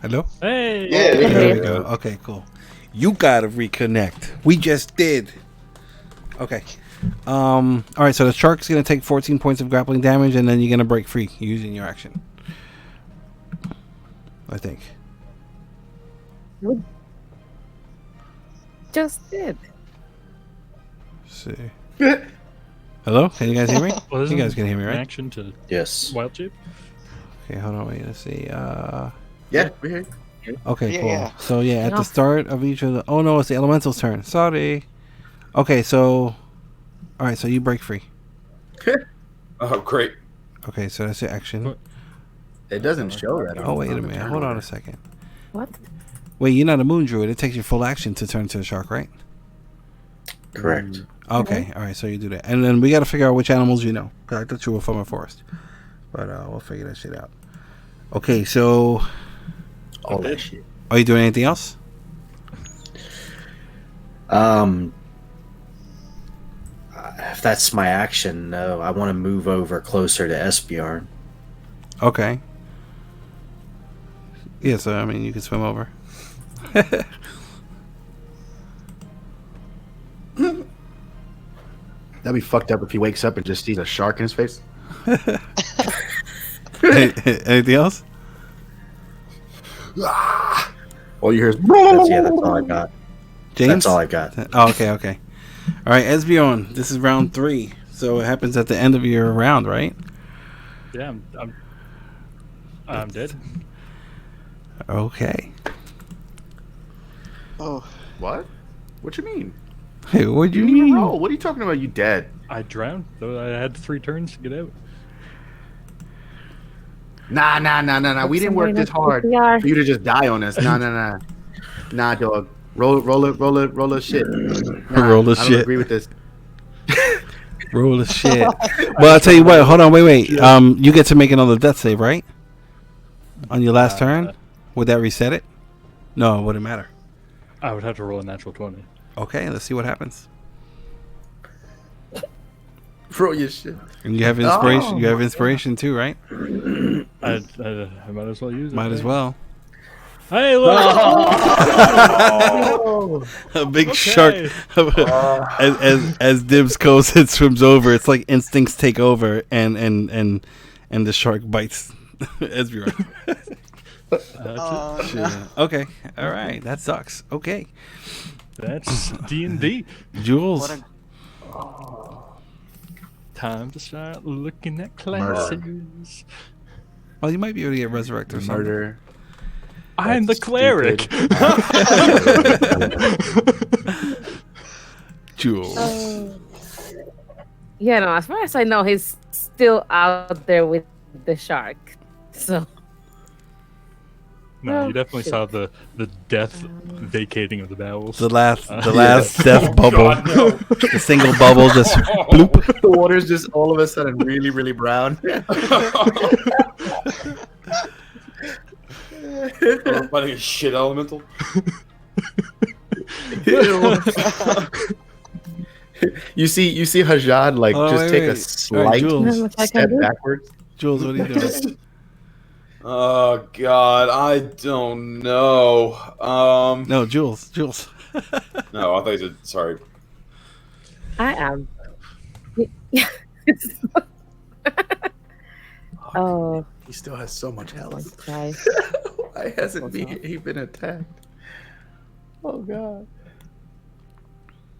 Hello? Hey. Yeah, There Okay. we go. Okay, cool. You gotta reconnect. We just did. Okay. All right. So the shark's gonna take 14 points of grappling damage, and then you're gonna break free using your action. I think. We just did. Let's see. Hello? Can you guys hear me? Well, You guys can hear me, right? Action to Yes. wild shape. Okay, hold on. Wait. Let's see. Yeah, we're here. Okay, Yeah, cool. yeah. So yeah, at the No. start of each of the. Oh no, it's the elemental's turn. Sorry. Okay, so. All right, so you break free. Oh, great. Okay, so that's your action. What? It doesn't show that. Oh wait a on the minute. turn Hold on order. a second. What? Wait, you're not a moon druid. It takes your full action to turn to the shark, right? Correct. Okay. All right, so you do that, and then we got to figure out which animals you know. 'Cause I thought you were from a forest, but we'll figure that shit out. Okay, so All that shit. are you doing anything else? If that's my action, no, I want to move over closer to Esbjorn. Okay. Yeah, so I mean, you can swim over. That'd be fucked up if he wakes up and just sees a shark in his face. Anything else? All you hear is. That's all I got. James? That's all I got. Oh, okay. All right, Esbjorn, this is round 3. So it happens at the end of your round, right? Yeah, I'm dead. Okay. Oh, What? What you mean? Hey, what'd you You didn't even mean? roll. What are you talking about? You dead? I drowned, though I had 3 turns to get out. Nah. We didn't work this hard CPR. for you to just die on us. Nah. Nah, dog. Roll a shit. Nah, Roll a I don't shit. agree with this. Roll the shit. Well, I'll tell you what. Hold on. Wait. You get to make another death save, right? On your last turn? Would that reset it? No, it wouldn't matter. I would have to roll a natural 20. Okay, let's see what happens. Roll your shit. And you have inspiration. Oh, You have my inspiration too, right? I might as well use it. Might as right? well. Hey, look! A big Okay. shark. As Dibbs goes and swims over, it's like instincts take over, and the shark bites Esbjorn. oh Shit. no. Okay, all right, that sucks. Okay, That's D&D. Jules. What a Time to start looking at classes. Well, you might be able to get resurrected or something. Murder. I'm the That's cleric. Jules. Yeah, no, as far as I know, he's still out there with the shark. So, No, Oh, you definitely shit. saw the death vacating of the bowels. The last death bubble. God, no. The single bubble just bloop. The water's just all of a sudden really, really brown. We're fighting a shit elemental. You see Hasjhad like Oh, just wait, take wait. a All slight right, Jules. Not much I can step do. backwards. Jules, what are you doing? Oh God, I don't know. No, Jules. No, I thought you said sorry. I am. Oh, He still has so much one health. try. Why hasn't he been attacked? Oh God.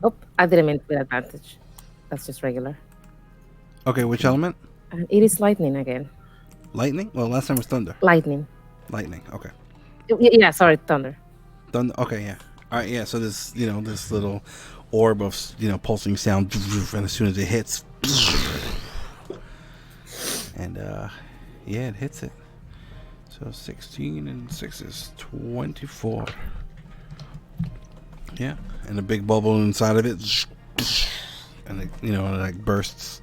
Oh, I didn't mean with advantage. That's just regular. Okay, which element? And it is lightning again. Lightning? Well, last time was thunder. Lightning. Lightning. Okay. Yeah, sorry, thunder. Thunder. Okay, yeah. All right, yeah. So this, this little orb of, pulsing sound, and as soon as it hits, and yeah, it hits it. So 16 and 6 is 24. Yeah, and a big bubble inside of it, and it, it like bursts,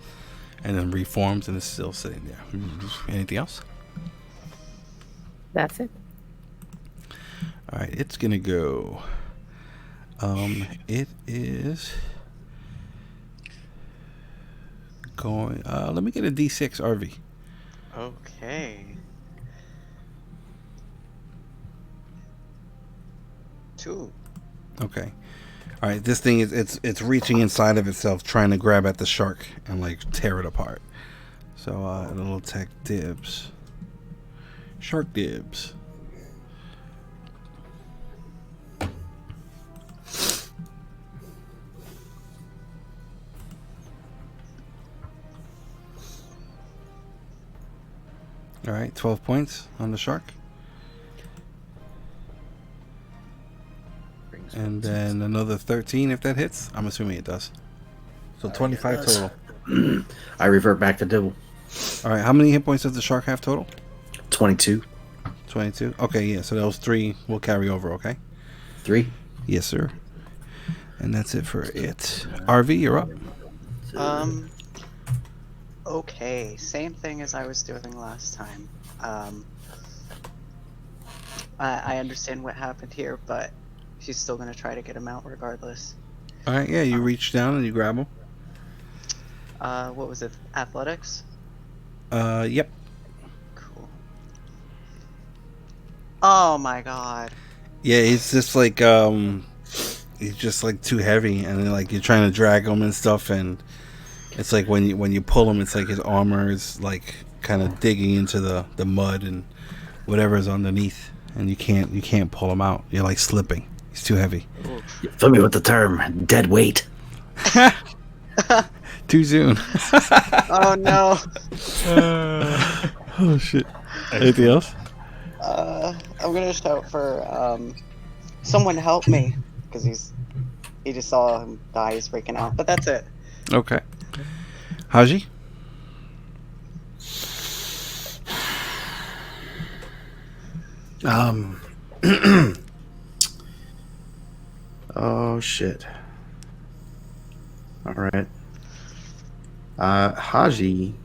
and then reforms, and it's still sitting there. Anything else? That's it. All right, it's gonna go. It is going. Let me get a D6 RV. Okay. 2. Okay. All right, this thing is it's reaching inside of itself, trying to grab at the shark and like tear it apart. So it'll attack dibs. Shark dibs. All right, 12 points on the shark. And then another 13 if that hits. I'm assuming it does. So 25 total. I revert back to Dibbel. All right, how many hit points does the shark have total? 22. 22. Okay, yeah, so those 3 will carry over, okay? 3. Yes, sir. And that's it for it. RV, you're up. Okay, same thing as I was doing last time. I understand what happened here, but she's still gonna try to get him out regardless. All right, yeah, you reach down and you grab him. What was it? Athletics? Yep. Cool. Oh my god. Yeah, he's just like he's just like too heavy, and then, like you're trying to drag him and stuff, and it's like when you pull him, it's like his armor is like kind of digging into the mud and whatever's underneath, and you can't pull him out. You're like slipping. He's too heavy. You fill me with the term dead weight. Too soon. Oh no. Oh shit. Anything else? I'm gonna shout for someone help me, because he just saw him die. He's freaking out. But that's it. Okay. Haji? Oh shit. All right. Haji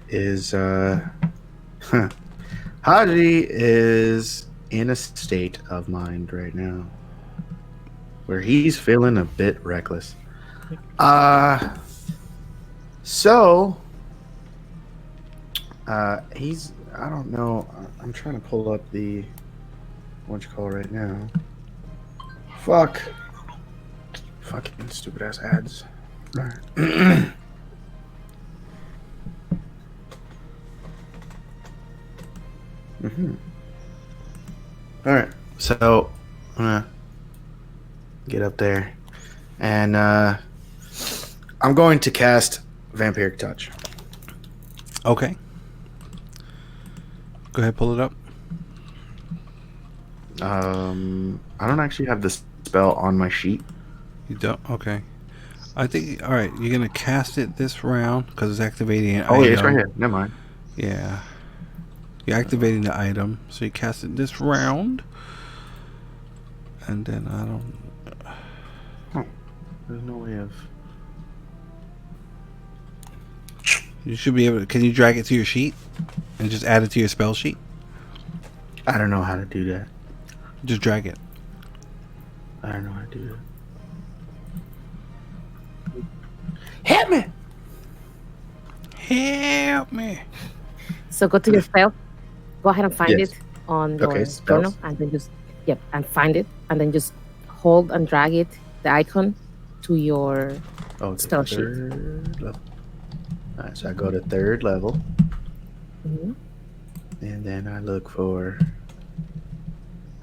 is Haji is in a state of mind right now where he's feeling a bit reckless. So he's, I don't know, I'm trying to pull up the whatchamacallit right now. Fucking stupid ass ads. Alright. Alright, so I'm gonna get up there and I'm going to cast Vampiric Touch. Okay. Go ahead, pull it up. I don't actually have this spell on my sheet. You don't? Okay. I think, alright, you're going to cast it this round because it's activating an Oh, item. yeah, it's right here. Never mind. Yeah. You're activating the item, so you cast it this round. And then I don't... There's no way of... You should be able to... Can you drag it to your sheet? And just add it to your spell sheet? I don't know how to do that. Just drag it. I don't know how to do that. Help me! Help me! So go to your spell. Go ahead and find Yes. it on your Okay, journal, spells. and then just and find it, and then just hold and drag it, the icon, to your spell sheet. Third level. Alright, so I go to 3rd level, Mhm. and then I look for...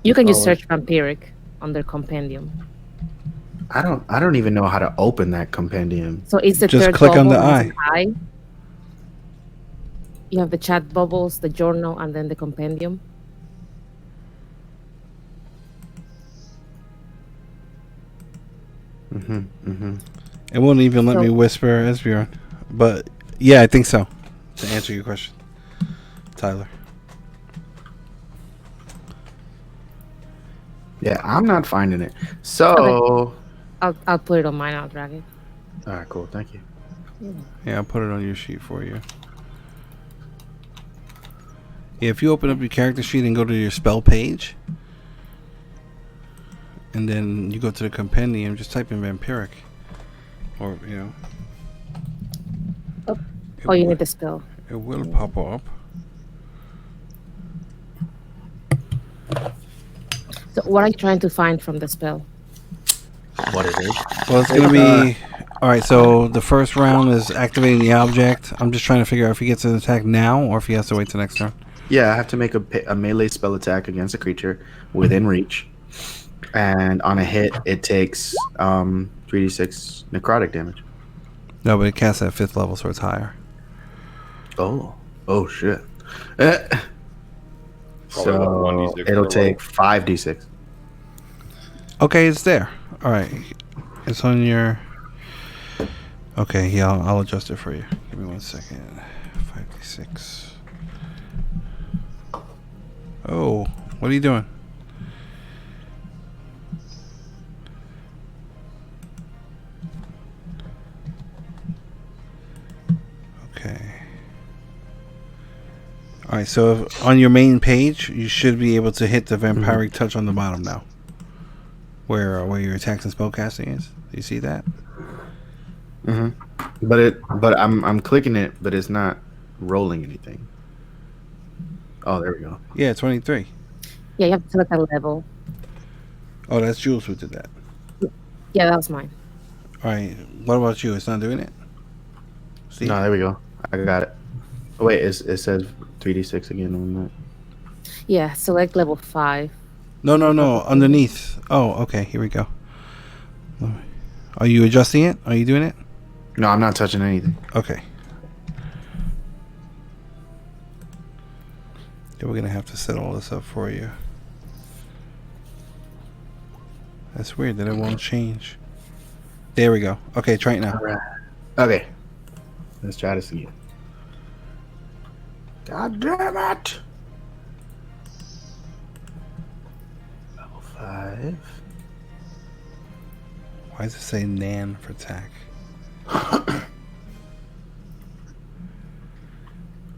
You can just Oh, search vampiric under compendium. I don't even know how to open that compendium. So it's the Just third click on bubble the has an eye. You have the chat bubbles, the journal, and then the compendium. It won't even let me whisper Esbjorn. But, yeah, I think so. To answer your question. Tyler. Yeah, I'm not finding it. So... I'll put it on mine. I'll drag it. Alright, cool. Thank you. Yeah, I'll put it on your sheet for you. Yeah, if you open up your character sheet and go to your spell page, and then you go to the compendium, just type in vampiric. Or, you know. Oh, you need the spell. It will pop up. So what are you trying to find from the spell? What it is? Well, it's gonna be. All right. So the first round is activating the object. I'm just trying to figure out if he gets an attack now or if he has to wait till next turn. Yeah, I have to make a melee spell attack against a creature within reach, and on a hit, it takes 3d6 necrotic damage. No, but it casts at 5th level, so it's higher. Oh shit. Probably So 1d6 it'll per take 5d6. Okay, it's there. All right, it's on your. Okay, yeah, I'll adjust it for you. Give me 1 second. 5d6. Oh, what are you doing? Okay. All right, so on your main page, you should be able to hit the vampiric touch on the bottom now. Where your attacks and spellcasting is. Do you see that? But I'm clicking it, but it's not rolling anything. Oh, there we go. Yeah, 23. Yeah, you have to select a level. Oh, that's Jules who did that. Yeah, that was mine. All right, what about you? It's not doing it? See? No, there we go. I got it. Oh, wait, it says 3d6 again on that. Yeah, select level 5. No, underneath. Oh, okay, here we go. Are you adjusting it? Are you doing it? No, I'm not touching anything. Okay. Yeah, we're going to have to set all this up for you. That's weird that it won't change. There we go. Okay, try it now. All right. Okay. Let's try this again. God damn it! Level 5. Why does it say Nan for attack?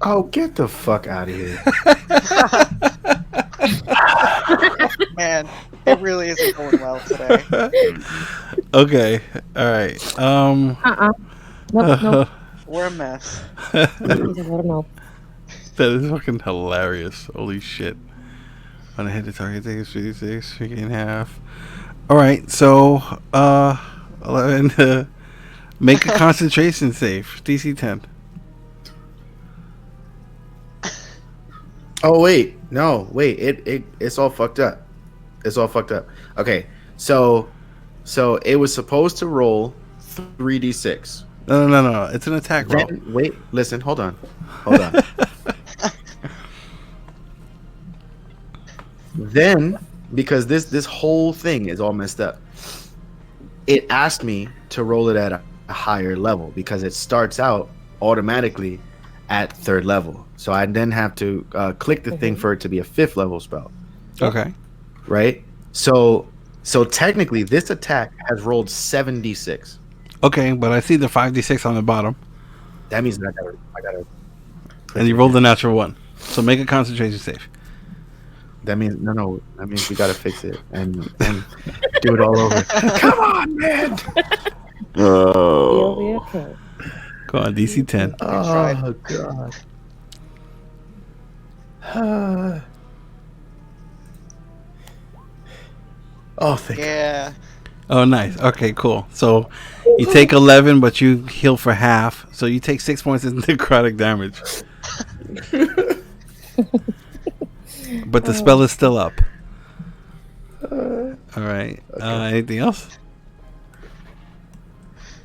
Oh, get the fuck out of here. Man, it really isn't going well today. Okay, alright. Nope. We're a mess. I don't know. That is fucking hilarious. Holy shit. On a hit, the target takes 56, we gain half. Alright, so 11 make a concentration save. DC 10. Oh wait, no, wait, it's all fucked up. It's all fucked up. Okay, so it was supposed to roll 3d6. No. It's an attack roll. Then, wait, listen, hold on. Then, because this whole thing is all messed up, it asked me to roll it at a higher level because it starts out automatically at 3rd level. So I then have to click the thing for it to be a 5th level spell. Okay. Right? So technically this attack has rolled 7d6. Okay, but I see the 5d6 on the bottom. That means that I gotta And you rolled the natural 1. So make a concentration save. that means no. That means we gotta fix it and do it all over. Come on, man. You'll be okay. Go on, DC 10. Oh god. Oh, thank you. Yeah. Oh, nice. Okay, cool. So you take 11, but you heal for half. So you take 6 points of necrotic damage. But the spell is still up. All right. Anything else?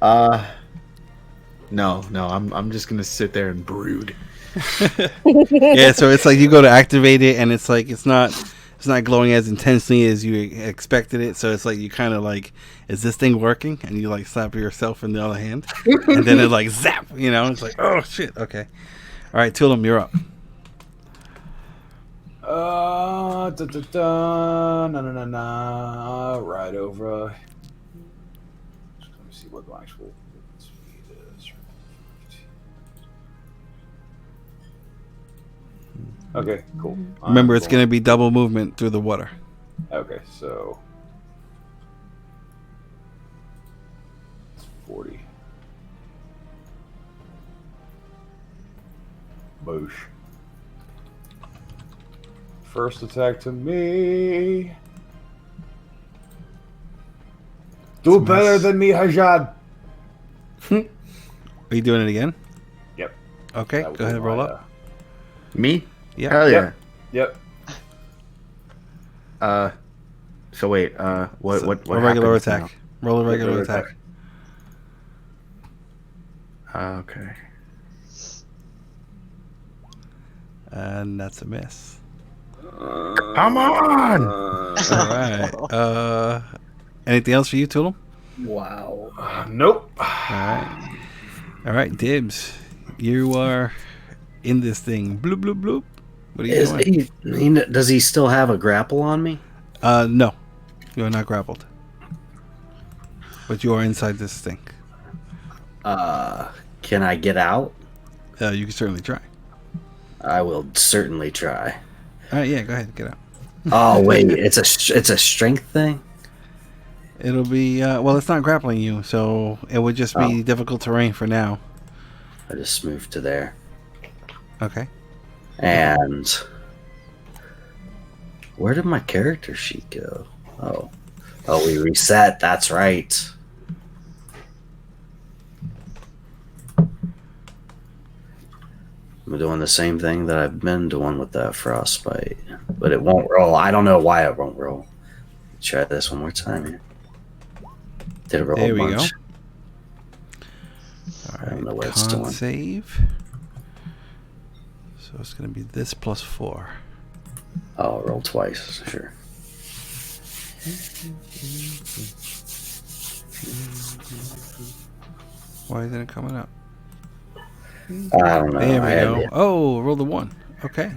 No. I'm just gonna sit there and brood. Yeah. So it's like you go to activate it, and it's like it's not glowing as intensely as you expected it. So it's like you kind of like, is this thing working? And you like slap yourself in the other hand, and then it like zap. You know, it's like, oh shit. Okay. All right, Tulim, you're up. No. Right over. Let me see what my actual speed is. Okay, cool. Remember, it's going to be double movement through the water. Okay, so it's 40. Boosh. First attack to me. Do better than me, Hasjhad. Are you doing it again? Yep. Okay, That go ahead, was roll my, up. Me? Yeah. Hell yeah. Yep. So wait. What? So, What a regular happens attack. Roll a regular Regular attack. now? Okay. And that's a miss. Come on! All right. Anything else for you, Tulim? Wow. Nope. All right, Dibs. You are in this thing. Bloop, bloop, bloop. What are you doing? Does he still have a grapple on me? No. You are not grappled. But you are inside this thing. Can I get out? You can certainly try. I will certainly try. All right, yeah, go ahead. Get out. Oh wait, it's a strength thing. It'll be, well, it's not grappling you, so it would just be difficult terrain for now. I just moved to there. Okay. And where did my character sheet go? Oh, we reset. That's right. I'm doing the same thing that I've been doing with that frostbite, but it won't roll. I don't know why it won't roll. Try this one more time here. Did it roll There a we bunch? go. I All don't know right, what it's con doing. save. So it's going to be this plus 4. Oh, roll twice. Sure. Why isn't it coming up? I don't know. There we go. Oh, roll the 1. Okay.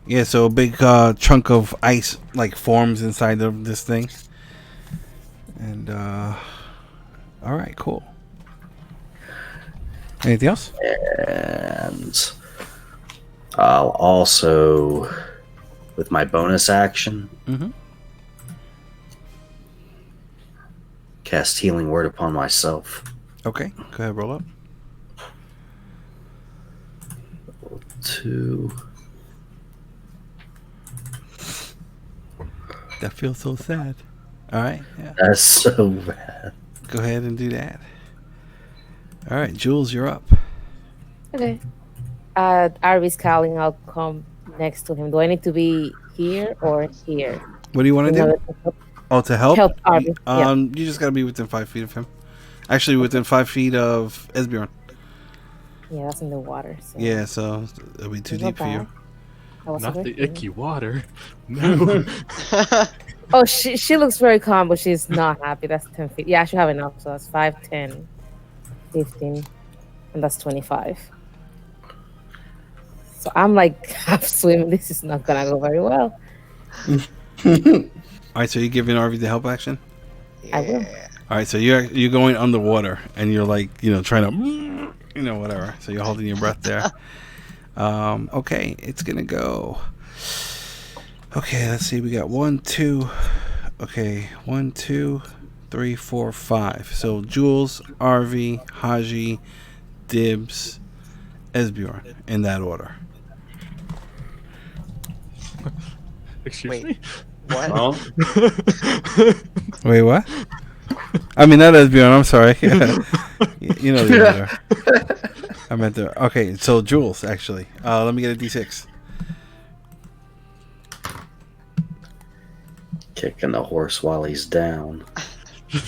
Yeah, so a big chunk of ice like forms inside of this thing. And all right, cool. Anything else? And I'll also, with my bonus action, cast Healing Word upon myself. Okay, go ahead, roll up. 2. That feels so sad. All right, yeah. That's so bad. Go ahead and do that. All right, Jules, you're up. Okay. Arby's calling. I'll come next to him. Do I need to be here or here? What do you want to do? Oh, to help? Help Arby. Yeah. You just gotta be within 5 feet of him. Actually, within 5 feet of Esbjorn. Yeah, that's in the water. So. Yeah, so it'll be too It's not deep for you. bad. Not the icky water. No. Oh, she looks very calm, but she's not happy. That's 10 feet. Yeah, I should have enough. So that's 5, 10, 15, and that's 25. So I'm like half swimming. This is not gonna go very well. All right, so you're giving Arby the help action. I will. All right, so you're going underwater and you're like trying to whatever. So you're holding your breath there. Okay, it's gonna go. Okay, let's see. We got 1, 2. Okay, 1, 2, 3, 4, 5. So Jules, RV, Haji, Dibs, Esbjorn in that order. Excuse Wait. me? What? Well, Wait, what? I mean, not Esbjorn. I'm sorry. You know the order. I meant the. Okay, so Jules, actually. Let me get a D6. Kicking the horse while he's down.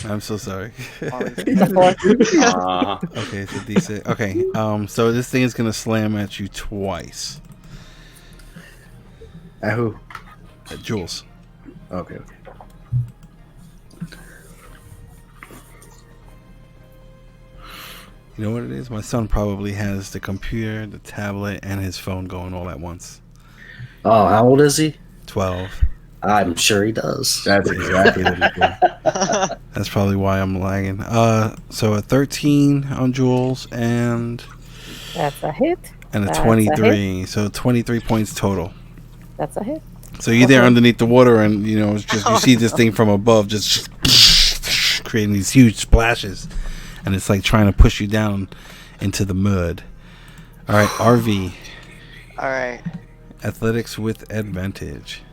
I'm so sorry. The 4. Okay, it's a D6. Okay, so this thing is gonna slam at you twice. At who? At Jules. Okay. You know what it is? My son probably has the computer, the tablet, and his phone going all at once. Oh, how old is he? 12. I'm sure he does. That's exactly what he did. That's probably why I'm lagging. So a 13 on Jules and That's a hit. a That's a 23. So 23 points total. That's a hit. So you're there underneath the water, and it's just you see this thing from above, just creating these huge splashes, and it's like trying to push you down into the mud. All right, RV. All right. Athletics with advantage.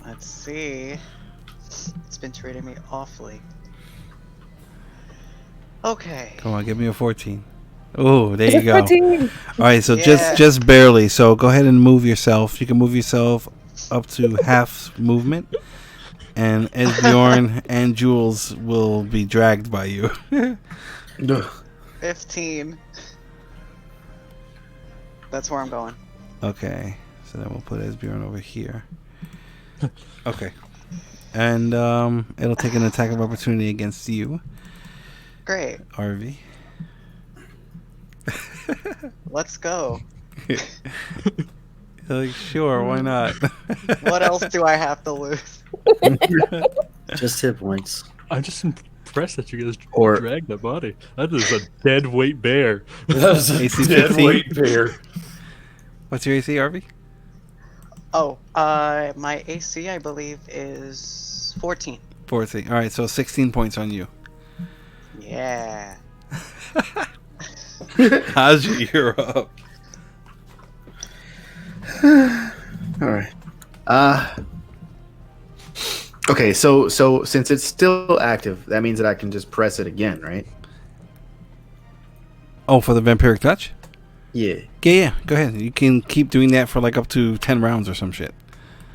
Let's see. It's been treating me awfully. Okay. Come on, give me a 14. Oh, there It's you a go. 14. All right, so Yeah. just barely. So go ahead and move yourself. You can move yourself up to half movement, and Esbjorn and Jules will be dragged by you. 15. That's where I'm going. Okay, so then we'll put Esbjorn over here. Okay, and it'll take an attack of opportunity against you, Great. Arvi. Let's go. Like, sure, why not? What else do I have to lose? Just hit points. I'm just impressed that you guys Or- dragged that body. That is a dead weight bear. That's a AC dead 15. weight bear. What's your AC, Arvi? Oh, my AC I believe is 14. 14. All right, so 16 points on you. Yeah. Hasjhad, you're up. All right. Okay, so since it's still active, that means that I can just press it again, right? Oh, for the vampiric touch? Yeah. Yeah, go ahead. You can keep doing that for like up to 10 rounds or some shit.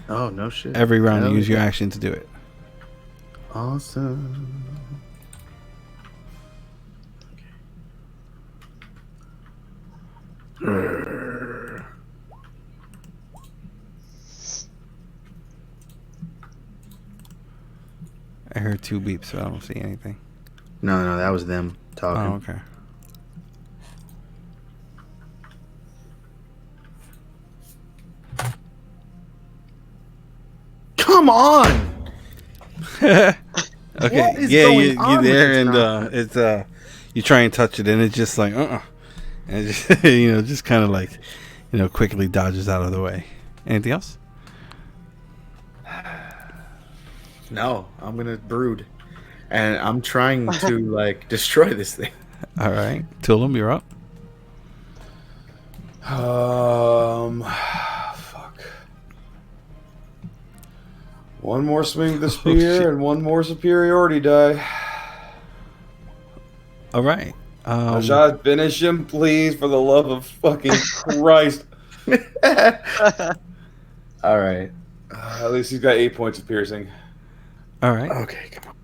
Oh, no shit. Every round Hell you use your yeah. action to do it. Awesome. I heard 2 beeps, but I don't see anything. No, that was them talking. Oh, okay. Come on! Okay, What is yeah, going you on with there, this and now? it's you try and touch it, and it's just like and it just, just kind of like quickly dodges out of the way. Anything else? No, I'm gonna brood, and I'm trying to like destroy this thing. All right, Tulim, you're up. Fuck. One more swing of the spear shit. and one more superiority die. All right. Hasjhad, finish him, please, for the love of fucking Christ. All right. At least he's got 8 points of piercing. All right. Okay, come on.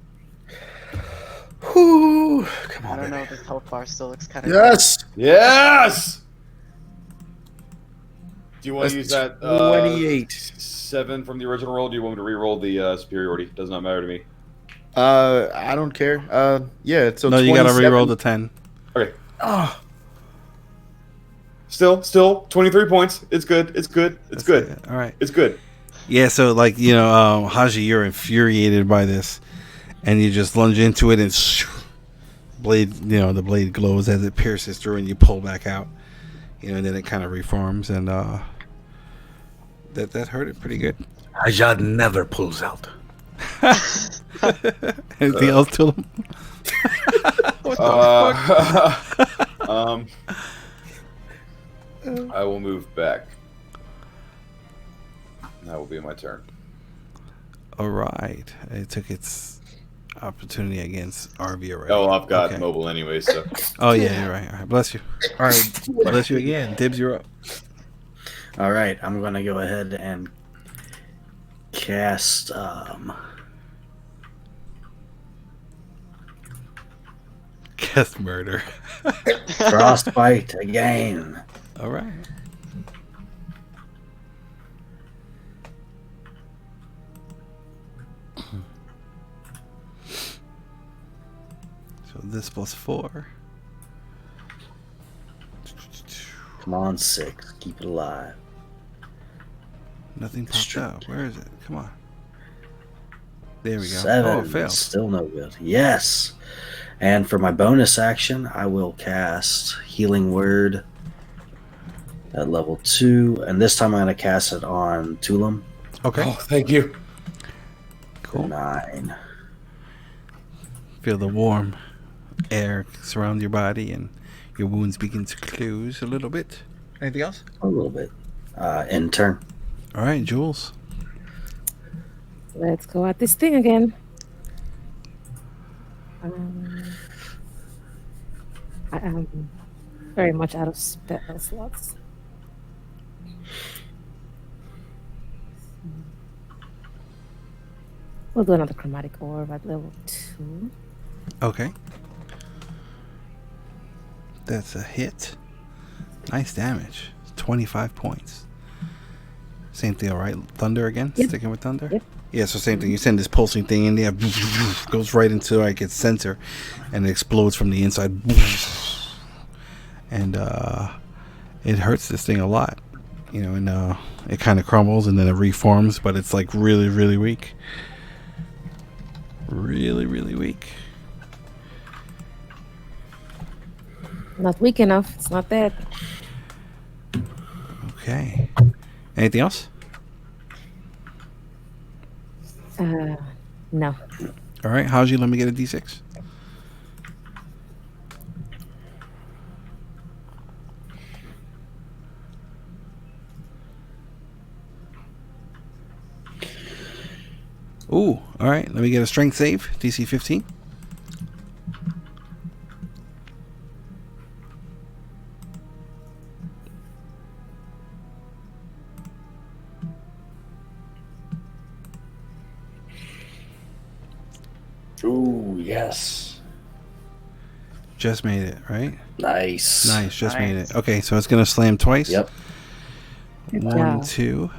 Whew. Come I on, don't know, baby. this health bar still looks kind of... Yes. Yes! Do you want to That's use that 28. 7 from the original roll? Do you want me to re-roll the superiority? Does not matter to me. I don't care. Yeah. So No, you gotta 27. re-roll the 10. Okay. Oh, Still, 23 points. It's good. It's good. It's good. Yeah, all right. It's good. Yeah, so like Hasjhad, you're infuriated by this, and you just lunge into it, and blade, the blade glows as it pierces through, and you pull back out, and then it kind of reforms, and that hurt it pretty good. Hasjhad never pulls out. Anything else to him? I will move back. That will be my turn. All right, it took its opportunity against RV already. Oh, I've got Okay. mobile anyway, so. Oh yeah, you're right. All right, bless you. All right, bless you again. Dibs, you're up. All right, I'm gonna go ahead and cast Guess murder. Frostbite again. All right. So this plus 4. Come on, 6. Keep it alive. Nothing popped Straight. out. Where is it? Come on. There we go. 7. Oh, it failed. Still no good. Yes. And for my bonus action, I will cast Healing Word at level 2. And this time I'm going to cast it on Tulim. Okay. Oh, thank you. Cool. 9. Feel the warm air surround your body, and your wounds begin to close a little bit. Anything else? A little bit. End turn. All right, Jules. Let's go at this thing again. I am very much out of spell slots. We'll do another chromatic orb at level 2. Okay. That's a hit. Nice damage. 25 points. Same thing, all right? Thunder again? Yep. Sticking with thunder? Yep. Yeah, so same thing. You send this pulsing thing in there, goes right into like its center, and it explodes from the inside. And it hurts this thing a lot. You know, and it kind of crumbles and then it reforms, but it's like really, really weak. Really, really weak. Not weak enough. It's not dead. Okay. Anything else? No. All right. Hasjhad, let me get a d6. Ooh. All right. Let me get a strength save. DC 15. Ooh, yes. Just made it, right? Nice. Nice. Just made Nice. it. Okay. So it's going to slam twice. Yep. Good 1, job. 2.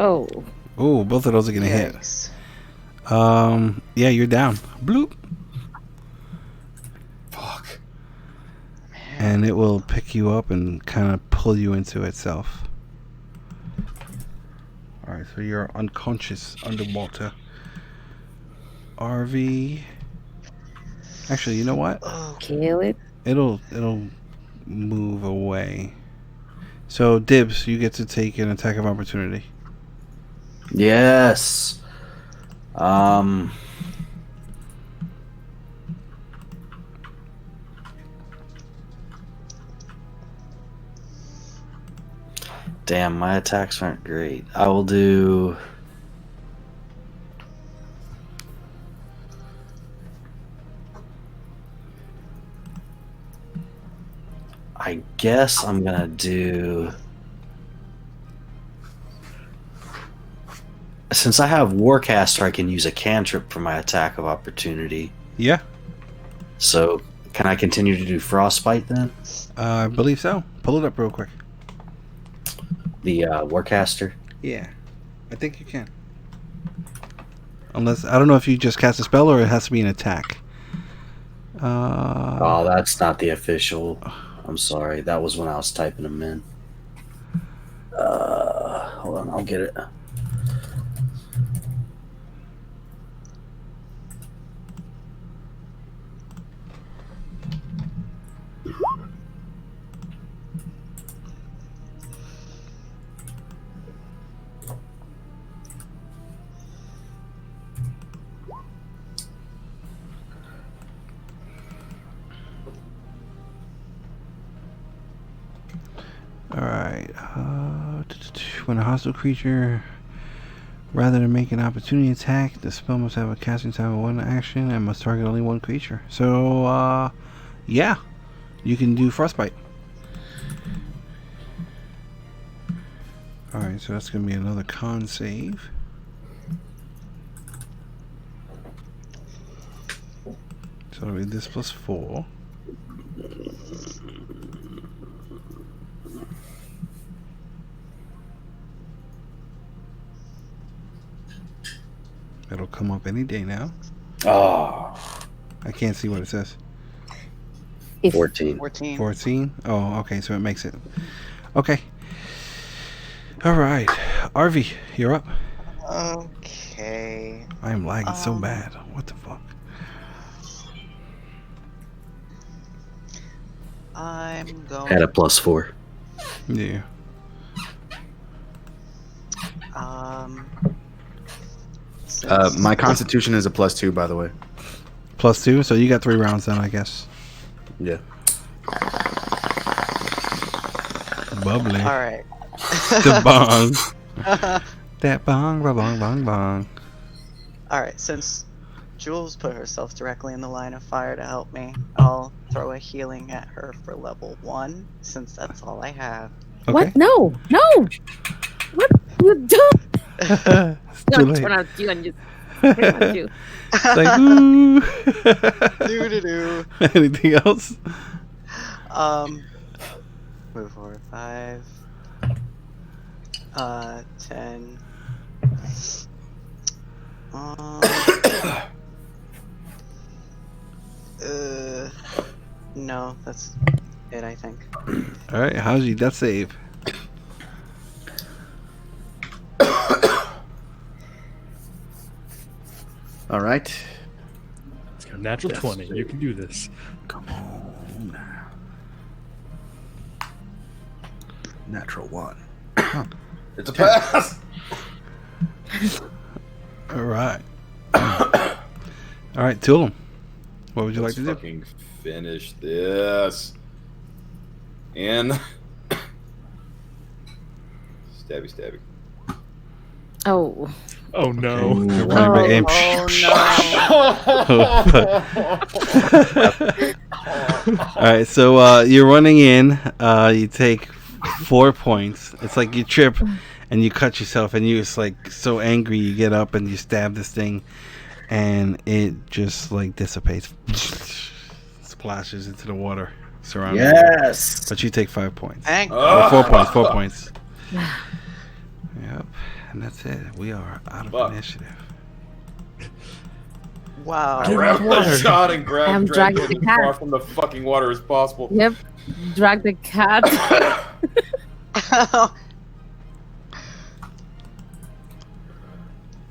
Oh. Ooh, both of those are going to hit. Yikes. Yeah, you're down. Bloop. Fuck. And it will pick you up and kind of pull you into itself. Alright, so you're unconscious underwater. RV. Actually, you know what? Kill it. It'll move away. So Dibs, you get to take an attack of opportunity. Yes. Damn, my attacks aren't great. I will do. I guess I'm gonna do. Since I have Warcaster, I can use a cantrip for my attack of opportunity. Yeah, So, can I continue to do Frostbite then? I believe so. Pull it up real quick. The Warcaster? Yeah, I think you can. Unless, I don't know if you just cast a spell or it has to be an attack. Oh, that's not the official. I'm sorry. That was when I was typing them in. Hold on, I'll get it. Alright. When a hostile creature, rather than make an opportunity attack, the spell must have a casting time of 1 action and must target only 1 creature. So, yeah. You can do Frostbite. Alright, so that's going to be another con save. So it'll be this plus 4. It'll come up any day now. Oh, I can't see what it says. 14. 14. 14? Oh, okay, so it makes it. Okay. Alright. RV, you're up. Okay. I am lagging so Um, bad. What the fuck? I'm going. At a +4. Yeah. Since My constitution is a +2, by the way. +2, so you got 3 rounds then, I guess. Yeah. bubbly. All right. The bong. That bong, bong, bong, bong. All right. Since Jules put herself directly in the line of fire to help me, I'll throw a healing at her for level 1, since that's all I have. Okay. What? No, no. What you do? It's too late. Turn out you and just turn out you. It's like, ooh. Doo-doo-doo. Anything else? Move forward 5. 10. No, that's it, I think. All right, how's your death save? All right. It's got a natural 20. You can do this. Come on now. Natural 1. It's a pass. All right. All right, Tulim. What would you like to do? Fucking finish this. And stabby, stabby. Oh. Oh no. You're running back aim. All right, so you're running in. You take 4 points. It's like you trip and you cut yourself, and you're just like so angry. You get up and you stab this thing, and it just like dissipates, splashes into the water surrounding you. Yes. But you take 5 points. Thank Or 4 points. 4 points. Yep, and that's it. We are out of Fuck. initiative. Wow. I grabbed the shot and I'm dragged dragging it the as far cat. from the fucking water as possible. Yep. Drag the cat.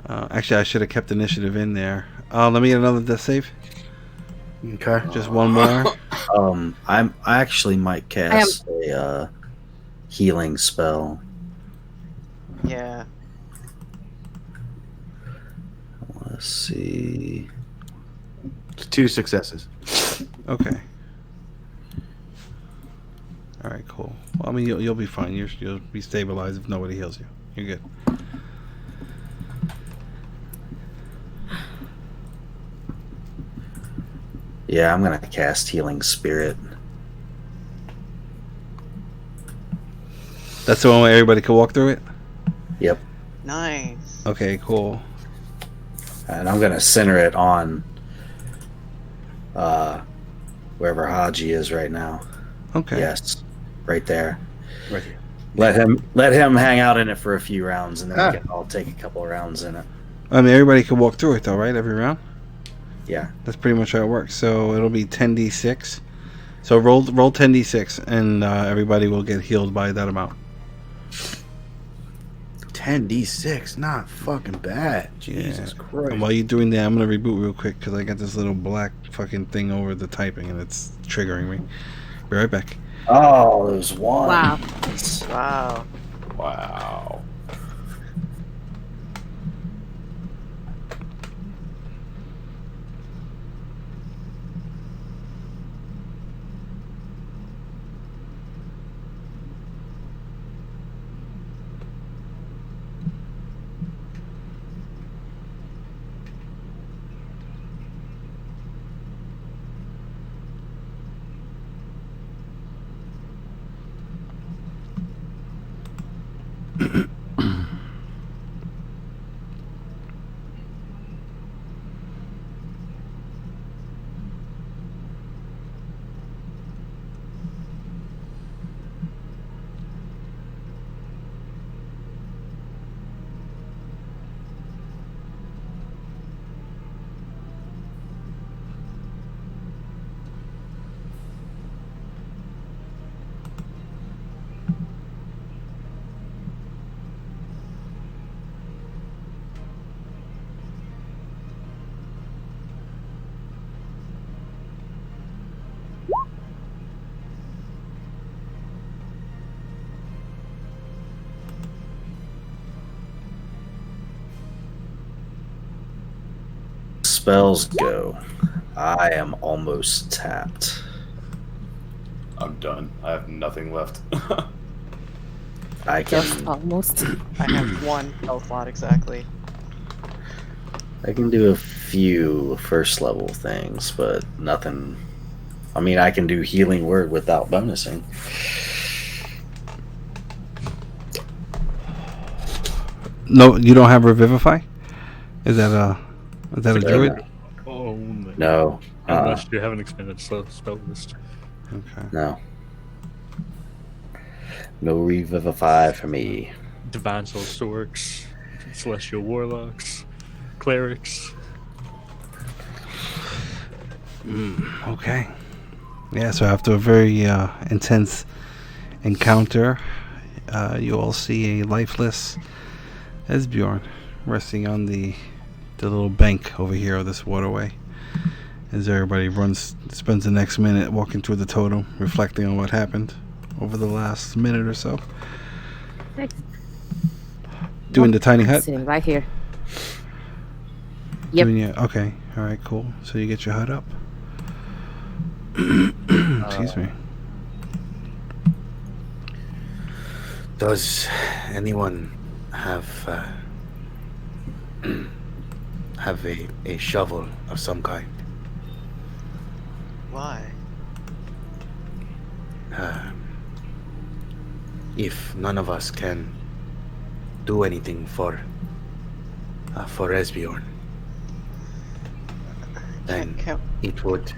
Actually, I should have kept initiative in there. Let me get another death save. Okay. Just one more. I actually might cast a healing spell. Yeah. Let's see. It's 2 successes. Okay. All right, cool. Well, I mean, you'll be fine. You'll be stabilized if nobody heals you. You're good. Yeah, I'm gonna cast Healing Spirit. That's the one where everybody can walk through it? Yep. Nice. Okay, cool. And I'm gonna center it on wherever Haji is right now. Okay. Yes, right there. Right here. Let him hang out in it for a few rounds, and then we can all take a couple of rounds in it. I mean, everybody can walk through it, though, right? Every round? Yeah. That's pretty much how it works. So it'll be 10d6. So roll 10d6, and everybody will get healed by that amount. 10d6, not fucking bad. Jesus Christ. And while you're doing that, I'm going to reboot real quick because I got this little black fucking thing over the typing, and it's triggering me. Be right back. Oh, there's one. Wow. Wow. Wow. Spells go. I am almost tapped. I'm done. I have nothing left. I Just can almost. I have 1 spell slot exactly. do a few first level things, but nothing. I mean, I can do healing word without bonusing. No, you don't have Revivify? Is that a druid? Oh, No. unless you have an expanded spell list. Okay. No. No revivify for me. Divine Soul Storks, Celestial Warlocks, Clerics. Okay. Yeah, so after a very intense encounter, you all see a lifeless Esbjorn resting on the little bank over here of this waterway. As everybody spends the next minute walking through the totem, reflecting on what happened over the last minute or so. Thanks. Doing the tiny hut? Sitting right here. Yep. Okay. All right, cool. So you get your hut up. Excuse me. Does anyone have a shovel of some kind? Why? If none of us can do anything for Esbjorn, then Can't- it would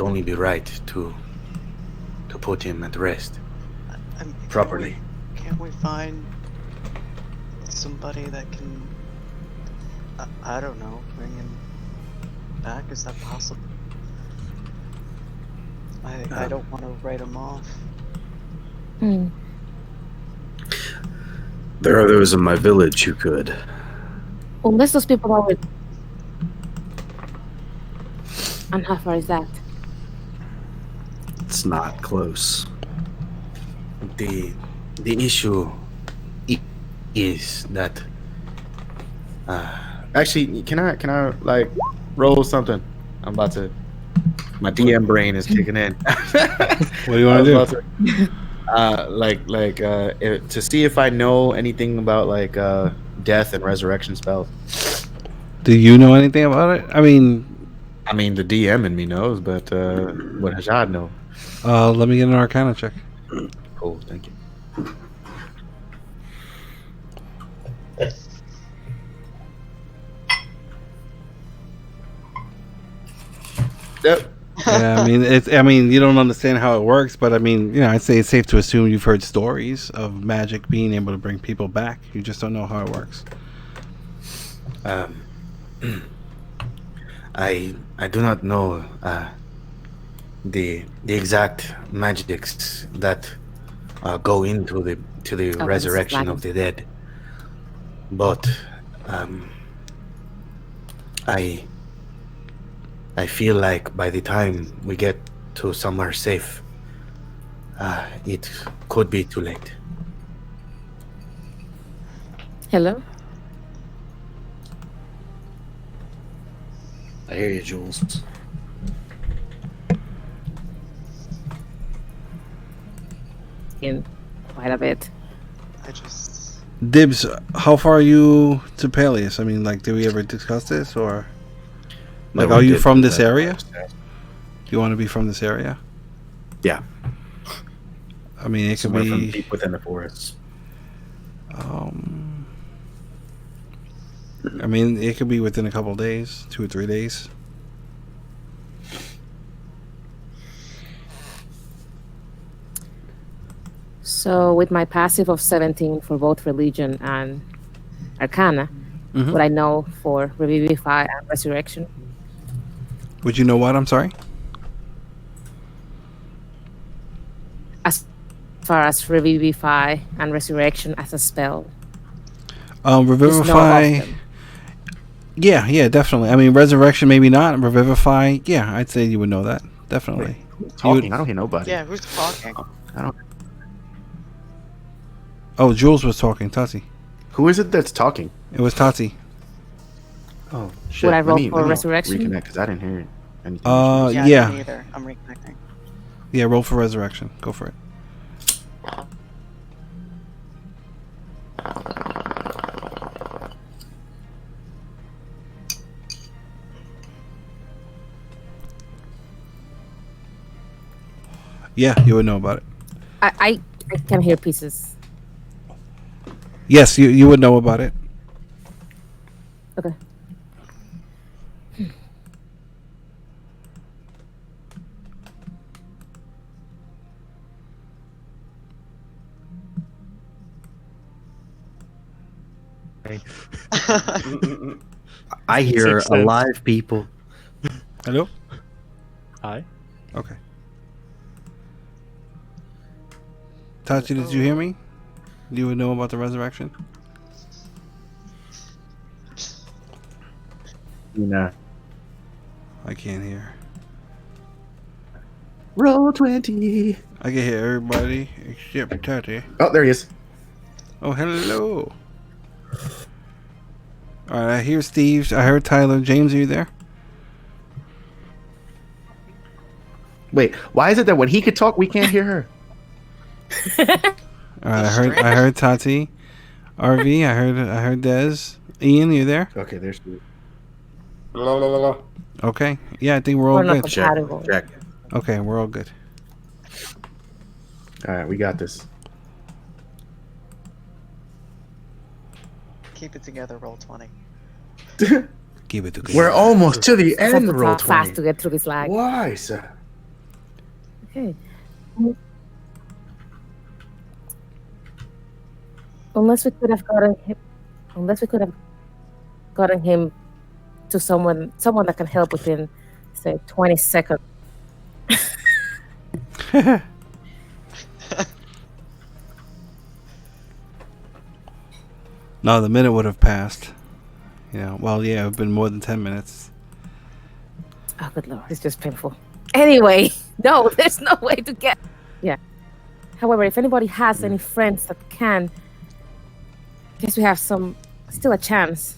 only be right to put him at rest can't properly. Can't we find somebody that can, I don't know, bring him back? Is that possible? I don't want to write him off. Hmm. There are those in my village who could. Unless those people are with. And how far is that? It's not close. The issue is that actually, can I like roll something? I'm about to. My DM brain is kicking in. What do you want to do? To see if I know anything about like death and resurrection spells. Do you know anything about it? I mean, the DM in me knows, but what Hasjhad know? let me get an Arcana check. Cool, thank you. Yep. Yeah, I mean, you don't understand how it works, but I mean, I'd say it's safe to assume you've heard stories of magic being able to bring people back. You just don't know how it works. I do not know the exact magics that go into the resurrection of the dead, but I feel like by the time we get to somewhere safe, it could be too late. Hello? I hear you, Jules. In quite a bit. I just... Dibs, how far are you to Peleus? I mean, like, did we ever discuss this, or like, are you from this area? Do you want to be from this area? Yeah. I mean, it could Somewhere from be deep within the forest. I mean, it could be within a couple of days, 2 or 3 days. So with my passive of 17 for both religion and arcana, would I know for revivify and resurrection? Would you know what? I'm sorry. As far as revivify and resurrection as a spell. Revivify. Yeah, definitely. I mean, resurrection, maybe not. Revivify, yeah, I'd say you would know that. Definitely. Talking, I don't hear nobody. Yeah, who's talking? I don't. Oh, Jules was talking. Tati. Who is it that's talking? It was Tati. Oh shit! Would I roll Let for me resurrection? reconnect because I didn't hear anything. Yeah. Me neither. I'm reconnecting. Yeah, roll for resurrection. Go for it. Yeah, you would know about it. I can hear pieces. Yes, you would know about it. Okay. I hear Sixth sense. alive people. Hello? Hi. Okay. Tachi, did you hear me? You would know about the resurrection? Nah. I can't hear. Roll 20. I can hear everybody except Tati. Oh, there he is. Oh, hello. Alright, I hear Steve. I heard Tyler. James, are you there? Wait, why is it that when he could talk, we can't hear her? Alright, I heard Tati. RV, I heard Dez. Ian, you there? Okay, there's. Okay. Yeah, I think we're all We're not good. compatible. Check. Okay, we're all good. All right, we got this. Keep it together, roll 20. Keep it together. We're almost to the Just have end. to Roll talk fast 20. to get through this lag. Why, sir? Okay. Unless we could have gotten him to someone that can help within, say, 20 seconds. No, the minute would have passed. Well, yeah, it would have been more than 10 minutes. Oh, good lord, it's just painful. Anyway, no, there's no way to get. Yeah. However, if anybody has any friends that can, I guess we have still a chance.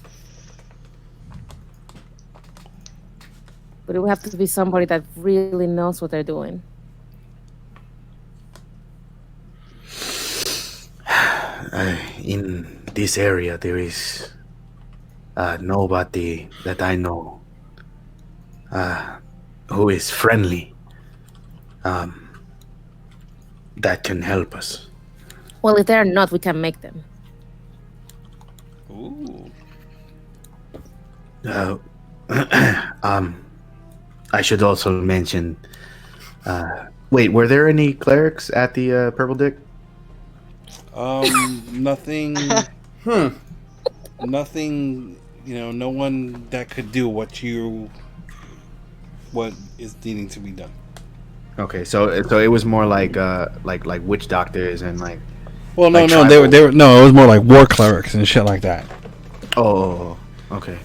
But it would have to be somebody that really knows what they're doing. In this area, there is nobody that I know who is friendly that can help us. Well, if they're not, we can make them. Ooh. I should also mention. Wait, were there any clerics at the Purple Dick? Nothing. Nothing. No one that could do what is needing to be done. Okay, so it was more like witch doctors and like. Well, no, like no, tribal- they were. No, it was more like war clerics and shit like that. Oh, okay.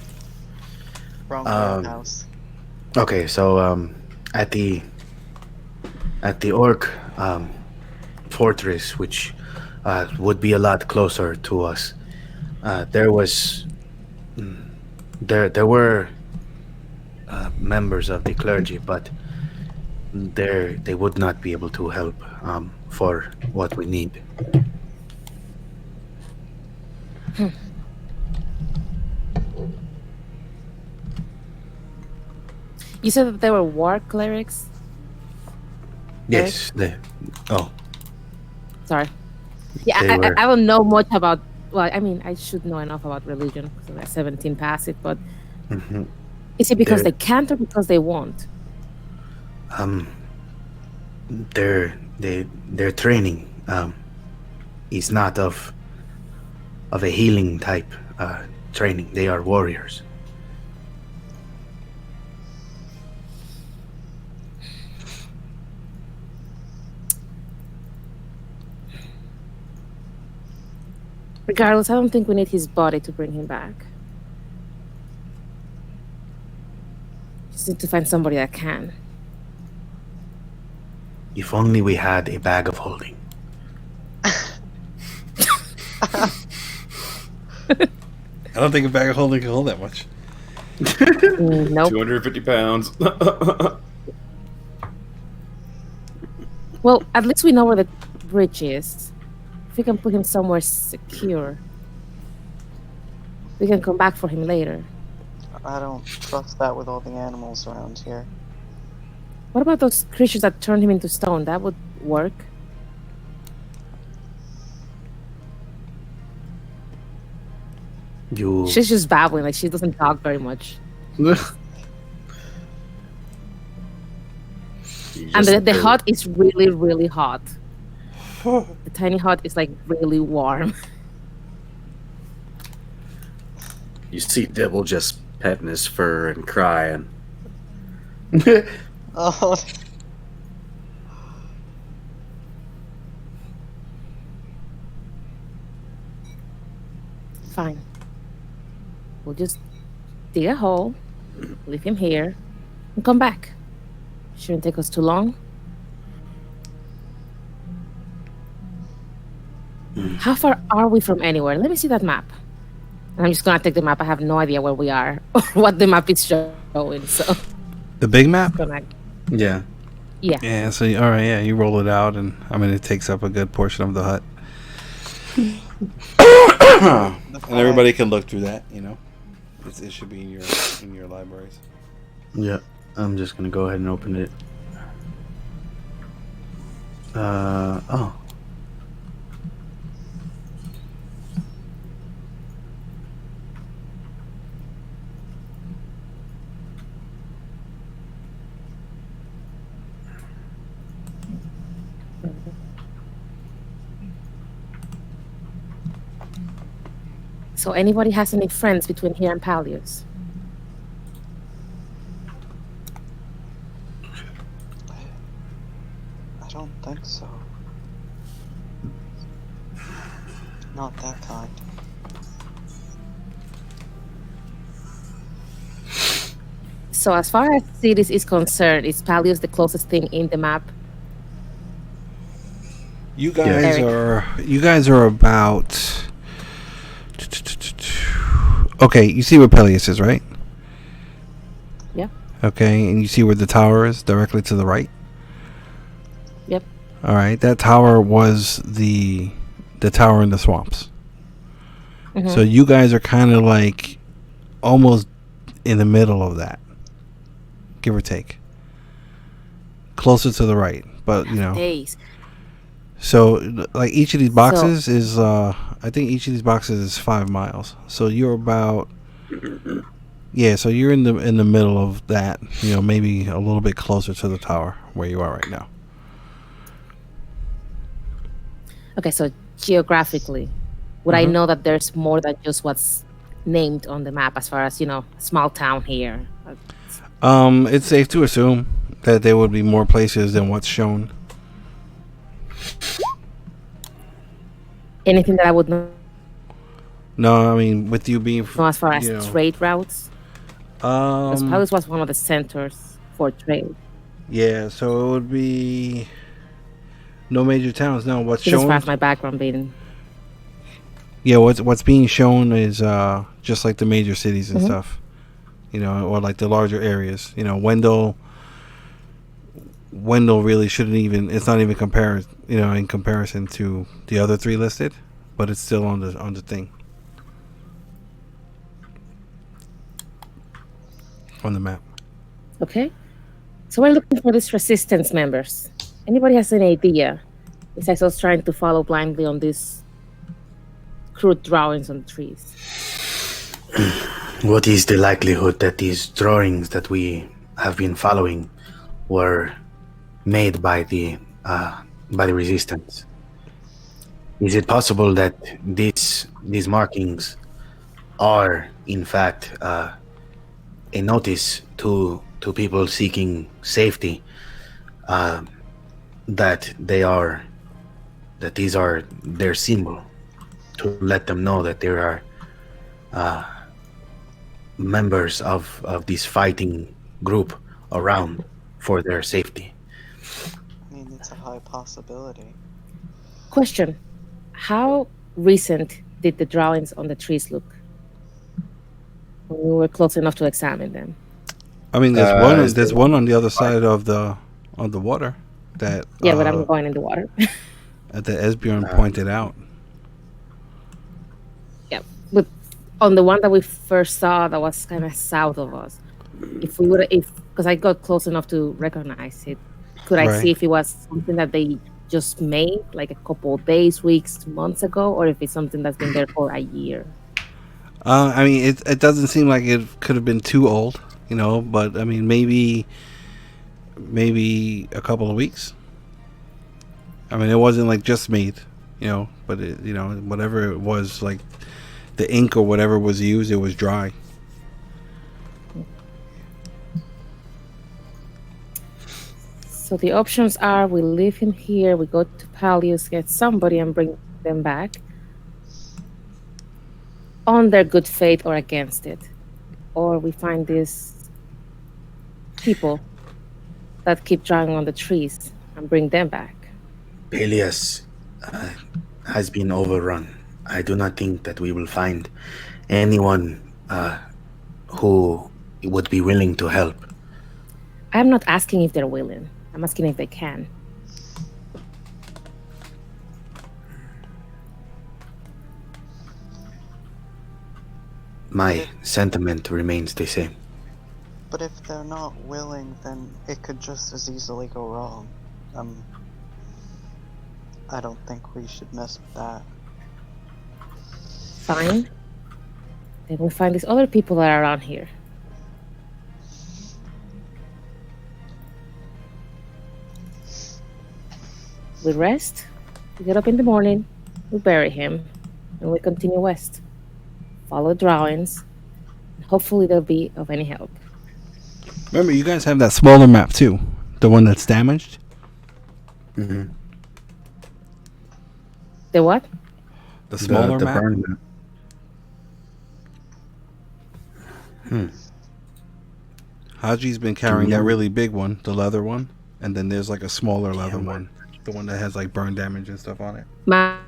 Wrong house. Okay, so at the orc fortress, which would be a lot closer to us, there were members of the clergy, but they would not be able to help for what we need. You said that they were war clerics? Yes. Sorry. Yeah, They were. I don't know much about. Well, I mean, I should know enough about religion because I 17 passive. But Mhm. is it because They're- they can't or because they won't? Their training is not of a healing type training. They are warriors. Regardless, I don't think we need his body to bring him back. Just need to find somebody that can. If only we had a bag of holding. I don't think a bag of holding can hold that much. Nope. 250 pounds. Well, at least we know where the bridge is. If we can put him somewhere secure, we can come back for him later. I don't trust that with all the animals around here. What about those creatures that turned him into stone? That would work. She's just babbling, like she doesn't talk very much. And the hut is really, really hot. The tiny hut is like really warm. You see Dibbel just petting his fur and crying. Oh. Fine. We'll just dig a hole, leave him here, and come back. Shouldn't take us too long. How far are we from anywhere? Let me see that map. And I'm just gonna take the map. I have no idea where we are or what the map is showing. So The big map? Yeah. Yeah. Yeah, so, all right, yeah, you roll it out, and, I mean, it takes up a good portion of the hut. And everybody can look through that, you know? It should be in your libraries. Yeah. I'm just gonna go ahead and open it. Oh. So anybody has any friends between here and Palios? I don't think so. Not that kind. So as far as cities is concerned, is Palios the closest thing in the map? You guys are about... Okay, you see where Peleus is, right? Yeah. Okay, and you see where the tower is, directly to the right? Yep. All right, that tower was the tower in the swamps. Mm-hmm. So you guys are kind of like almost in the middle of that, give or take. Closer to the right, but you know. Days. So like each of these boxes is I think each of these boxes is 5 miles. So you're about so you're in the middle of that, you know, maybe a little bit closer to the tower where you are right now. Okay, so geographically, would I know that there's more than just what's named on the map as far as, you know, small town here? It's safe to assume that there would be more places than what's shown. Anything that I would know No, I mean with you being as far as you know, trade routes? Because Palace was one of the centers for trade. Yeah, so it would be no major towns. No, what's Just as shown? far as my background being. Yeah, what's being shown is just like the major cities and stuff, you know, or like the larger areas. You know, Wendell really shouldn't even. It's not even in comparison to the other 3 listed, but it's still on the thing. On the map. Okay. So we're looking for these resistance members. Anybody has any idea? Besides us trying to follow blindly on these crude drawings on trees. What is the likelihood that these drawings that we have been following were made by the resistance? Is it possible that these markings are in fact a notice to people seeking safety that these are their symbol, to let them know that there are members of this fighting group around for their safety? I mean, it's a high possibility. Question. How recent did the drawings on the trees look? When we were close enough to examine them. I mean, there's one on the other side of the water that but I'm going in the water. that Esbjorn pointed out. Yeah, but on the one that we first saw, that was kind of south of us. If because I got close enough to recognize it. Could I see Right. if it was something that they just made like a couple of days, weeks, months ago, or if it's something that's been there for a year? I mean, it doesn't seem like it could have been too old, but I mean, maybe a couple of weeks. I mean, it wasn't like just made, but whatever it was, like the ink or whatever was used, it was dry. So the options are: we leave him here, we go to Palius, get somebody, and bring them back on their good faith or against it, or we find these people that keep drawing on the trees and bring them back. Pelias has been overrun. I do not think that we will find anyone who would be willing to help. I'm not asking if they're willing. I'm asking if they can. My sentiment remains the same. But if they're not willing, then it could just as easily go wrong. I don't think we should mess with that. Fine. Then we'll find these other people that are around here. We rest, we get up in the morning, we bury him, and we continue west. Follow drawings, and hopefully they'll be of any help. Remember, you guys have that smaller map too, the one that's damaged. Mm-hmm. The what? The smaller the map. burn map. Haji's been carrying that really big one, the leather one, and then there's like a smaller leather one, the one that has like burn damage and stuff on it. Map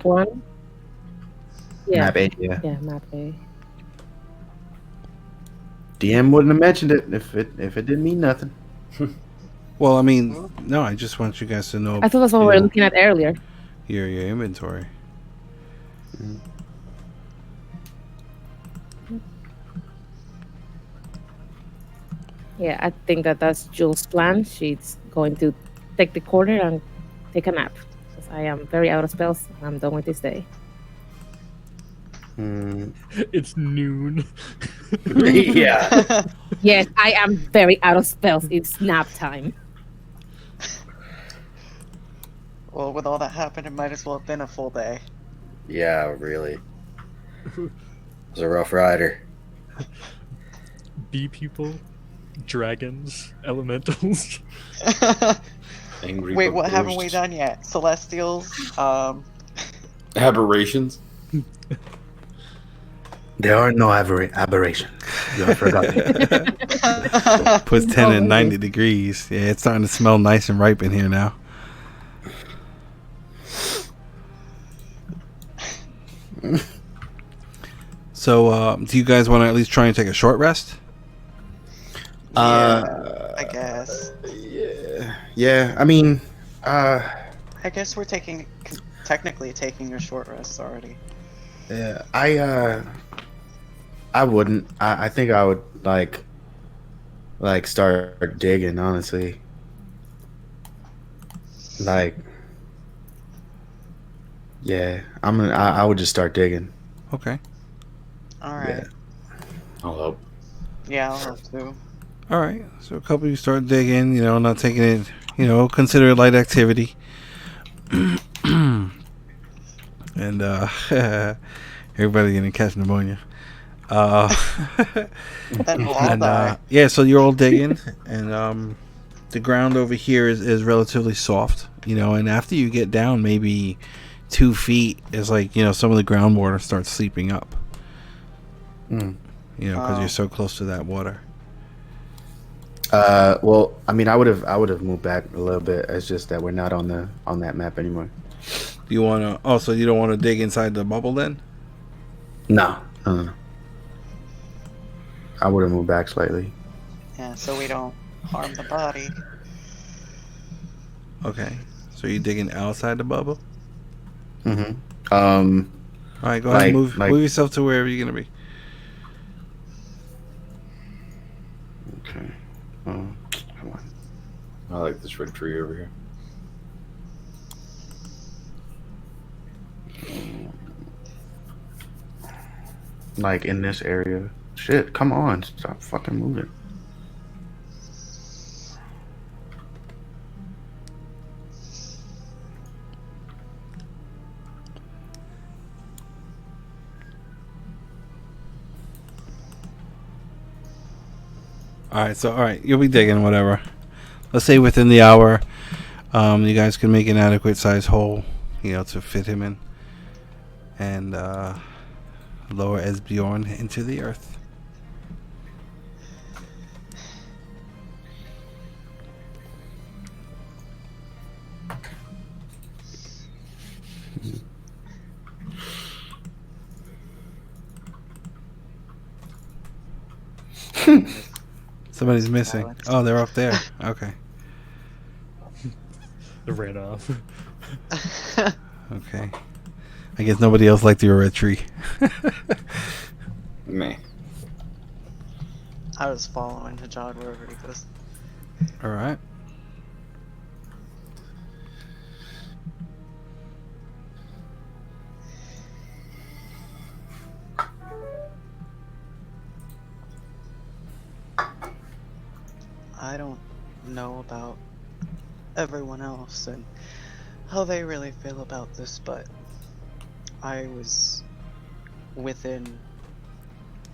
1? Yeah. Map 8, yeah. Yeah, map A. DM wouldn't have mentioned it if it didn't mean nothing. Well, I mean, no, I just want you guys to know. I thought that's what we were looking at earlier. Your inventory. Yeah, I think that's Jules' plan. She's going to take the corner and take a nap. Because I am very out of spells. And I'm done with this day. It's noon. Yeah. Yes, I am very out of spells. It's nap time. Well, with all that happened, it might as well have been a full day. Yeah, really. It was a rough rider. Bee people, dragons, elementals. Angry Wait, but what haven't we ghosts. done yet? Celestials? Aberrations. There are no aberrations. You have forgotten. Puts 10 and 90 degrees. Yeah, it's starting to smell nice and ripe in here now. So, do you guys want to at least try and take a short rest? I guess. Yeah. I mean, I guess we're technically taking a short rest already. yeah. I wouldn't. I think I would like start digging. Honestly, yeah. I would just start digging. Okay. Alright. I'll help. Yeah, I'll help too. All right. So, a couple of you start digging, not taking it, consider it light activity. And, everybody going to catch pneumonia. Then we'll all die. Yeah, so you're all digging, and the ground over here is relatively soft, and after you get down maybe 2 feet, it's like, some of the groundwater starts seeping up. Because you're so close to that water. Well, I mean, I would have moved back a little bit. It's just that we're not on that map anymore. Do you want to? Oh, so you don't want to dig inside the bubble then? No. I would have moved back slightly. Yeah, so we don't harm the body. Okay. So you're digging outside the bubble? Mm-hmm. All right, go ahead and move yourself to wherever you're gonna be. Okay. Come on. I like this red tree over here. Like in this area. Shit, come on. Stop fucking moving. Alright, you'll be digging whatever. Let's say within the hour, you guys can make an adequate size hole, to fit him in. And lower Esbjorn into the earth. Somebody's missing. Silence. Oh, they're up there. Okay. They ran off. Okay. I guess nobody else liked your red tree. Me. I was following Hasjhad wherever he goes. Alright. I don't know about everyone else and how they really feel about this, but I was within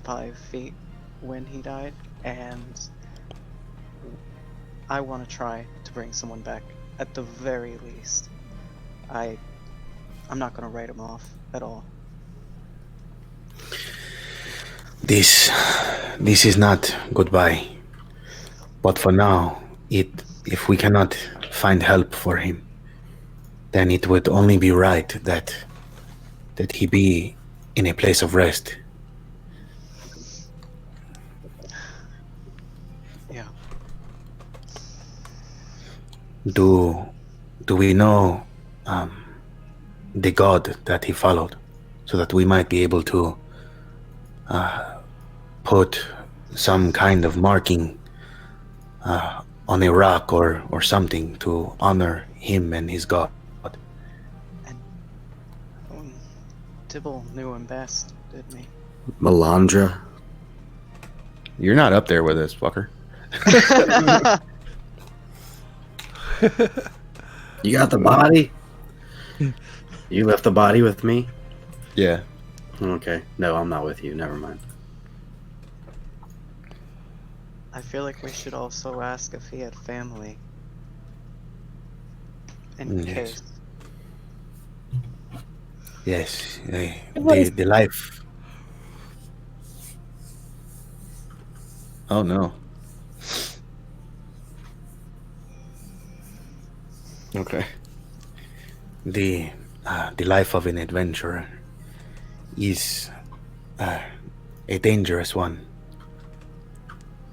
5 feet when he died, and I want to try to bring someone back at the very least. I'm not going to write him off at all. This is not goodbye. But for now, if we cannot find help for him, then it would only be right that he be in a place of rest. Yeah. Do we know the god that he followed, so that we might be able to put some kind of marking on a rock or something to honor him and his god? And Dibbel knew him best, didn't he? Melandra. You're not up there with us, fucker. You got the body? You left the body with me? Yeah. Okay. No, I'm not with you. Never mind. I feel like we should also ask if he had family. In Yes. case. Yes, What is- the life. Oh no. Okay. The life of an adventurer is a dangerous one,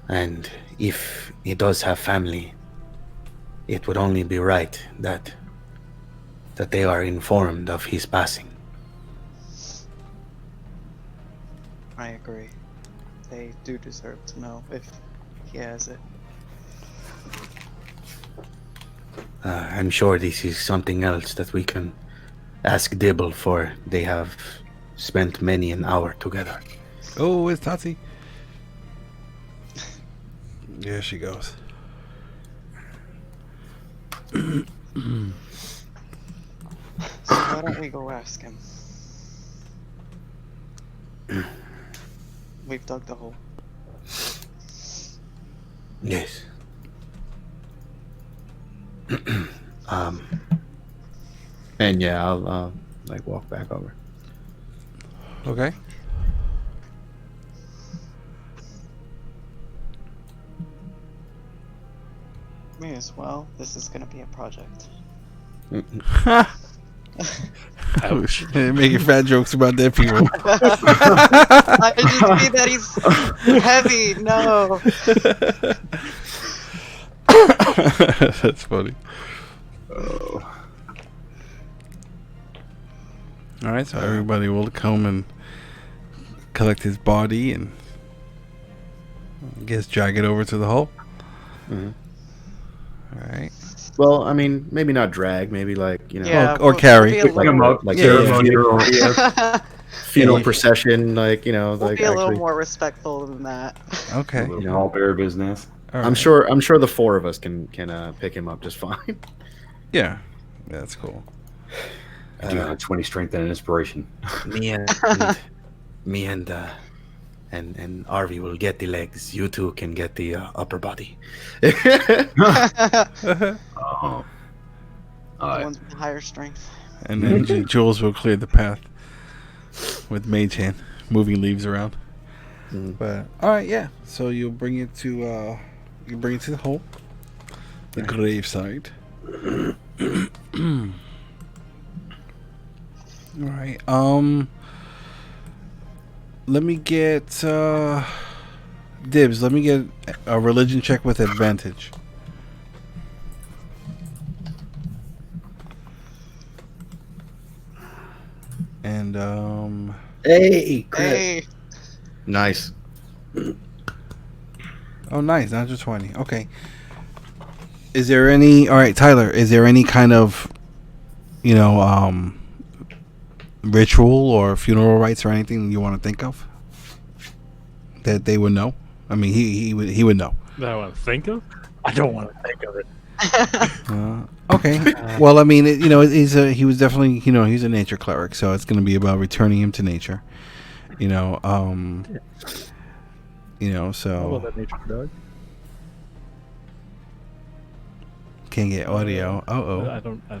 and if he does have family, it would only be right that they are informed of his passing. I agree. They do deserve to know if he has it. I'm sure this is something else that we can ask Dibbel for. They have spent many an hour together. Oh, it's Tati. There she goes. So why don't we go ask him? We've dug the hole. Yes. And yeah, I'll like walk back over. Okay. May as well. This is gonna be a project. Ouch. Making fat jokes about dead people. I just mean that he's heavy. No. That's funny. Alright, so everybody will come and collect his body and I guess drag it over to the hole. Mhm. All right. Well, I mean, maybe not drag. Maybe like Yeah, or carry. We'll like be a little, like Yeah. funeral Yeah. procession. Like we'll like be a little actually. more respectful than that. Okay. You know, all bear business. All I'm right. sure the four of us can pick him up just fine. Yeah. That's cool. I do have 20 strength and an inspiration. Me and Arvi will get the legs. You two can get the upper body. Oh. All The right. ones with higher strength. And then Jules will clear the path with Mage Hand, moving leaves around. But all right, yeah. So you'll bring it to the hole, the graveside. All right. Let me get Dibs. Let me get a religion check with advantage. And Hey, crit. Hey, Nice. oh, nice, not just 20. Okay. Is there any? All right, Tyler. Is there any kind of, ritual or funeral rites or anything you want to think of that they would know? I mean, he would know. That I want to think of? I don't want to think of it. Okay. Well, I mean, he was definitely, he's a nature cleric, so it's going to be about returning him to nature. How So about that nature dog? can't get audio. I don't know.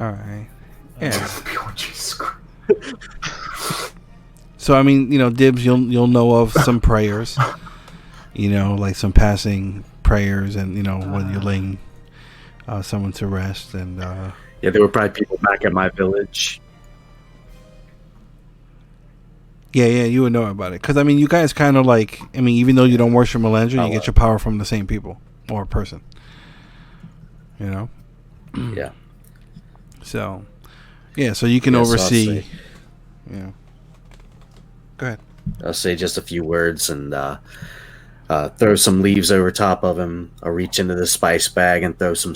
All right. Yeah. Oh, Jesus Christ. So I mean, Dibs, you'll know of some prayers, like some passing prayers, and when you're laying someone to rest, and Yeah, there were probably people back at my village. yeah, you would know about it, because I mean, you guys kind of like, I mean, even though you don't worship Melandra, you get your power from the same people or person, Yeah. So, yeah, so you can Yeah, so I'll oversee. say- Go ahead. I'll say just a few words and throw some leaves over top of him. I'll reach into the spice bag and throw some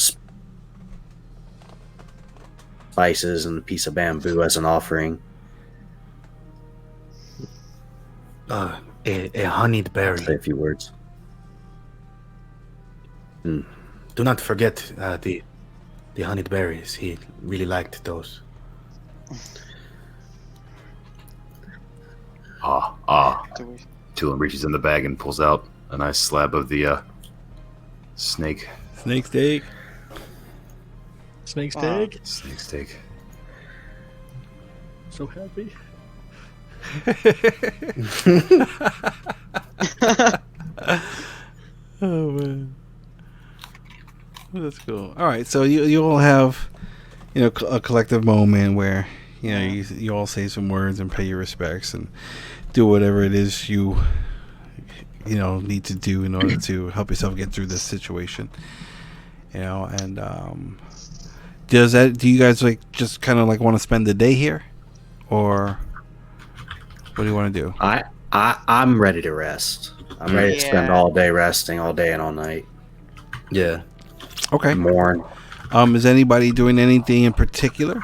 spices and a piece of bamboo as an offering. A honeyed Say berry. a few words. Do not forget the honeyed berries. He really liked those. do we? Tulim reaches in the bag and pulls out a nice slab of the snake Snake steak. Snake Oh. steak? snake steak. So happy. Oh man, that's cool. All right, so you all have, a collective moment where you all say some words and pay your respects and do whatever it is you need to do in order to help yourself get through this situation. And do you guys just kind of want to spend the day here, or what do you want to do? I'm ready to rest. I'm ready to spend Yeah. all day resting, all day and all night. Yeah. Okay. Mourn. Is anybody doing anything in particular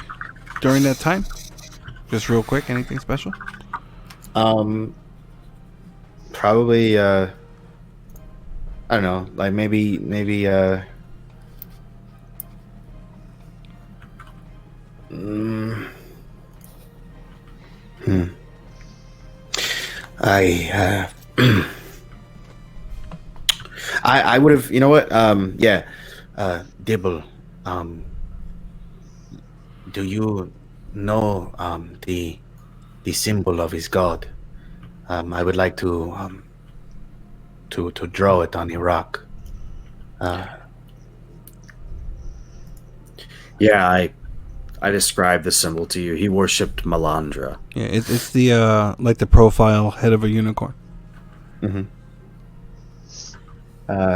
during that time? Just real quick, anything special? Probably I don't know, like maybe I would have, you know what? Dibbel, do you know the symbol of his god? I would like to draw it on a rock. Yeah, I described the symbol to you. He worshipped Melandra. Yeah, it's the the profile head of a unicorn.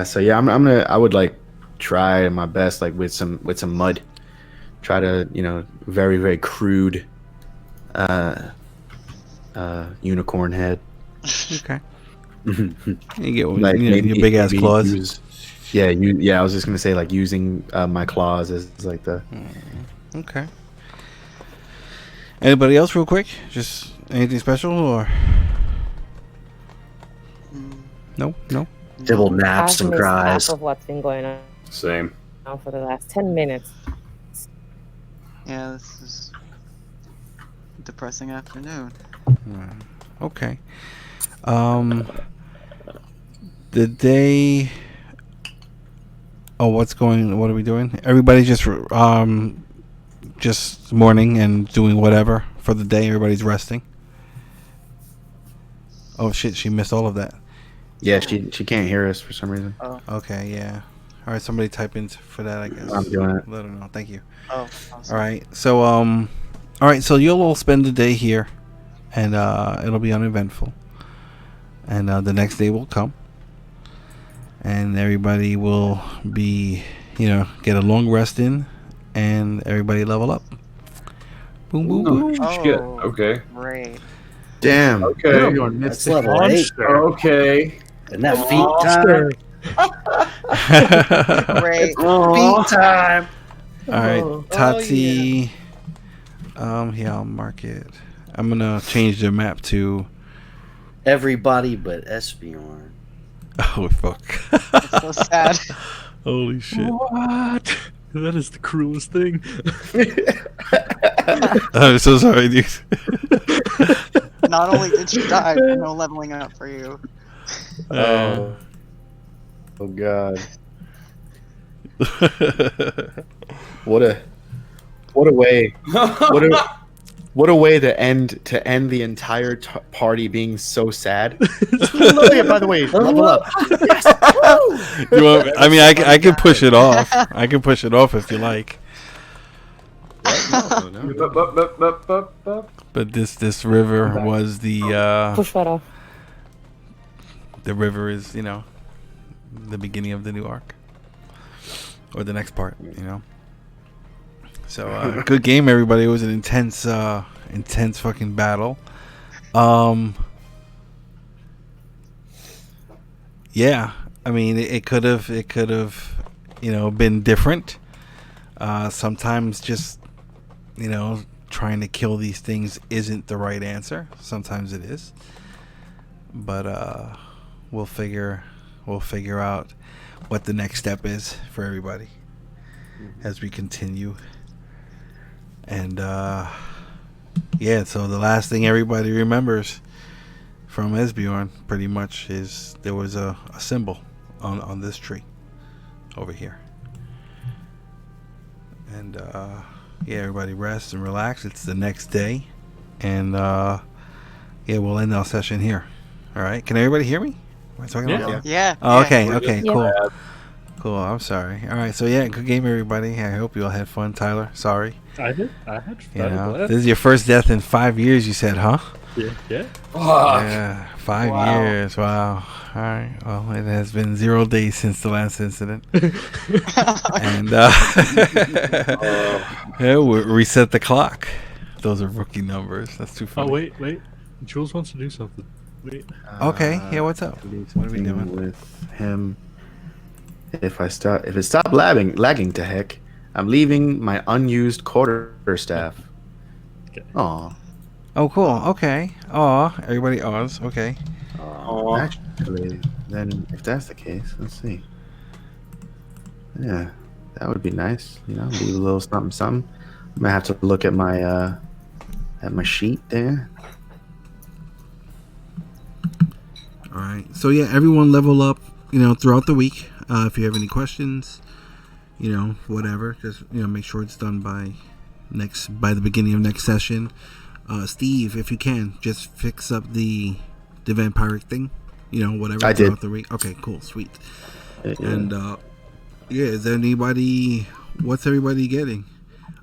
So yeah, I would try my best with some mud, try to very very crude unicorn head. You get Maybe your big ass claws. Yeah, I was just gonna say like using my claws as like the. Okay. Anybody else, real quick? Just anything special or no? Dibbel naps I've and missed cries. half of what's been going on Same. for the last 10 minutes. Yeah, this is a depressing afternoon. Okay. The day. Oh, what are we doing? Everybody just mourning and doing whatever for the day. Everybody's resting. Oh shit! She missed all of that. Yeah, she can't hear us for some reason. Oh, Okay, yeah. All right, somebody type in for that. I guess I'm doing it. Let her know. Thank you. oh, awesome. All right. So all right. So you'll all spend the day here, and it'll be uneventful. And the next day will come, and everybody will be, get a long rest in, and everybody level up. Boom, boom, boom. Shit. Oh, Okay. great. Damn. Okay. Everyone That's missed it. level 8. Monster. Okay. Isn't that feet time? Monster. Great. Feet time. All right, Oh, Tati. Here, I'll mark it. I'm gonna change the map to. Everybody but Esbjorn. Oh fuck! It's so sad. Holy shit! What? That is the cruelest thing. I'm so sorry, dude. Not only did she die, but no leveling up for you. Oh god. What a way. What a way to end the entire party being so sad. Oh, yeah, by the way, level up. You want, I mean, I can push it off. I can push it off if you like. No. But this river was the Push that off. the river is the beginning of the new arc, or the next part. So good game, everybody. It was an intense fucking battle. Yeah, I mean, it could have been different. Sometimes just trying to kill these things isn't the right answer. Sometimes it is, but we'll figure out what the next step is for everybody as we continue. And yeah, so the last thing everybody remembers from Esbjorn pretty much is there was a symbol on this tree over here. And yeah, everybody rest and relax. It's the next day, and yeah, we'll end our session here. All right, can everybody hear me? Am I talking about? Yeah. Oh, yeah. okay, Yeah. cool. I'm sorry. All right, so yeah, good game, everybody. I hope you all had fun. Tyler, sorry. I had This is your first death in 5 years, you said, huh? Yeah. Yeah, 5 Wow. years. Wow. All right. Well, it has been 0 days since the last incident, and yeah, we'll reset the clock. Those are rookie numbers. That's too funny. Oh wait. Jules wants to do something. Wait. Okay. Yeah. What's up? What are we doing? With him? If it stopped lagging to heck, I'm leaving my unused quarterstaff. Okay. Aw. Oh, cool. Okay. Aw, everybody awes. Okay. Actually, then if that's the case, let's see. Yeah, that would be nice. Leave a little something. I'm gonna have to look at my sheet there. All right. So yeah, everyone level up. Throughout the week. If you have any questions, whatever, just make sure it's done by the beginning of next session. Steve, if you can, just fix up the vampiric thing. Whatever. I did. Throughout the week. Okay. Cool. Sweet. And yeah, is there anybody? What's everybody getting?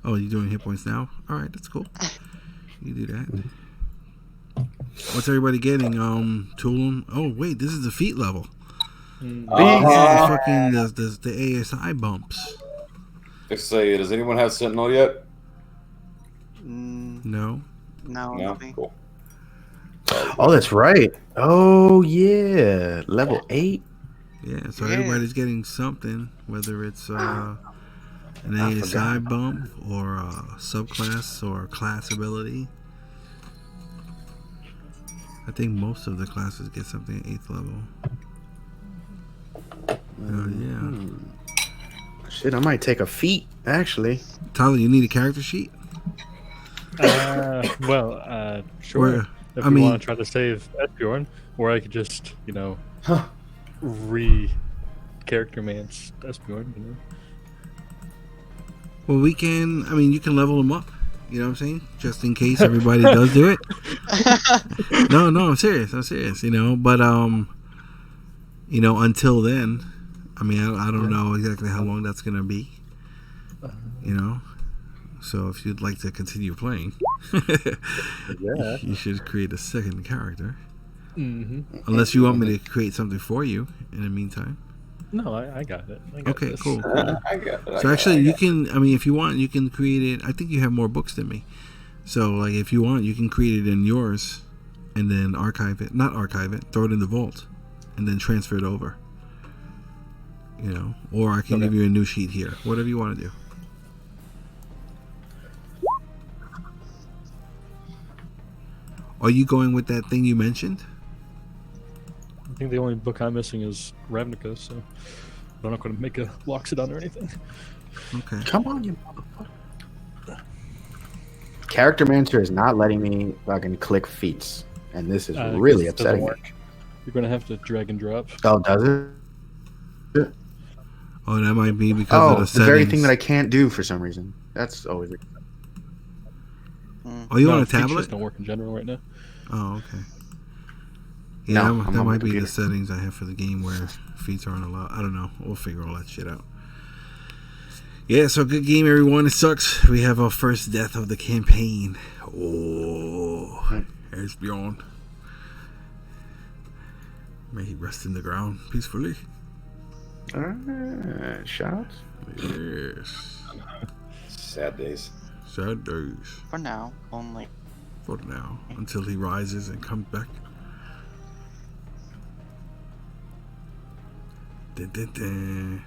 Oh, you're doing hit points now. All right, that's cool. You do that. What's everybody getting? Tulim. Oh wait, this is the feet level. These are fucking the ASI bumps. Let's say, does anyone have Sentinel yet? No. No, No. nothing. Cool. Oh, that's right. Oh yeah, level 8. Yeah, so Yeah. everybody's getting something, whether it's an ASI bump or a subclass or class ability. I think most of the classes get something at 8th level. Yeah. Shit, I might take a feat, actually. Tyler, you need a character sheet? Sure. Or, If I you mean- want to try to save Esbjorn, or I could just, Huh. character man's Esbjorn, Well, we can. I mean, you can level them up. You know what I'm saying? Just in case everybody does do it. No, I'm serious. But until then, I mean, I don't know exactly how long that's gonna be. So if you'd like to continue playing, Yeah. you should create a second character. Mm-hmm. Unless you want me to create something for you in the meantime. No, I got it. I got Okay, this. cool. I got it. So actually, you can. I mean, if you want, you can create it. I think you have more books than me. So like, if you want, you can create it in yours, and then archive it. Not archive it. Throw it in the vault, and then transfer it over. Or I can give you a new sheet here. Whatever you want to do. Are you going with that thing you mentioned? I think the only book I'm missing is Ravnica, so I'm not going to make a Loxodon or anything. Okay. Come on, you motherfucker. Character Manager is not letting me fucking click feats. And this is really It doesn't upsetting me. work. You're going to have to drag and drop. Oh, does it? Oh, that might be because of the The settings. very thing that I can't do for some reason. That's always... Oh, you No, on a features tablet? don't work in general right now. Oh, okay. No, Yeah, I'm that on my might be the computer. settings I have for the game where feats aren't allowed. I don't know. We'll figure all that shit out. Yeah, so good game, everyone. It sucks. We have our first death of the campaign. Oh, Esbjorn. May he rest in the ground peacefully. Shoutouts? Yes. Sad days. Sad days. For now, only. For now, until he rises and comes back. Dun, dun, dun.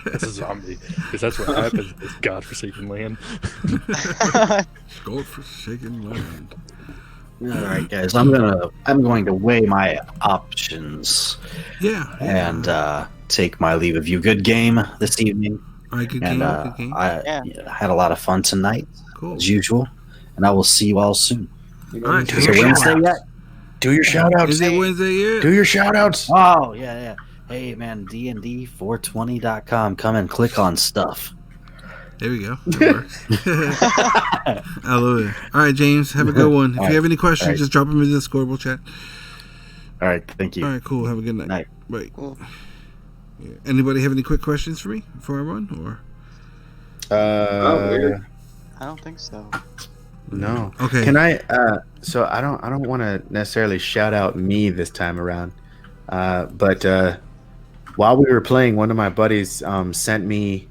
That's a zombie. Because that's what happens in this godforsaken land. God-forsaken land. All right, guys. I'm going to weigh my options Yeah. and take my leave of you. Good game this evening, All right, good and game. Good game. I had a lot of fun tonight, Cool. as usual. And I will see you all soon. All right. Do Is your it Wednesday shout-outs. yet? Do your shoutouts. Is it Wednesday yet? Do your shoutouts. Oh yeah. Hey man, DND420.com. Come and click on stuff. There we go. That works. I love it. All right, James. Have a good one. If All you have any questions, right. just drop them in the Discord. We'll chat. All right, thank you. All right, cool. Have a good night. Night. Bye. Cool. Yeah. Anybody have any quick questions for me before I run? Or Weird. I don't think so. No. okay. Can I? So I don't want to necessarily shout out me this time around, but while we were playing, one of my buddies sent me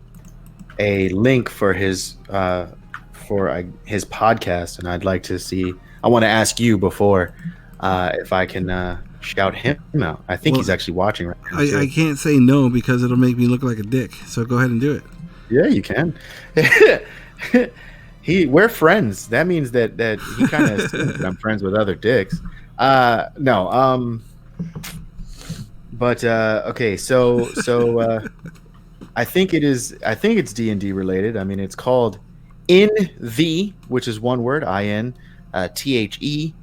a link for his podcast, and I'd like to see. I want to ask you before if I can shout him out. I think Well, he's actually watching right now. too. I can't say no because it'll make me look like a dick. So go ahead and do it. Yeah, you can. We're friends. That means that he kind of assumes that I'm friends with other dicks. No. But okay, so I think it's D&D related. I mean, it's called In The, which is one word, IN THE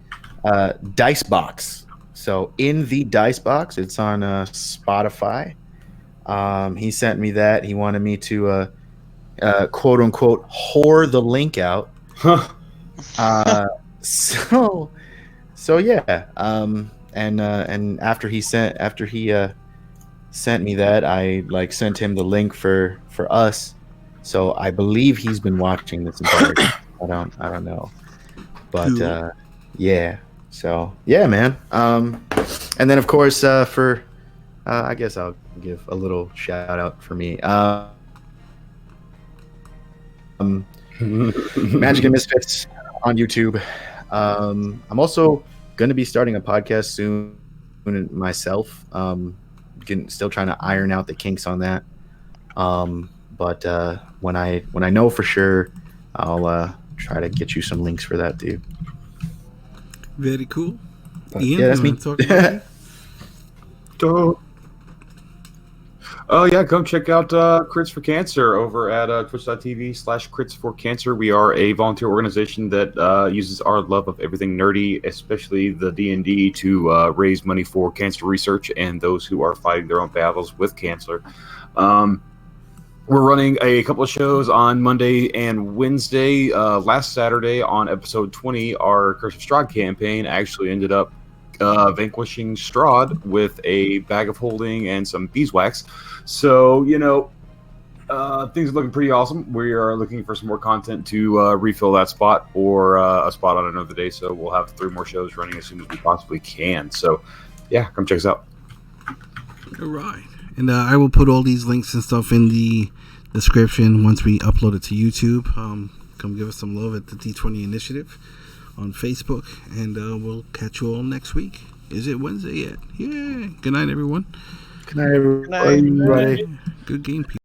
Dice Box. So In The Dice Box. It's on Spotify. He sent me that. He wanted me to quote unquote whore the link out. So yeah. And after he sent me that, I sent him the link for us. So I believe he's been watching this entire time. I don't know. But Cool. yeah. So yeah, man. And then of course for I guess I'll give a little shout out for me. Magic and Misfits on YouTube. I'm also going to be starting a podcast soon myself. still trying to iron out the kinks on that. But when I know for sure, I'll try to get you some links for that too. Very cool. But, Ian, yeah, that's you me. wanna talk about it? Oh yeah, come check out Crits for Cancer over at twitch.tv/Crits for Cancer. We are a volunteer organization that uses our love of everything nerdy, especially the D&D, to raise money for cancer research and those who are fighting their own battles with cancer. We're running a couple of shows on Monday and Wednesday. Last Saturday on episode 20, our Curse of Strahd campaign actually ended up vanquishing Strahd with a bag of holding and some beeswax. So, things are looking pretty awesome. We are looking for some more content to refill that spot or a spot on another day. So we'll have 3 more shows running as soon as we possibly can. So, yeah, come check us out. All right. And I will put all these links and stuff in the description once we upload it to YouTube. Come give us some love at the D20 Initiative on Facebook, and we'll catch you all next week. Is it Wednesday yet? Yeah. Good night, everyone. Good night, everybody. Good game, people.